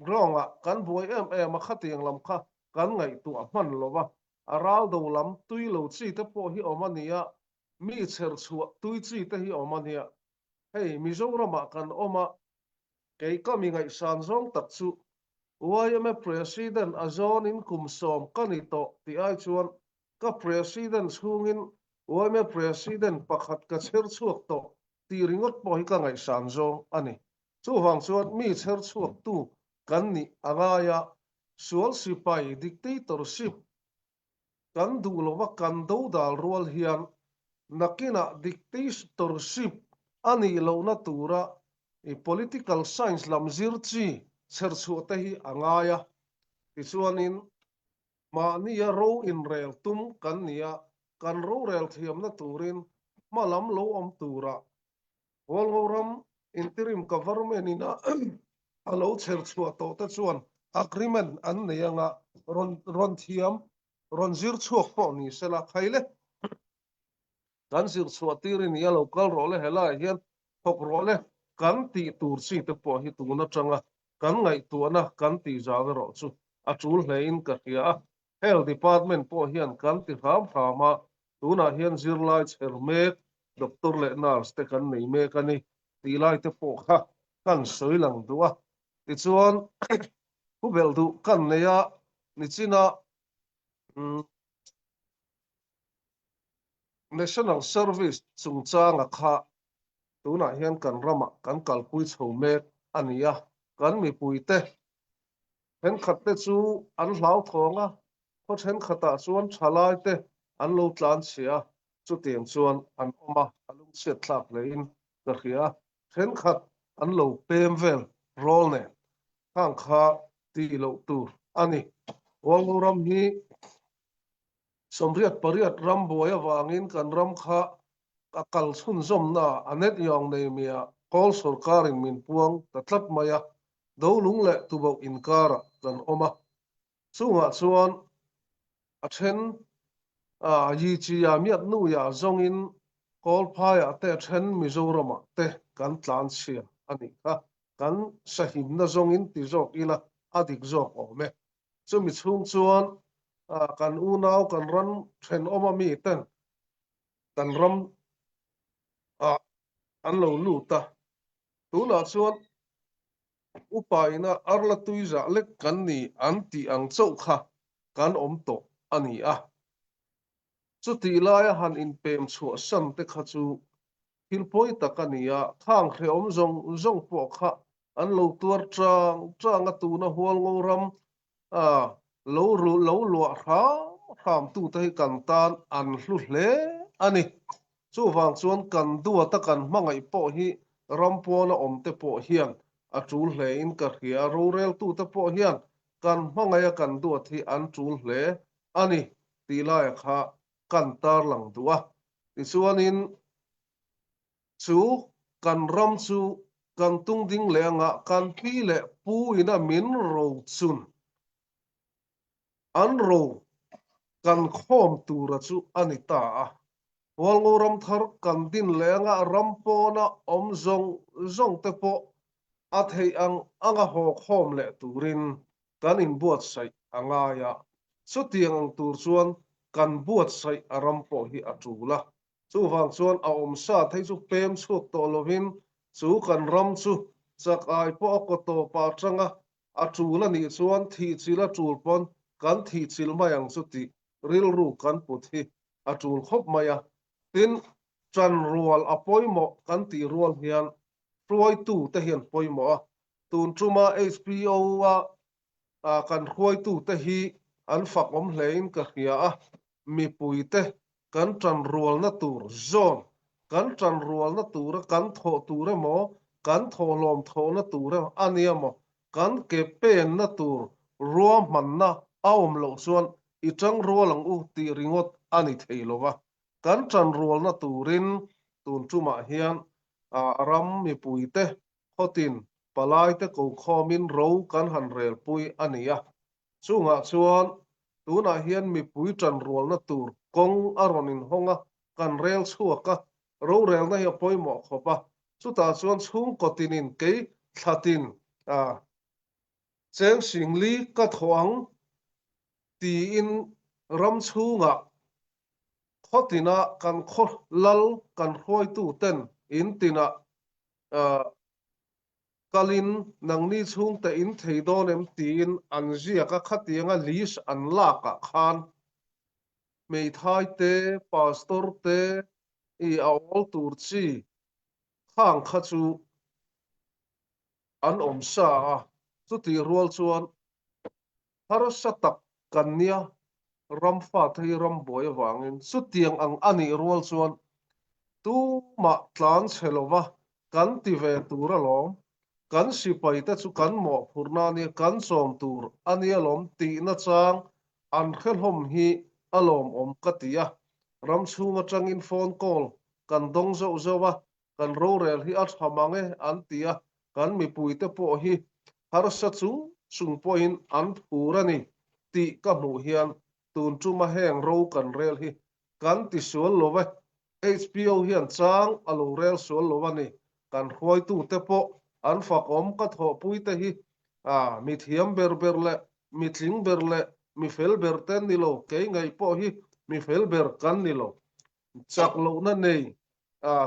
ronga kan boi em khatiang lam kha kan ngai tu a man lowa aral do lam tui lo chi te po hi omania mi cher chuak tui chi te hi omania hei mizorama kan oma kei kami ngai san zong tak chu YMA president azon in kumsom kanito ti ai chuan ka president chungin YMA president pakhat ka cher chuak to ti ringot po hi ka ngai san zong ani chu wang chuan mi cher chuak tu kan ni angaya sual sipai dictatorship kan du lowa kan do dal rual hian nakina dictatorship ani lo na tura political science lam zir chi cher chu te hi angaya ti chuanin ma nia ro in rel tum kan nia kan ro rel thiam na turin malam lo om tura wal ngoram interim government ina alo cher chu to ta chuan agreement an neyanga ron thiam ron zir chuak po ni sela khaile kan zir chuatirin ya local role hela hian thok role kan ti tur si te po hi tuna tanga kan ngai tuana kan ti jaga ro chu a chul hlein ka hia health department po hian kan ti hama tuna hian zirlai chermek doctor le nurse te kan nei me kani ti lai te po kha kan soilang duwa ti chuan ku bel du kan neya ni china national service chungchanga kha tuna hian kan rama kan kalpui chhomek ania kan mi puite hen khatte chu an hlau thonga kho hen khata chuan thalai te an lo tlan sia chu tiang chuan an oma alung set thlak lein ka khia hen khat an lo pem vel rol ne khang kha ti lo tu ani wangram hi somriat pariat ram boya wangin kan ram kha akal chhun zom na anet yong nei mia kol sarkarin min puang tatlat maya do lung le tubo inkara kan oma chunga chuan a then yi chi ya miat nu ya zongin kol phaya te then mizorama te kan tlan sia ani kha kan sahim na zongin ti zok ila adik zok ome chumi chung chuan kan unau kan ran then oma mi ten kan ram an lo lu ta tuna chuan upaina arla tuiza lek kan ni anti ang chau kha kan om to ani a chu ti lai han in pem chu sam te kha chu hilpoi takania thang khe om zong po kha an lo tuar trang a tu na hual ngoram lo lo ham tu te kan tan an hlu hle ani chu wang chuan kan duwa ta kan mangai po hi rampona om te po hian a chul hle in ka hria rurel tu te po hian kan mangai kan duwa thi an chul hle ani ti lai kha kan tar lang duwa ti chuanin chu kan ram chu kan tung ding lenga kan pi le pu ina min ro chun an ro kan khom tura chu ani ta walngoram thar kan din lenga rampona om zong te po athei anga ho khom le turin kan in buat sai angaya chutiang ang tur chuan kan buat sai arampo hi atula chu wang chuan a om sa thei chu pem chuak to lovin chu kan ram chu chak ai po ko to pa tanga atula ni chuan thi chila chul pon kan thi chil mayang chu ti ril ru kan puthi atul khop maya tin tran rual apoimo kan ti rual hian ruai tu te hian poimo tun truma HPO kan ruai tu te hi an fak om hlein ka hia mi puite kan tran rual na tur zone kan tran rual na tur kan tho tur mo kan tho lom tho na tur ania mo kan ke pen na tur ruwa manna awm lo chuan i tang rualang u ti ringot ani theilowa kan tran rual na turin tun truma hian ram mi puite khotin palai te ko khomin ro kan han rel pui ania chunga chuan tuna hian mi pui tran rual na tur kong aronin honga kan rel chuaka ro rel na hi poimo khopa chuta chuan chung kotinin ke thlatin cheng singli ka thoang ti in ram chunga khotina kan kho lal kan khoi tu ten in tina kalin nangni chung te in theidon em tin an zia ka khatianga lis an la ka khan mei thai te pastor te I awol tur chi khang kha chu an om sa chu ti rual chuan har satak kania ram fa thei ram boy wangin chu tiang ang ani rual chuan tu ma tlan chelowa kan ti ve tur alom kan sipai te chu kan mo phurna ni kan som tur ani alom ti na chang an khelhom hi alom om katia ram chunga changin phone call kan dong zo zowa kan ro rel hi at hamange an tia kan mi pui te po hi har sa chu sung point an phurani ti ka mu hian tun chu ma heng ro kan rel hi kan ti sual lowe HBO hian chang alo rel sual lowani kan khoi tu te po an fak om ka tho pui te hi mi thiam ber le mi tling ber le mi fel ber ten ni lo ke ngai po hi mi fel ber kan ni lo chak lo na nei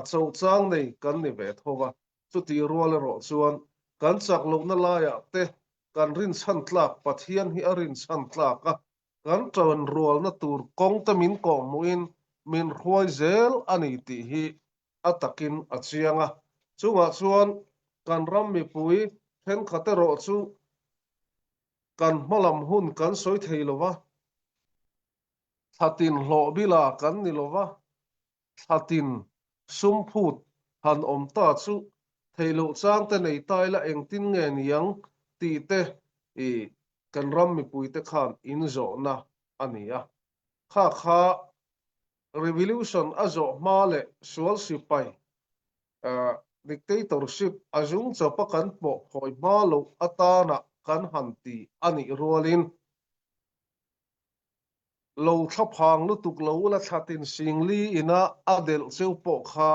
chau chang nei kan ni ve thowa chu ti rual ro chuan kan chak lo na la ya te kan rin chan tlak pathian hi arin chan tlak a kan chon rual na tur kong ta min ko muin min khoi zel ani ti hi atakin achianga chunga chuan kan ram mi pui then khate ro chu kan malam hun kan soi theilowa thatin hlo bila kan nilowa thatin sumphut han om ta chu theilo chang te nei tai la engtin nge niang ti te kan ram mi pui te khan in zo na ania kha revolution azo male sual sipai dictatorship azung chopa kan po khoi malo atana kan hanti ani rualin lo thaphang lu tuk lo la thatin singli ina adel cheu po kha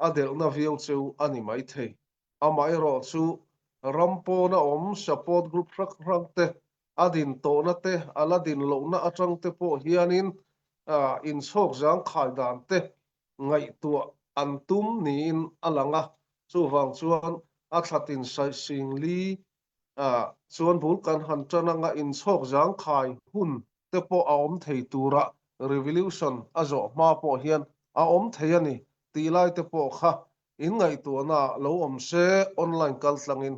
adel na viau cheu ani mai thei amai ro chu rampo na om support group rak te adin to na te aladin lo na atang te po hianin in chok jang khai dan te ngai tu antum ni in alanga chu wang chuan a thatin sai singli chuan bul kan han chananga in chok jang khai hun te po a om thei tura revolution azo ma po hian a om thei ani ti lai te po kha in ngai tu na lo om se online kal tlangin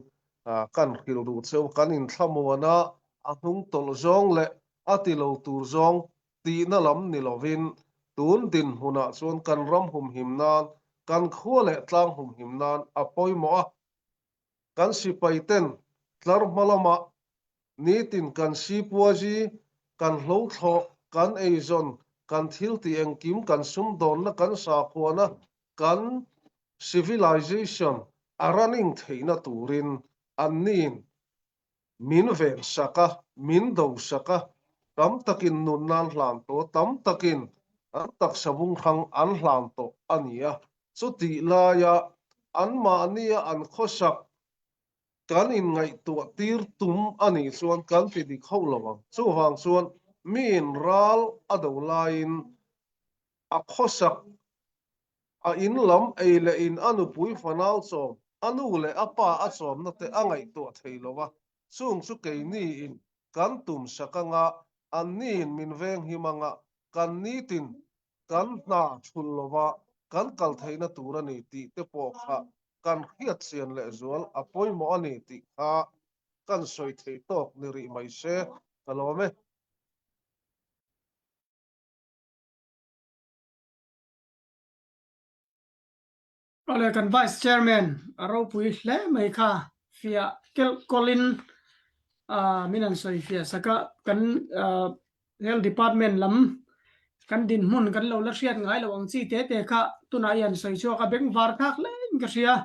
kan kil du cheu kan in thlamuana a hnung tol zong le ati lo tur zong ti na lam ni lovin tun din huna chuan kan ram hum himnan kan khua le tlang hum himnan a poimo a kan sipai ten tlar malama nitin kan sipuaji kan hlo thlo kan eizon kan thil ti engkim kan sum don na kan sa khuana kan civilization araning theina turin annin min vel saka min do saka tam takin nun nan hlan to tam takin an tak sabung khang an hlan to ania chu ti la ya an ma ania an khosak kan in ngai tu tir tum ani chuan kan ti di khau lawang chu wang chuan min ral ado lain a khosak a in lam eile in anu pui fanal chom anu le apa a chom na te angai tu theilowa chung chu ke ni in kan tum sakanga an nin min veng himanga kan nitin kan na thullowa kan kal theina turani ti te po kha kan hiat sian le zual apoi mo ani ti kha kan soi thei tok ni ri mai se kalome ole kan vice chairman aro pui hle mai kha fia kel colin minan soi fia saka kan health department lam kan din mun kan lo la riat ngai lo ang chi te kha tuna yan soi chu ka beng var thak le ka ria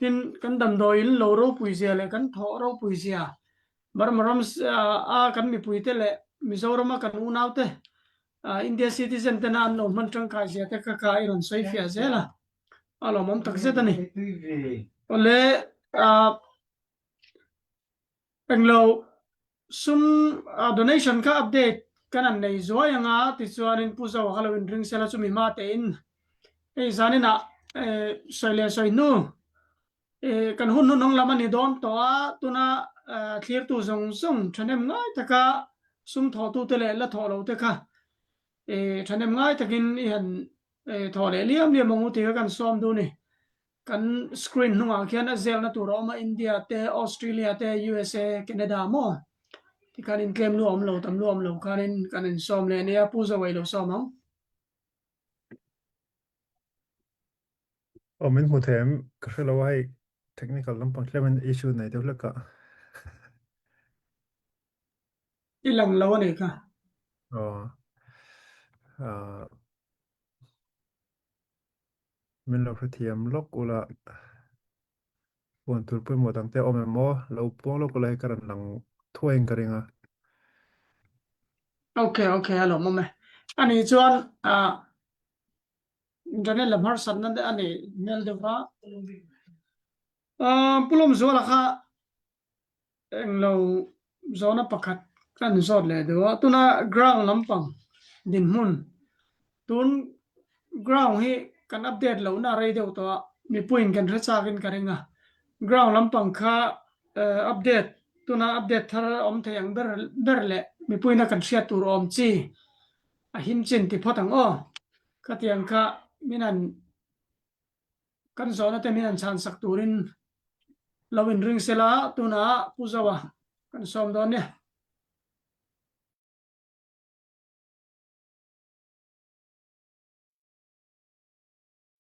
tin kan dam doil lo ro pui sia le kan tho ro pui sia barmaram kan mi pui te le mizoram kan unau te India citizen te na no man tang ka sia te ka iron soi fia zela alo mom tak zetani ole penglo sum donation ka update kanan nei zoyanga ti chuanin puzo halloween ring sela chumi ma te in zanina soile soinu kan hun nong lamani don to tuna clear tu zong zong thanem ngai taka sum tho tu te le la tho lo te kha thanem ngai takin han tho le liam mongu te kan som du ni kan screen nunga khian a zel na tu roma India te Australia te USA Canada mo ti kan in claim lu om lo tam lu om lo kan in som le ne pu zo wai lo som min mutem krelawai technical lampang clement issue nei dewlaka ilang law ni ka min lo thiam lok ula pon tur pui mo tang te omemo lo pong lo kulai karan lang thueng karinga okay alo mame ani chuan internet lamhar san nan de ani mel de wa pulom zola kha englo zona pakhat kan zot le do tuna ground lampang din mun tun ground hi kan update lo na rei deu to mi puin kan recha gin karinga ground lampang kha update tuna update thar om thayang ber le mi puina kan sia tur om chi a him chin ti photang o khatiang kha minan kan zona te minan chan sak turin lawin ring sela tuna puzawa kan som don ne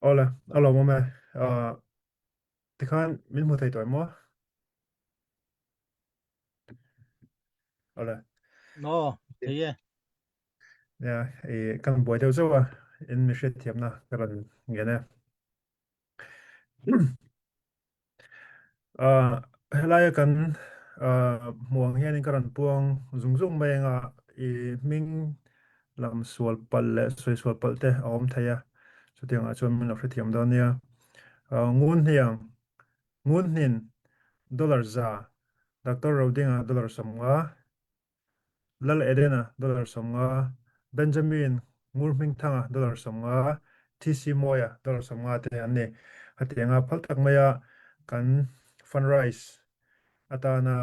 ola alo mame tikhan min mutai toy mo ola no thế ya kan boy deu zawa in mi shet thiam na karan ngene helaya kan muang hian in karan puang zungzung mai nga ming lam sual pal le soi sual pal te om thaya chutiang a chon min lo thiam don nia ngun nin dollar za Dr. Rodinga dollar samga lal edena dollar samga Benjamin ngurming thanga dollar samga TC moya dollar samga te anne hatianga phaltak maya kan fundraise atana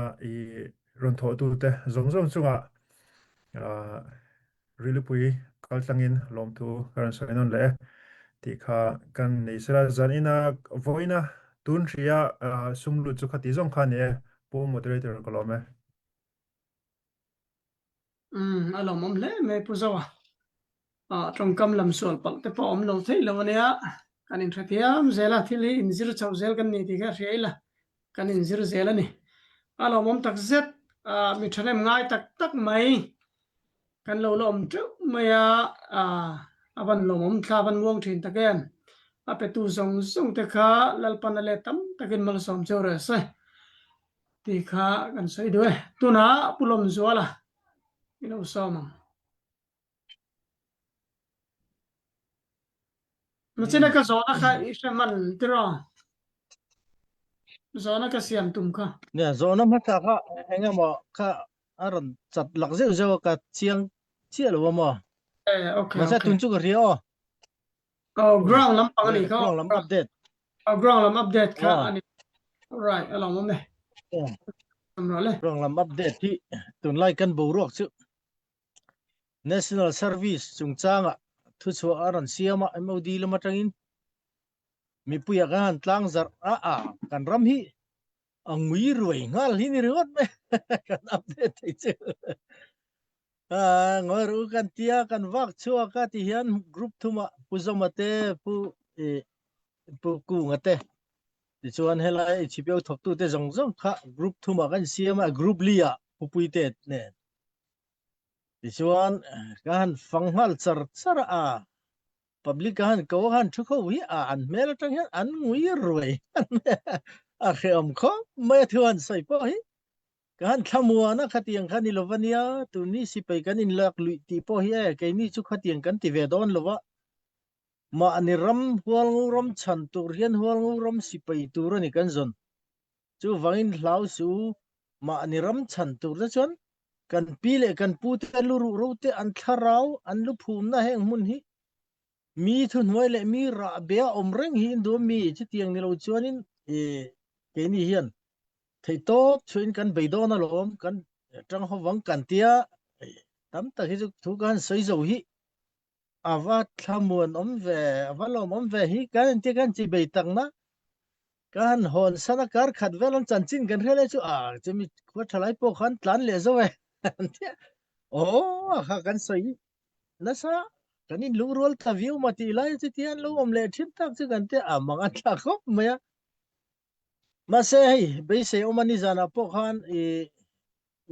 ron tho tu te zong chunga really pui kaltangin lom tu karan sainon le ti kha kan nei sra zanina voina tun ria sumlu chu khati zong kha ne po moderator kolome alo mom le me puzawa trong kam lam sol pal te pa om lo thei lo ania kan in thapiam zela thili in zir chau zel kan ni ti ga reila kan in zir zela ni alo mom tak zet mi thanem ngai tak mai kan lo lom chu maya aban lo mom thaban wong thin taken ape tu zong te kha lalpan le tam takin mal som chore se ti kha kan sei doi tuna pulom zuala ilo som Macam ka zona ka isyaman tiro. Zona ka siam tum ka. nè zona mà ta ka enga mo ka aron chat lak zeu ka chiang chia lo mo Okay. ma sa tun chu ka rio Ground lam pang ni ka. ground lam update Ground lam update ka ani. Alright, along mo me. Amrale. ground lam update ti tun lai kan bo rok chu national service chung changa thu chu aron siama MOD lama tangin mi puya kan tlang zar kan ram hi angui ruai ngal hi ni ringot me kan update thei chu ngoi ru kan tia kan wak chua ka ti hian group thuma puzomate pu ku ngate ti chuan helai chipeu thok tu te zong kha group thuma kan siama group lia pupuite ne ti chuan kan fanghal char public kan ko han thu kho wi an mel tang hian an ngui ruai a khem kho mai thuan sai po hi kan thamua na khatiang khan ni lovania tu ni sipai kan in lak lui ti po hi ke ni chu khatiang kan ti ve don lova ma ani ram hual ngu ram chan tu rian hual ngu ram sipai tu ro ni kan zon chu wangin hlau su ma ani ram chan tu ra chon kan pile kan pu te lu ru te an tharau an lu phum na heng mun hi mi thun hoi le mi ra be om reng hi do mi chi tiang ni lo chuanin ke ni hian thei top chuin kan beidona lom kan tang ho wang kan tia tam ta hi thu kan sei zo hi awa thamun om ve avalom om ve hi kan ti kan chi beitang na kan hon sana kar khat velon chanchin kan rele chu chemi ko thalai po khan tlan le zo we kha kan sei na sa kanin lungrol ta view mati lai ti tian lo om le thin tak chu kan te amang an ta khop maya ma se hei be se omani jana po khan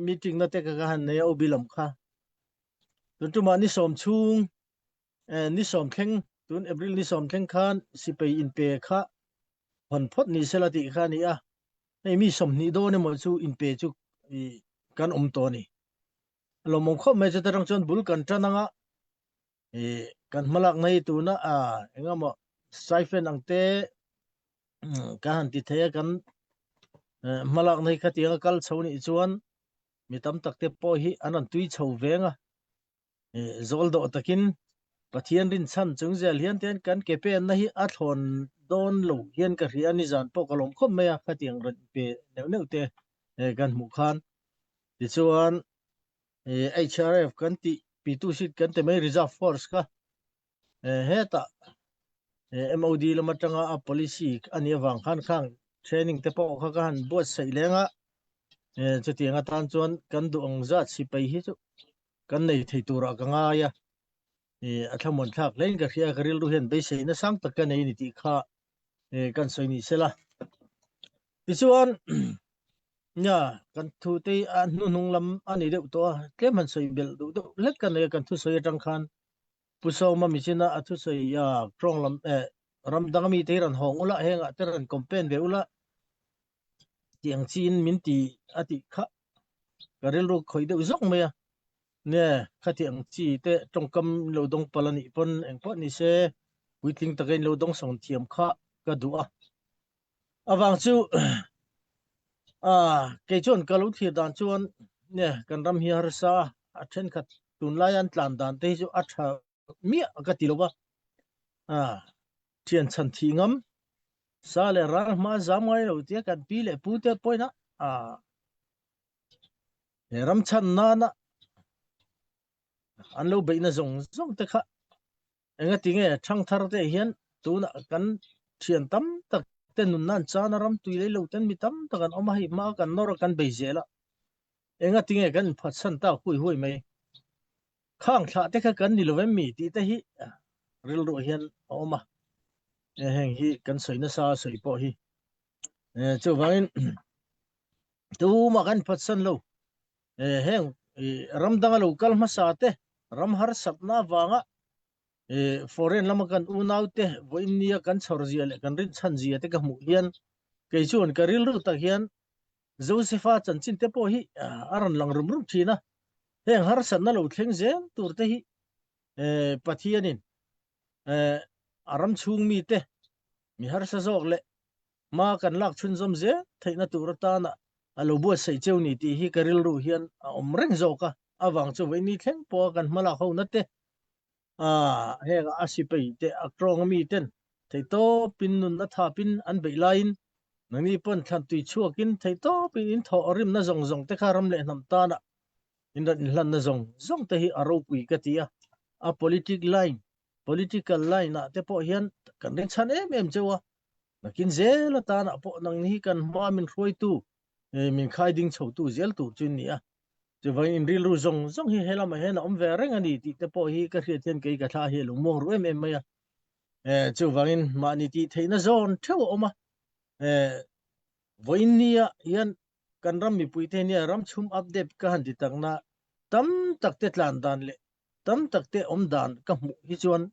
meeting na te ka han ne o bilam kha tun tu ma ni som chung ni som thleng tun april ni som thleng khan sipei in pe kha hon phot ni selati kha ni a nei mi som ni do ne mo chu in pe chu kan to ni lo mong kho me cha tarang chon bul kan tananga kan malak nei tu na engamo stipend angte kan ti the kan malak nei khatia kal chhoni chuan mi tam takte po hi anan tui chho venga zol do takin pathian rin chan chungzel hian ten kan kepe na hi a thon don lo hian ka ri ani jan po kalom khom me a khatiang ran pe neu te kan mu khan ti chuan HRF kan ti P2 sheet kan te mai reserve force ka heta MOD lamatanga a policy ani awang khan khang training te po kha kan bot sai lenga chutianga tan chuan kan du ang zat sipai hi chu kan nei thei tura ka nga ya athamon thak lein ka khia karil ru hen be sei na sang tak ka nei ni ti kha kan soi ni sela ti chuan nya kan thu te an nu nung lam ani de to tlem han soi bel du let kan ne kan thu soi tang khan puso ma mi china athu soi ya krong lam ram dangami te ran hong ula henga teran kompen be ula tiang chin min ti ati kha karil ru khoi de zok me ya ne khatiang chi te tongkam lo dong palani pon engpo ni se puitling takin lo dong song thiam kha ka du'a awang chu ke chon kalu thir dan chuan ne kan ram hi har sa a then khat tun layan tlan dan te chu a tha mi ka ti lo ba thian chan thi ngam sa le ra ma zamai lo te kan pi le pu te poina ram chan na na an lo beina zong te kha enga tinge thang thar te hian tuna kan thian tam tak te nun nan chana ram tui le lo ten mi tam takan oma hi ma kan nor kan beizela enga tinge kan phatsan ta hui mai khang thla te kha kan ni lovem mi ti te hi ril ro hian oma heng hi kan soina sa soi po hi chu wangin tu ma kan phatsan lo heng ram danga lo kal ma sa te ram har sapna wanga foreign lamakan unaute voinia kan chhorzia le kan rin chanjia te ka mu hian ke chuan karil ru ta hian josepha chanchin te po hi aran langrum rum thina heng har sanna lo thleng zen tur te hi pathianin aram chung mi te mi har sa jok le ma kan lak chun zom ze theina tur ta na alo bu sei cheu ni ti hi karil ru hian om reng zoka awang chu veini thleng po kan mala ho na te hega asipei te akrong mi ten theito pin nun na tha pin an beilain nani pon than tui chuakin theito pin in tho rim na zong te kharam le nam ta na in hlan na zong te hi aro pui ka tia a political line na te po hian kan rin chan em chewa nakin zel ta na po nang ni kan ma min roi tu min khai ding chho tu zel tu chin ni a chu vai in ril ru zong hi hela ma hena om ve reng ani ti te po hi ka hriat hian ke ka tha hi lu mong ru em maya chu wangin ma ni ti theina zon theu oma voinia hian kan ram mi pui te nia ram chum update ka han ti takna tam takte tlan dan le tam takte om dan ka mu hi chuan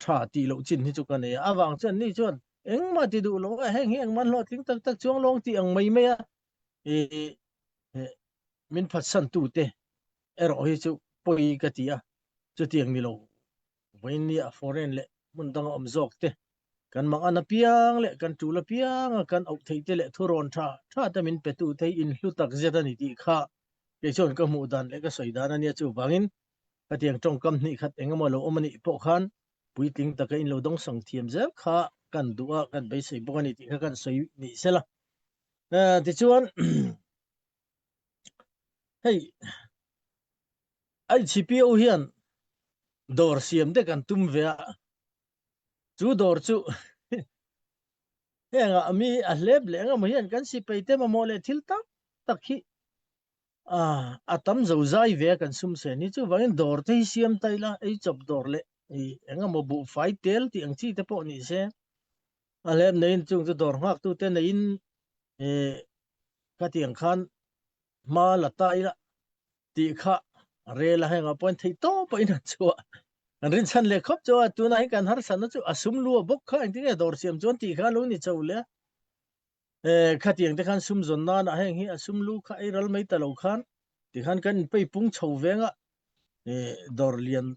tha ti lo chin hi chu ka ne awang chan ni chuan engma ti du lo heng man lo ting tak chuang long ti ang mai maya min phatsan tu te ero hi chu poi ka tia chu tiang ni lo voinia foreign le mun dang om zok te kan mang ana piang le kan tu la piang kan au thei te le thuron tha ta min pe tu thei in hlu tak zeta ni ti kha ke chon ka mu dan le ka soi dan ania chu wangin ka tiang tong kam ni khat engama lo omani po khan puiting ta ka in lo dong sang thiam ze kha kan duwa kan bei sei bokani ti kha kan soi ni sela ti chuan hey ai CPO hian dor siam de kan tum ve chu dor chu henga ami a leb le nga mo hian kan si pe te ma mo le thil tak hi atam zauzai ve kan sum se ni chu wangin dor te siam tai la ei chop dor le ei enga mo bu fai tel ti ang chi te po ni se alem nein chung chu dor ngak tu te nein ka tiang khan ma la tai la ti kha re la henga point thei to pa in chu an rin chan le khop chu tu na kan har san chu asum lu bok kha ang ti dor siam chon ti kha lu ni chau le kha tiang te khan sum zon na na heng hi asum lu kha ai ral mai ta lo khan ti khan kan pe pung chho venga dor lian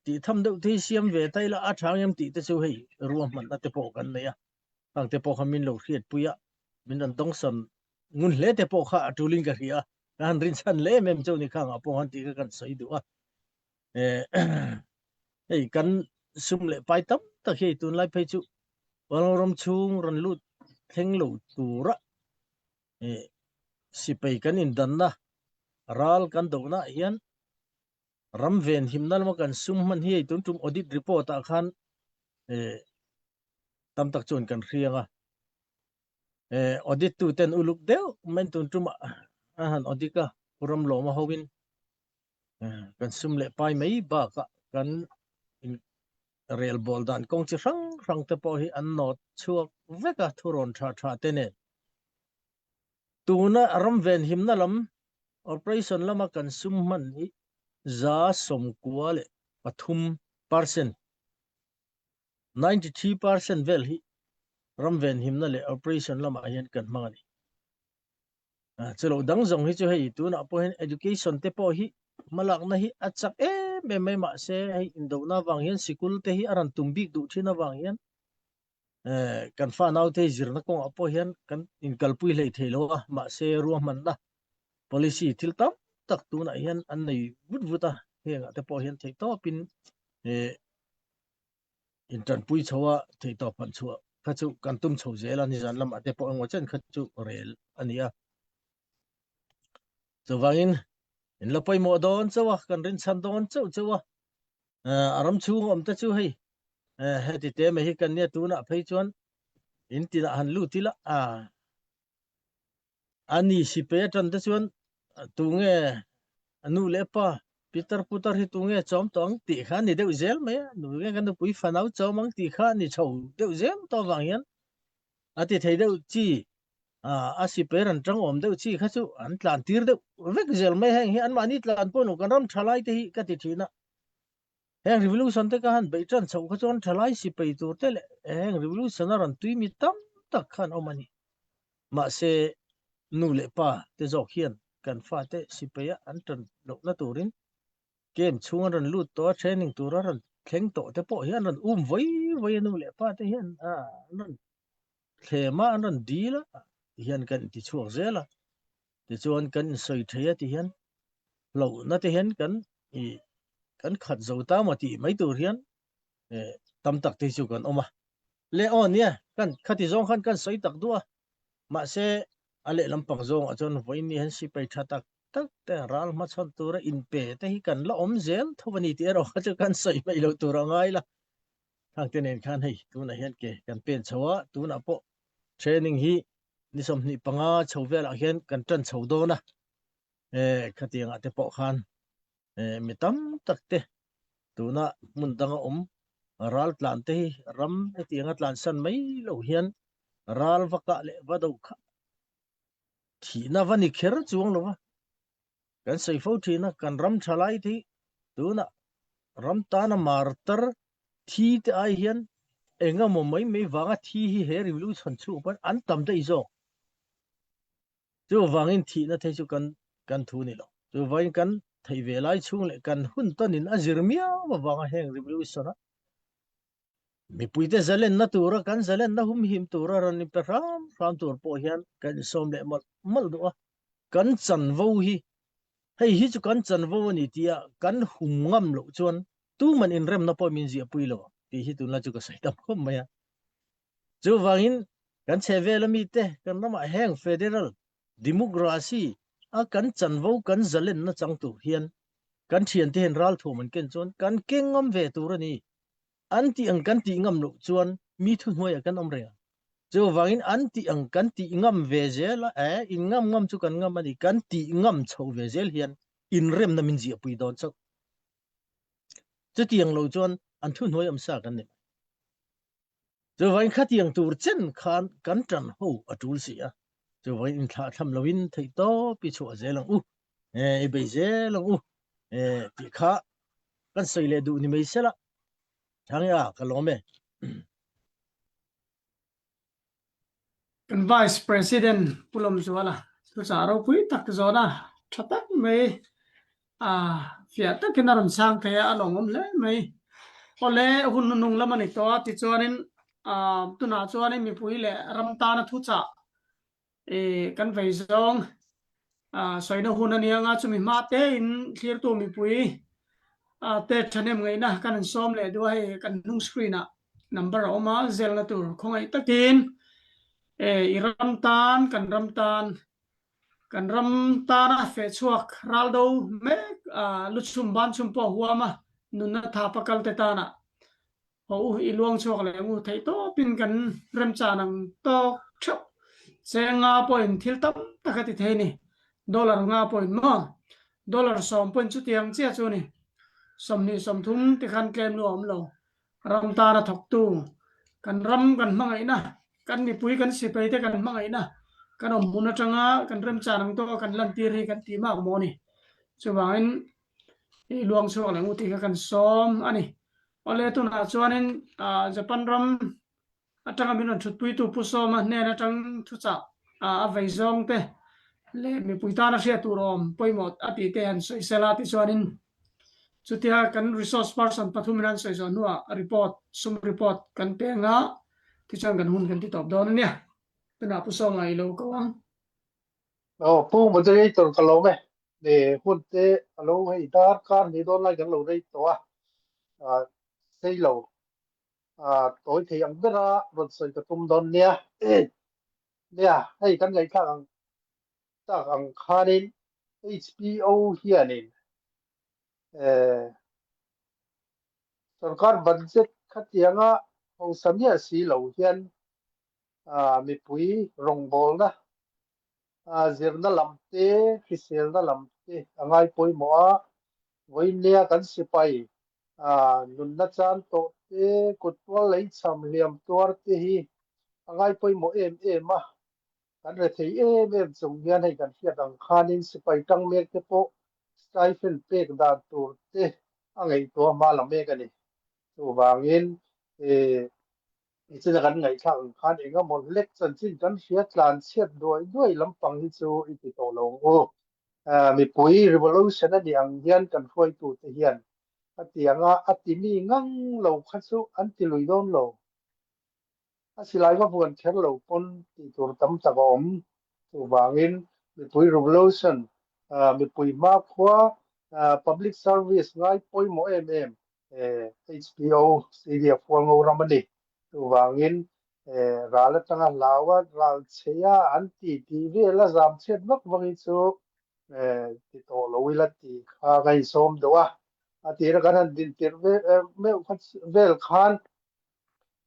ti tham deuh thei siam ve tai la a thang yam ti te chu hei ruam man na te po kan ne ya ang te po khamin lo khiat puya min an tong sam ngun le te po kha atuling ka ria kan rin chan le mem chu ni khang a po han ti ka kan sei du a ei kan sum le pai tam ta khei tun lai phei chu walrom chung ran lut theng lo tura si pei kan in dan na ral kan do na hian ram ven himnal ma kan sum man hi tun tum audit report a khan tam tak chon kan rianga audit tu ten uluk deu men tun tum han audit ka puram lo ma howin kan sum le pai mai ba ka kan in real bol dan kong chi rang te po hi an not chuak veka thuron tha te ne tuna ram ven himna lam operation lama kan sum man hi za som kuale pathum percent 93% vel hi ram ven himna le operation lama hian kan mangani chelo dang jong hi chu hei tuna po hen education te po hi malak na hi achak me ma se hei indona wang hian sikul te hi aran tumbik du thina wang hian kan fa nau te zirna kong apo hian kan in kalpui lei thelo ma se ruam man na policy thil tam tak tu na hian an nei vut henga te po hian thei to pin in tran pui chowa thei to pan chu kha chu kan tum chho zela ni zan lam ate po ngo chen kha chu rel ania chawangin in lapoi mo don chawa kan rin chan don chawa aram chu om ta chu hei heti te me hi kan ne tu na phei chuan in ti han lu ti la ani si pe tan ta chuan tu nge anu le pa Peter putar hi tu nge chom tong ti kha ni deu zel me nu nge kan pui fanau chomang ti kha ni chho deu zel to wang hian ati thei deu chi a si pe ran tang om deu chi kha chu an tlan tir deu vek zel me heng hi an mani tlan po no kan ram thalai te hi ka ti thina heng revolution te ka han bei tran chho kha chon thalai si pe tur te le heng revolution ran tui mi tam tak khan omani ma se nu le pa te jok hian kan fa te si pe an tran lo na turin game chung ran lut to training tur ran thleng to te po hian ran voi nu le pa te hian ran thema ran dila hian kan ti chuak zela ti chuan kan soi thaya ti hian lo na te hian kan khat zo ta ma ti mai tur hian tam tak te chu kan oma le on nia kan khati zong khan kan soi tak duwa ma se ale lampang zong a chon voi ni han si pai tha tak te ral ma chon tura in pe te hi kan la om zel thobani ti ro kha chu kan soi mai lo tura ngai la thang te nen khan hei tu na hian ke kan pen chawa tu na po training hi ni som ni panga chhovel a hian kan tan chho do na khatianga te po khan mi tam tak te tu na mun danga ral tlan te ram atianga tlan san mai lo hian ral vaka le vado kha thi na vani kher chuang lo wa kan sei fo thi na kan ram thalai thi tu na ram ta na martar thi te ai hian enga mo mai wanga thi hi he revolution chu pan an tam te izo chu wangin thi na the chu kan thu ni lo chu wain kan thei ve lai chung le kan hun tanin azirmia wanga heng revolution a mi puite zalen na tura kan zalen na hum him tura ran ni ram tur po hian kan som le mal do kan chan vo hi hei hi chu kan chan vo ni tia kan hum ngam lo chuan tu man in rem na po min zia pui lo ti hi tu la chu ka sai tam khom maya chu wangin kan chevel mi te kan na ma heng federal democracy a kan chan vo kan zalen na chang tu hian kan thian te hen ral thoman ken chon kan kengam ve tur ani anti ang kan ti ngam lo chuan mi thu hoi kan om re chu wangin an ti ang kan ti ngam ve zel in ngam chu kan ngam ani kan ti ngam chho ve zel hian in rem na min ji pui don chok chu tiang lo chon an thu noi am sa kan ni chu wangin khatiang tur chen khan kan tran ho atul si a chu wangin in tha tham lowin thei to pi chu zelang be zelang ti kha kan sei le du ni mai sela thang ya ka lo me kan vice president pulom zuala tu saro pui tak zona thatak mai fia ta kinaram sang thaya alongom le mai ole hun nung lamani to ti chuanin tuna chuanin mi pui le ramta na thu cha kan vei zong soina hun anianga chumi ma te in clear tu mi pui te thanem ngai na kan som le du hai kan nung screen a number oma zel na tur khongai takin iramtan kan ramtan fe chuak raldo me luchum ban chum po huama nunna tha pakal te ta na ho iluang chuak le ngu thei to pin kan rem cha nang to chop senga point thil tam takati theini dollar nga point mo dollar som point chu tiang chia chu ni somni somthum ti khan kem lo om lo ramta na thok tu kan ram kan mangai na kan ni pui kan si pe te kan mangai na kan om buna tanga kan rem cha nang to kan lan ti ri kan ti ma mo ni chuwangin luang chuak le ngu ti kan som ani ole tu na chuanin japan ram atanga min thut pui tu pu som ne na tang thu cha a vai zong te le mi pui ta na sia tu rom poimot ati te an soi sela ti chuanin chutia kan resource person pathuminan soi zo nuwa report sum report kan te nga ti chang kan hun kan ti top don nia tuna pu so ngai lo ko ang pu moderator ka lo me de hun te alo hei dar kan ni don lai kan lo dei to sei lo tối thì ang bera rot soi ka tum don nia hei kan ngai thang tak ang khanin HBO hianin sarkar budget khatianga ho samia si lo hian mi pui rong bol na zirna lamte fiselna lamte angai poi mo a voinia kan sipai nunna chan to te kutwal lei cham liam tuar te hi angai poi mo em ma kan re thei em chung hian hei kan fiat ang khanin sipai tang mek te po stipend pek da tur te angai to ma la mek ani chu wangin ichina kan ngai thang khan enga mon lek chan chin kan fiat tlan chet doi lampang hi chu iti to lo mi pui revolution ani ang hian kan foi tu te hian atianga atimi ngang lo khachu anti lui don lo asilai va buan kher lo pon ti tur tam ta om chu wangin mi pui revolution mi pui ma khwa public service ngai poi mo HBO CDF ngo ramani chu wangin rala tanga lawa ral cheya anti TV la zam chet vak vangi chu ti to lo wila ti kha gai som dowa atira kan din tir me vel khan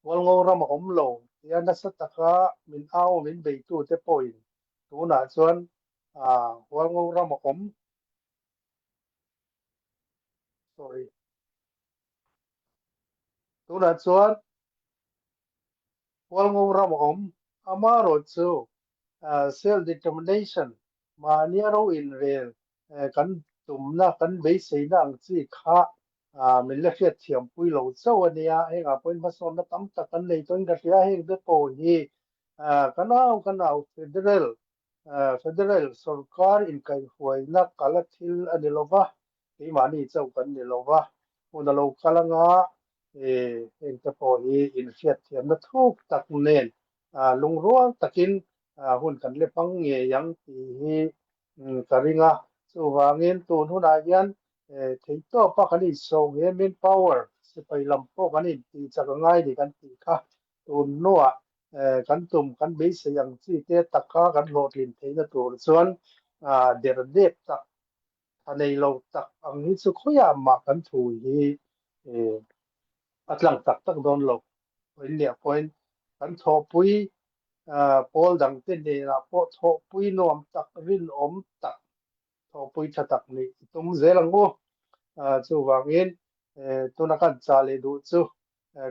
wal ngo ram om lo ya na sataka min aw min be tu te point tu na chuan wal ngo ram om sorry tu na chuan wal ngo ram om amaro chu self determination ma niaro in rel kan tumna kan be seina ang chi kha min la fiat thiam pui lo chaw ania henga point ma son na tam ta kan nei ton ka ria heng de po hi kanau federal sarkar in kai huai na kala thil anilova ke mani chaw kan nilova una lo kalanga eng ta po hi in fiat thiam na thuk tak nen lungruang takin hun kan le pang nge yang ti hi karinga chu wangin tun huna hian thei to pa kani so nge min power se pai lam po kani ti chakangai ni kan ti kha tun noa kan tum kan be se yang chi te takka kan lo lin theina tur chuan der dep tak anei lo tak ang hi chu khoya ma kan thu hi atlang tak don lo point kan tho pui Paul dang tin ni la po tho pui nom tak rin om tak tho pui thatak ni tum zelang bo chu wangin tuna kan chale du chu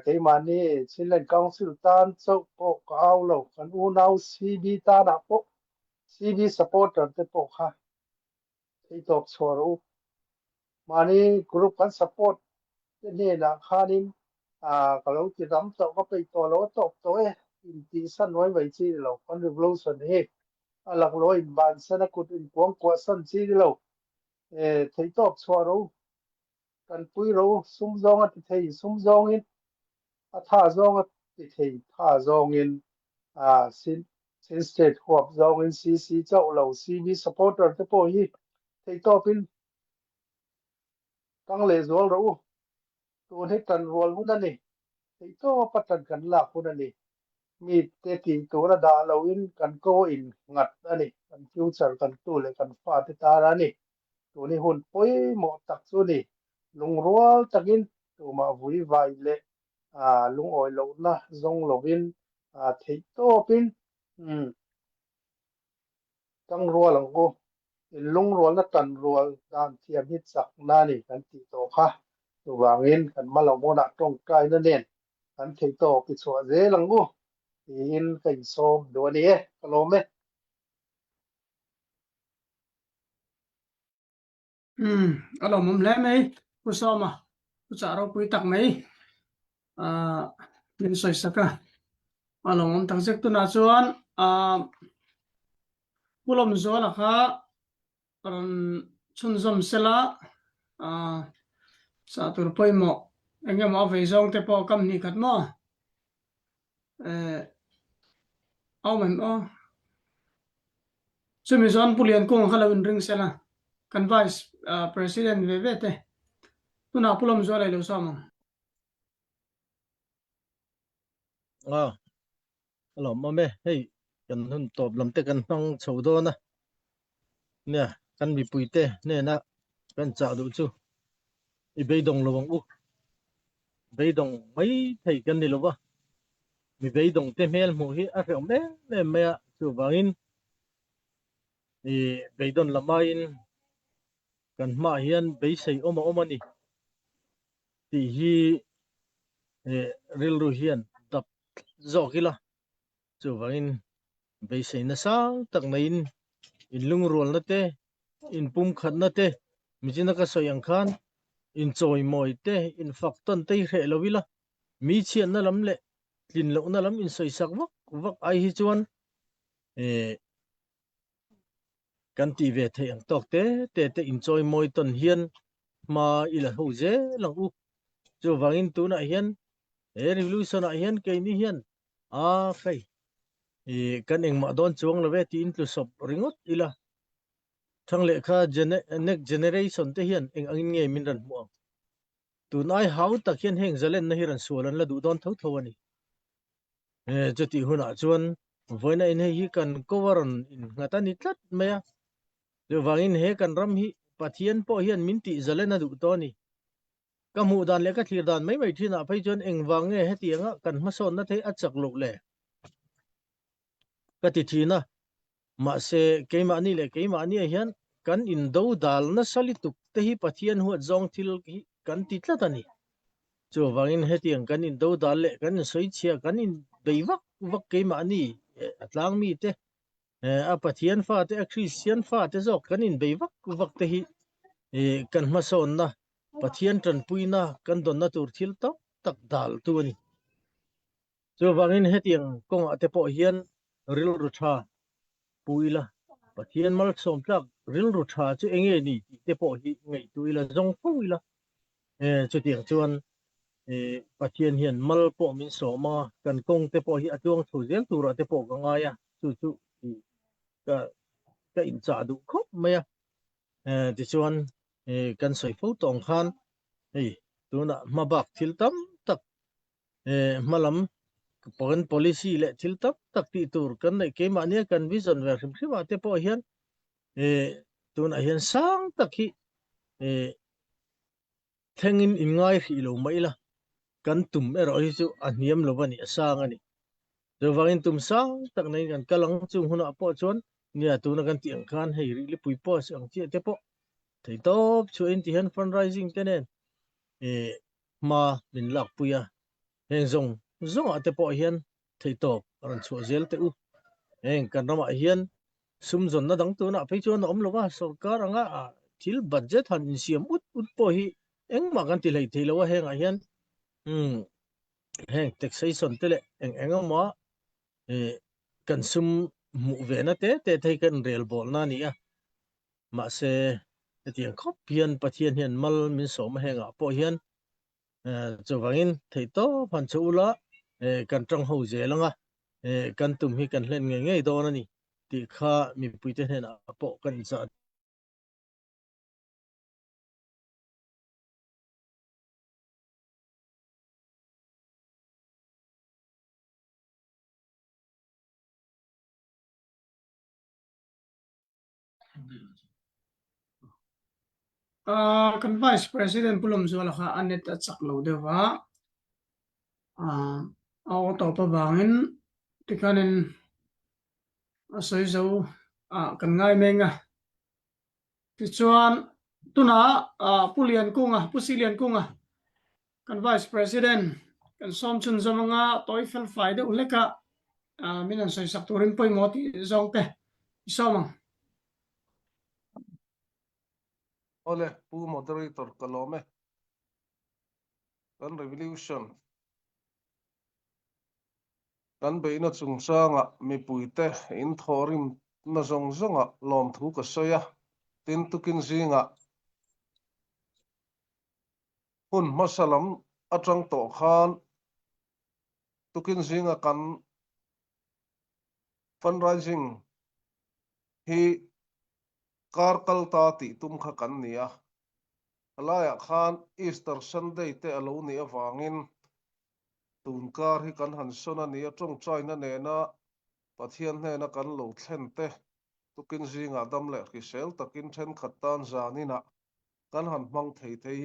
keimani Chinland Council tan chau po kaw lo kan u nau CB ta da po CB supporter te po kha ei top chhoru mani group kan support te ne na khanin kalau ti ram to ko pe to lo top to in ti san noi wai chi lo kan revolution he alak lo in ban sana kut in kwang kwa san chi lo thei top chhoru kan pui ro sum zong at thei sum zong in tha zong at thei tha zong in sin state khop zong in CC chau lo CB supporter te po hi thei top in kang le zol ro tu he kan rol hu na ni thei to patan kan la hu na ni mi te ti tu ra da lo in kan ko in ngat ani kan future kan tu le kan fa te ta ra ni tu ni hun poi mo tak chu ni lung rual takin tu ma vui vai le lung oi lo na zong lovin thei to pin kang rual ang ko in lung rual na tan rual dan thiam hit sak na ni kan ti to kha tu wangin kan ma lo mo na tong kai na nen kan thei to pi chwa ze lang go in kai som do ni kalo me alo mum le mai ku soma ku cha ro pui tak mai min soi saka alo mum tak jek tu na chuan pulom zo la kha ran chun zom sela sa tur poimo engem ma ve zong te po kam ni khat mo au men chumi zon pulian kong halawin ring sela kan vice president vevete tuna pulom zo lai lo sama alo mame hei kan hun top lam te kan nong chho do na ne kan mi pui te ne na kan cha du chu I beidong lo bang u beidong mai thei kan ni lo ba mi beidong te mel mo hi a rem le me chu bangin beidon lamain kan ma hian beisei oma ni ti hi ril ru hian tap zokila chu bangin beisei na sang tak main in lung rol na te in pum khat na te mijina ka soyang khan in choi moi te in fakton te hre lovila mi chian na lam le tin lo na lam in soi sak wak ai hi chuan kan ti ve thei ang tok te in choi moi ton hian ma ila ho je lang u chu wangin tu na hian revolution a hian ke ni hian kai kan eng ma don chuang lo ve ti in tlu sop ringot ila thang le kha next generation te hian eng angin nge min ran mu tu nai how tak hian heng zalen na hiran sualan la du don tho ani chati huna chuan voina in hi kan coveron in ngata ni tlat maya le wangin he kan ram hi pathian po hian min ti zalen na du to ni kamu dan le ka thlir dan mai thina phai chuan eng wange he tianga kan ma son na thei achak lok le ka ti thina ma se keima ni le keima ni hian kan in do dal na salituk te hi pathian hu zong thil hi kan ti tlat ani chu wangin he tiang kan in do dal le kan soi chia kan in beiwak keima ni atlang mi te a pathian fa te a christian fa te zok kan in beiwak te hi kan ma son na pathian tran puina kan don na tur thil tak dal tu ani chu wangin he tiang kong ate po hian ril ru tha puila pathian mal som tlak ril ru tha chu enge ni te po hi ngei tuila zong puila chu tiang chuan pathian hian mal po min soma kan kong te po hi atuang thuzel tura te po ka ngaya chu ka in cha du khop maya ti chuan kan soi fo tong khan tuna mabak thil tam tak malam pon policy le thil tak ti tur kan nei ke mania kan vision ver hrim te po hian tuna hian sang tak hi thengin in ngai hi lo mai la kan tum ero hi chu a hniam lo bani asang ani wangin tum sang tak nei kan kalang chung huna po chon nia tu na kan tiang khan hei ri li pui po sang chi te po thei top chu in ti han fundraising tenen ma min lak puya heng zong ate po hian thei top ran chu zel te u heng kan rama hian sum zon na dang tu na phei chuan om lowa sarkar anga thil budget han siam ut po hi engma kan ti lei thei lowa heng a hian heng taxation tele engama kan sum mu ve na te thei kan rel bol na ni a ma se tiang khop pian pathian hian mal min som henga po hian chawangin thei to phan chula kan tang ho zelanga kan tum hi kan hlen ngei do na ni ti kha mi puite hena po kan sa kan Vice President pulum zuala kha anet chaklo dewa to pa bangin tikanin asoi zo kan ngai menga tichuan tuna pulian kunga pusilian kunga kan Vice President kan som chun zamanga toifel faide uleka minan soi sakturin poi ngoti zongte isomang ole pu moderator kalome kan revolution kan beina chungsanga mi puite in thorim na zonga lom thu ka soya tin tukin zinga hun masalam atang to khan tukin zinga kan fundraising hi karkal ta ti tum kha kan nia alaya khan Easter Sunday te alo ni awangin tunkar hi kan han sona ni atong china ne na pathian ne na kan lo thlen te tukin zinga dam le ki sel takin then khatan zanina kan han mang thei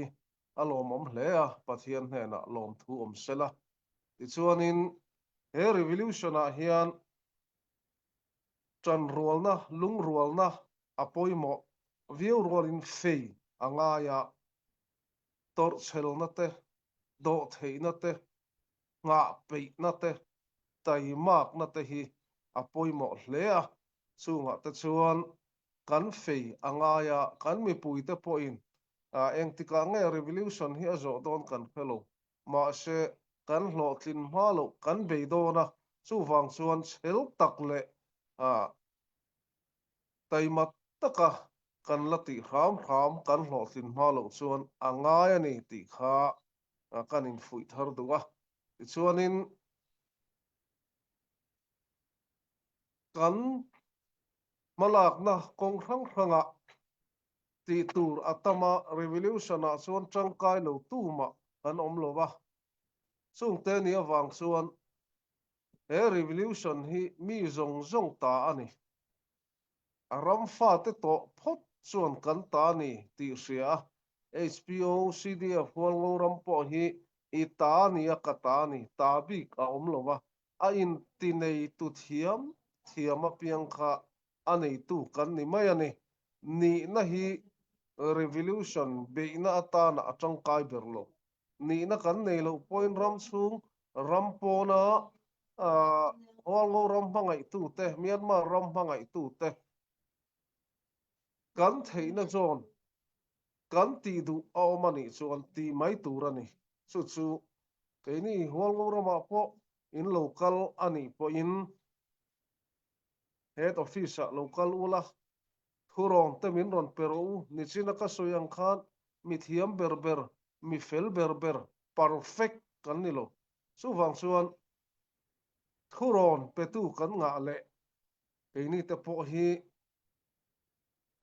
alom om hle a pathian ne na lom thu om sela ti chuanin he revolution a hian chan rualna lung rualna apoimo viu rualin fei angaya tor chelna te do theina te nga peina te taimak na te hi apoimo hlea chunga te chuan kan fei angaya kan mi puite poin engtika nge revolution hi azo don kan phelo ma se kan hlo thlin hmalo kan beidona chu wang chuan chhel tak le taimat taka kan lati ram kan hlo thlin hmalo chuan angaya ni ti kha kan in fui thar duwa chuanin kan malak na kong ranga ti tur atama revolution a chuan tangkai lo tuma kan om lowa chung te ni awang chuan he revolution hi mi zong ta ani aram fa te to phot chuan kan ta ni ti ria HPO CDF wal ram po hi I ta ni a kata ni ta bik a om lowa a in ti nei tu thiam a piang kha anei tu kan ni mai ani ni na hi revolution beina atana atangkai berlo ni na kan nei lo point ram chung ram pona wal ram hangai tu te Myanmar ram hangai tu te kan theina zon kan ti du awmani chuan ti mai turani chu keini wal rama po in local ani po in head office local ula thurong te min ron peru ni china ka soyang khan mi thiam berber mi fel berber perfect kan ni lo chu wang chuan thuron petu kan nga le keini te po hi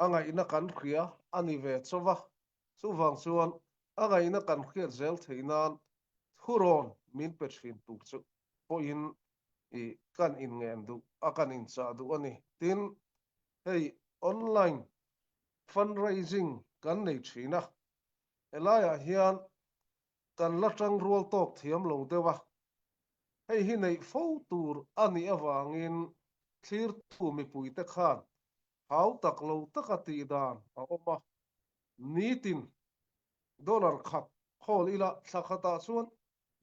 angai na kan khria ani ve chowa chu wang chuan angai na kan khriat zel theinan thuron min pethin tu chu po in kan in ngen du akan in cha du ani tin hey online fundraising kan nei thina elaya hian kan latang rual tok thiam lo dewa hei hi nei fo tur ani awangin thlir thu mi pui te khan hau tak lo takati dan a oma nitin dollar khat khol ila thakata chuan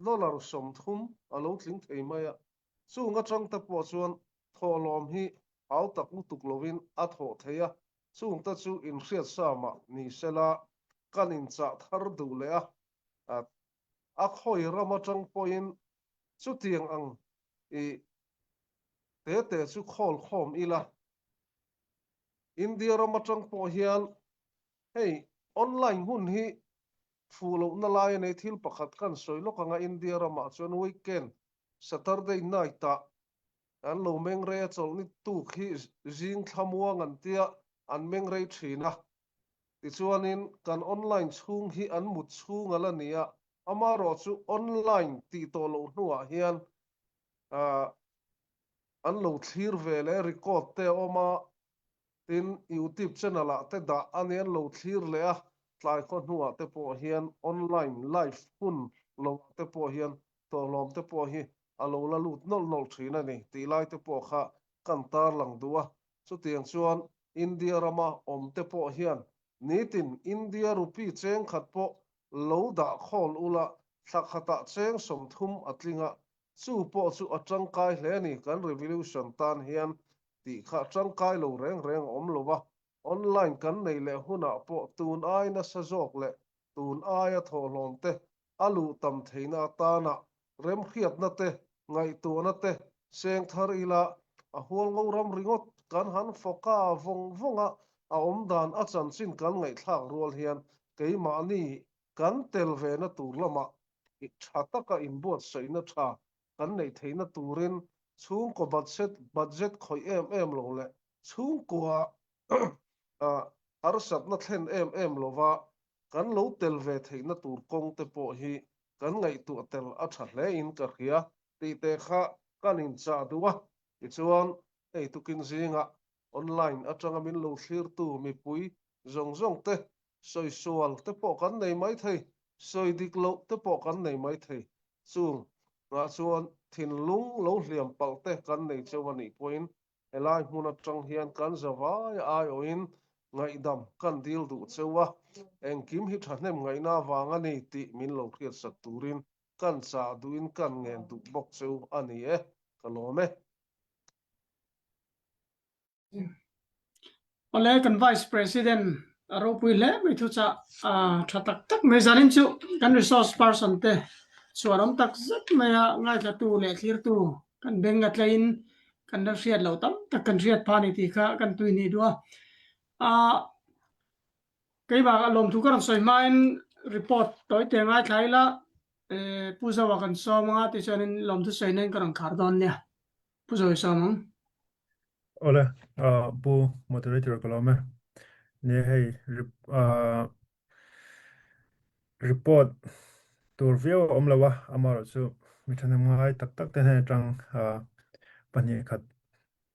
dollar som thum alo tling thei maya chunga tang ta po chuan tholom hi hau tak utuk lovin a tho theya chung ta chu in hriat sama ni sela kanin cha thar du le a khoi rama tang poin chu tiang ang te chu khol khom ila India rama tang po hian hei online hun hi fulo na lai nei thil pakhat kan soilok anga India rama chuan weekend Saturday night ta an lo meng re chol ni tu khi jing thamuang an tia an meng re thina ti chuanin kan online chung hi an mut chung ala nia amaro chu online ti to lo hnuah hian an lo thlir vele record te oma tin YouTube channel a te da anian lo thlir le a tlai kho hnuah te po hian online live hun lo te po hian to lom te po hi alo la lut nol thina ni ti lai te po kha kan tar lang duwa chu tiang chuan India rama om te po hian nitin India rupi cheng khat po lo da khol ula thakhata cheng som thum atlinga chu po chu atangkai hle ni kan revolution tan hian ti kha tangkai lo reng om lova online kan nei le huna po tun ai na sa jok le tun ai a tholom te alu tam theina tana rem khiat na te ngai tu na te seng thar ila a hual ngau ram ringot kan han foka vonga a om dan a chan chin kan ngai thak rual hian keima ni kan tel ve na tur lama i thataka in bot soina tha kan nei theina turin chung ko budget khoi em lo le chung ko arsat na thlen em lova kan lo tel ve theina tur kong te po hi kan ngai tu tel a tha hle in ka khia ti te kha kanin cha duwa ti chuan ei tukin zinga online atanga min lo thlir tu mi pui zong te soi sual te po kan nei mai thei soi dik lo te po kan nei mai thei chung nga chuan thin lung lo hliam pal te kan nei chawani point elai hmuna tang hian kan zawai ai oin ngai dam kan dil du chewa engkim hi thahnem ngai na wanga ni ti min lo khiat sak turin kan cha duin kan ngen du bok cheu ani kalome ole kan vice president aro pui le mi thu cha thatak tak me zanin chu kan resource person te suaram tak zat maya ngai ka tu le thlir tu kan benga tlain kan da riat lo tam tak kan riat phani ti kha kan tui ni duwa kei ba alom thu kan soi main report toi te ngai thaila puza wa kan so ma ti chanin lom thu soi nen kan khar don nia puza so mang Ole, bu moderator kalome. Ne hei report tur view omlawa amaro chu mithanem ngai tak te ne tang pani khat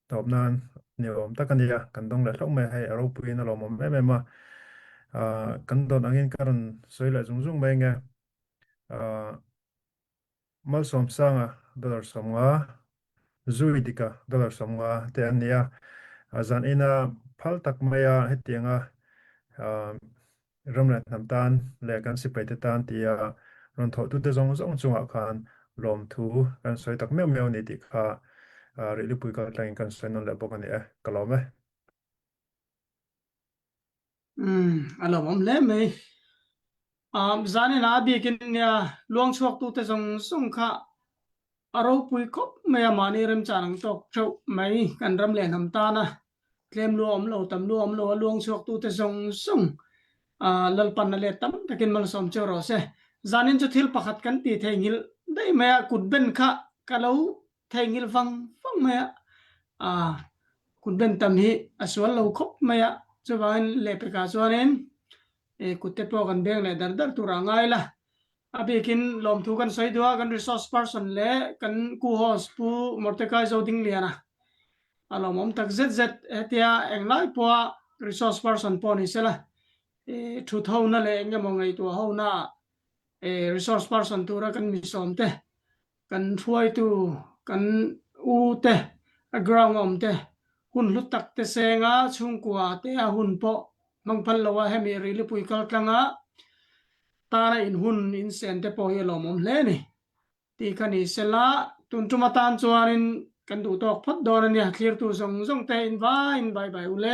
top nan ne om takania kan dong la thok me hei aro pui na lom me ma kan don angin karon soila zung mai nge mal som sanga dollar somga zuidika dollar somga te ania azan ina phal tak maya hetianga ramlat namtan le kan sipai te tan tia ron tho tu te zong chunga khan lom thu kan soi tak meu ni ti kha really pui ka tlain kan soi non le bokani kalome alom om le me zanin abi kin ya luang chuak tu te zong kha aro pui khop me mani rem chanang tok chau mai kan ram le nam ta na klem luom lo tam luom lo luang chuak tu te zong lal pan le tam takin mal som chero se zanin chu thil pakhat kan ti thengil dei me kut ben kha kalau thengil fang me kut ben tam hi aswal lo khop me chuan le pe ka chuanin kutte po kan beng le dar tu rangai la abikin lom thu kan soi dua kan resource person le kan ku host pu mortekai zoding liana alom om tak zet etia englai po resource person po ni sela thu thau na le engem ngai tu ho na resource person tu ra kan mi som te กันช่วยตูกันอูเตกราวงอมเตหุ่นลุตักเตเซงาชุงกัวเตaหุ่นปอมังพันลวะเฮมีริลิปุยกลตังาตานะอินหุ่นอินเซนเตปอยลอมอมเลนี่ตีคันอิเซลาตุนจุมาตานจวานินกันดูตอกพัดดอนเนี่ยเคลียร์ตูซงเตอินไวอุเล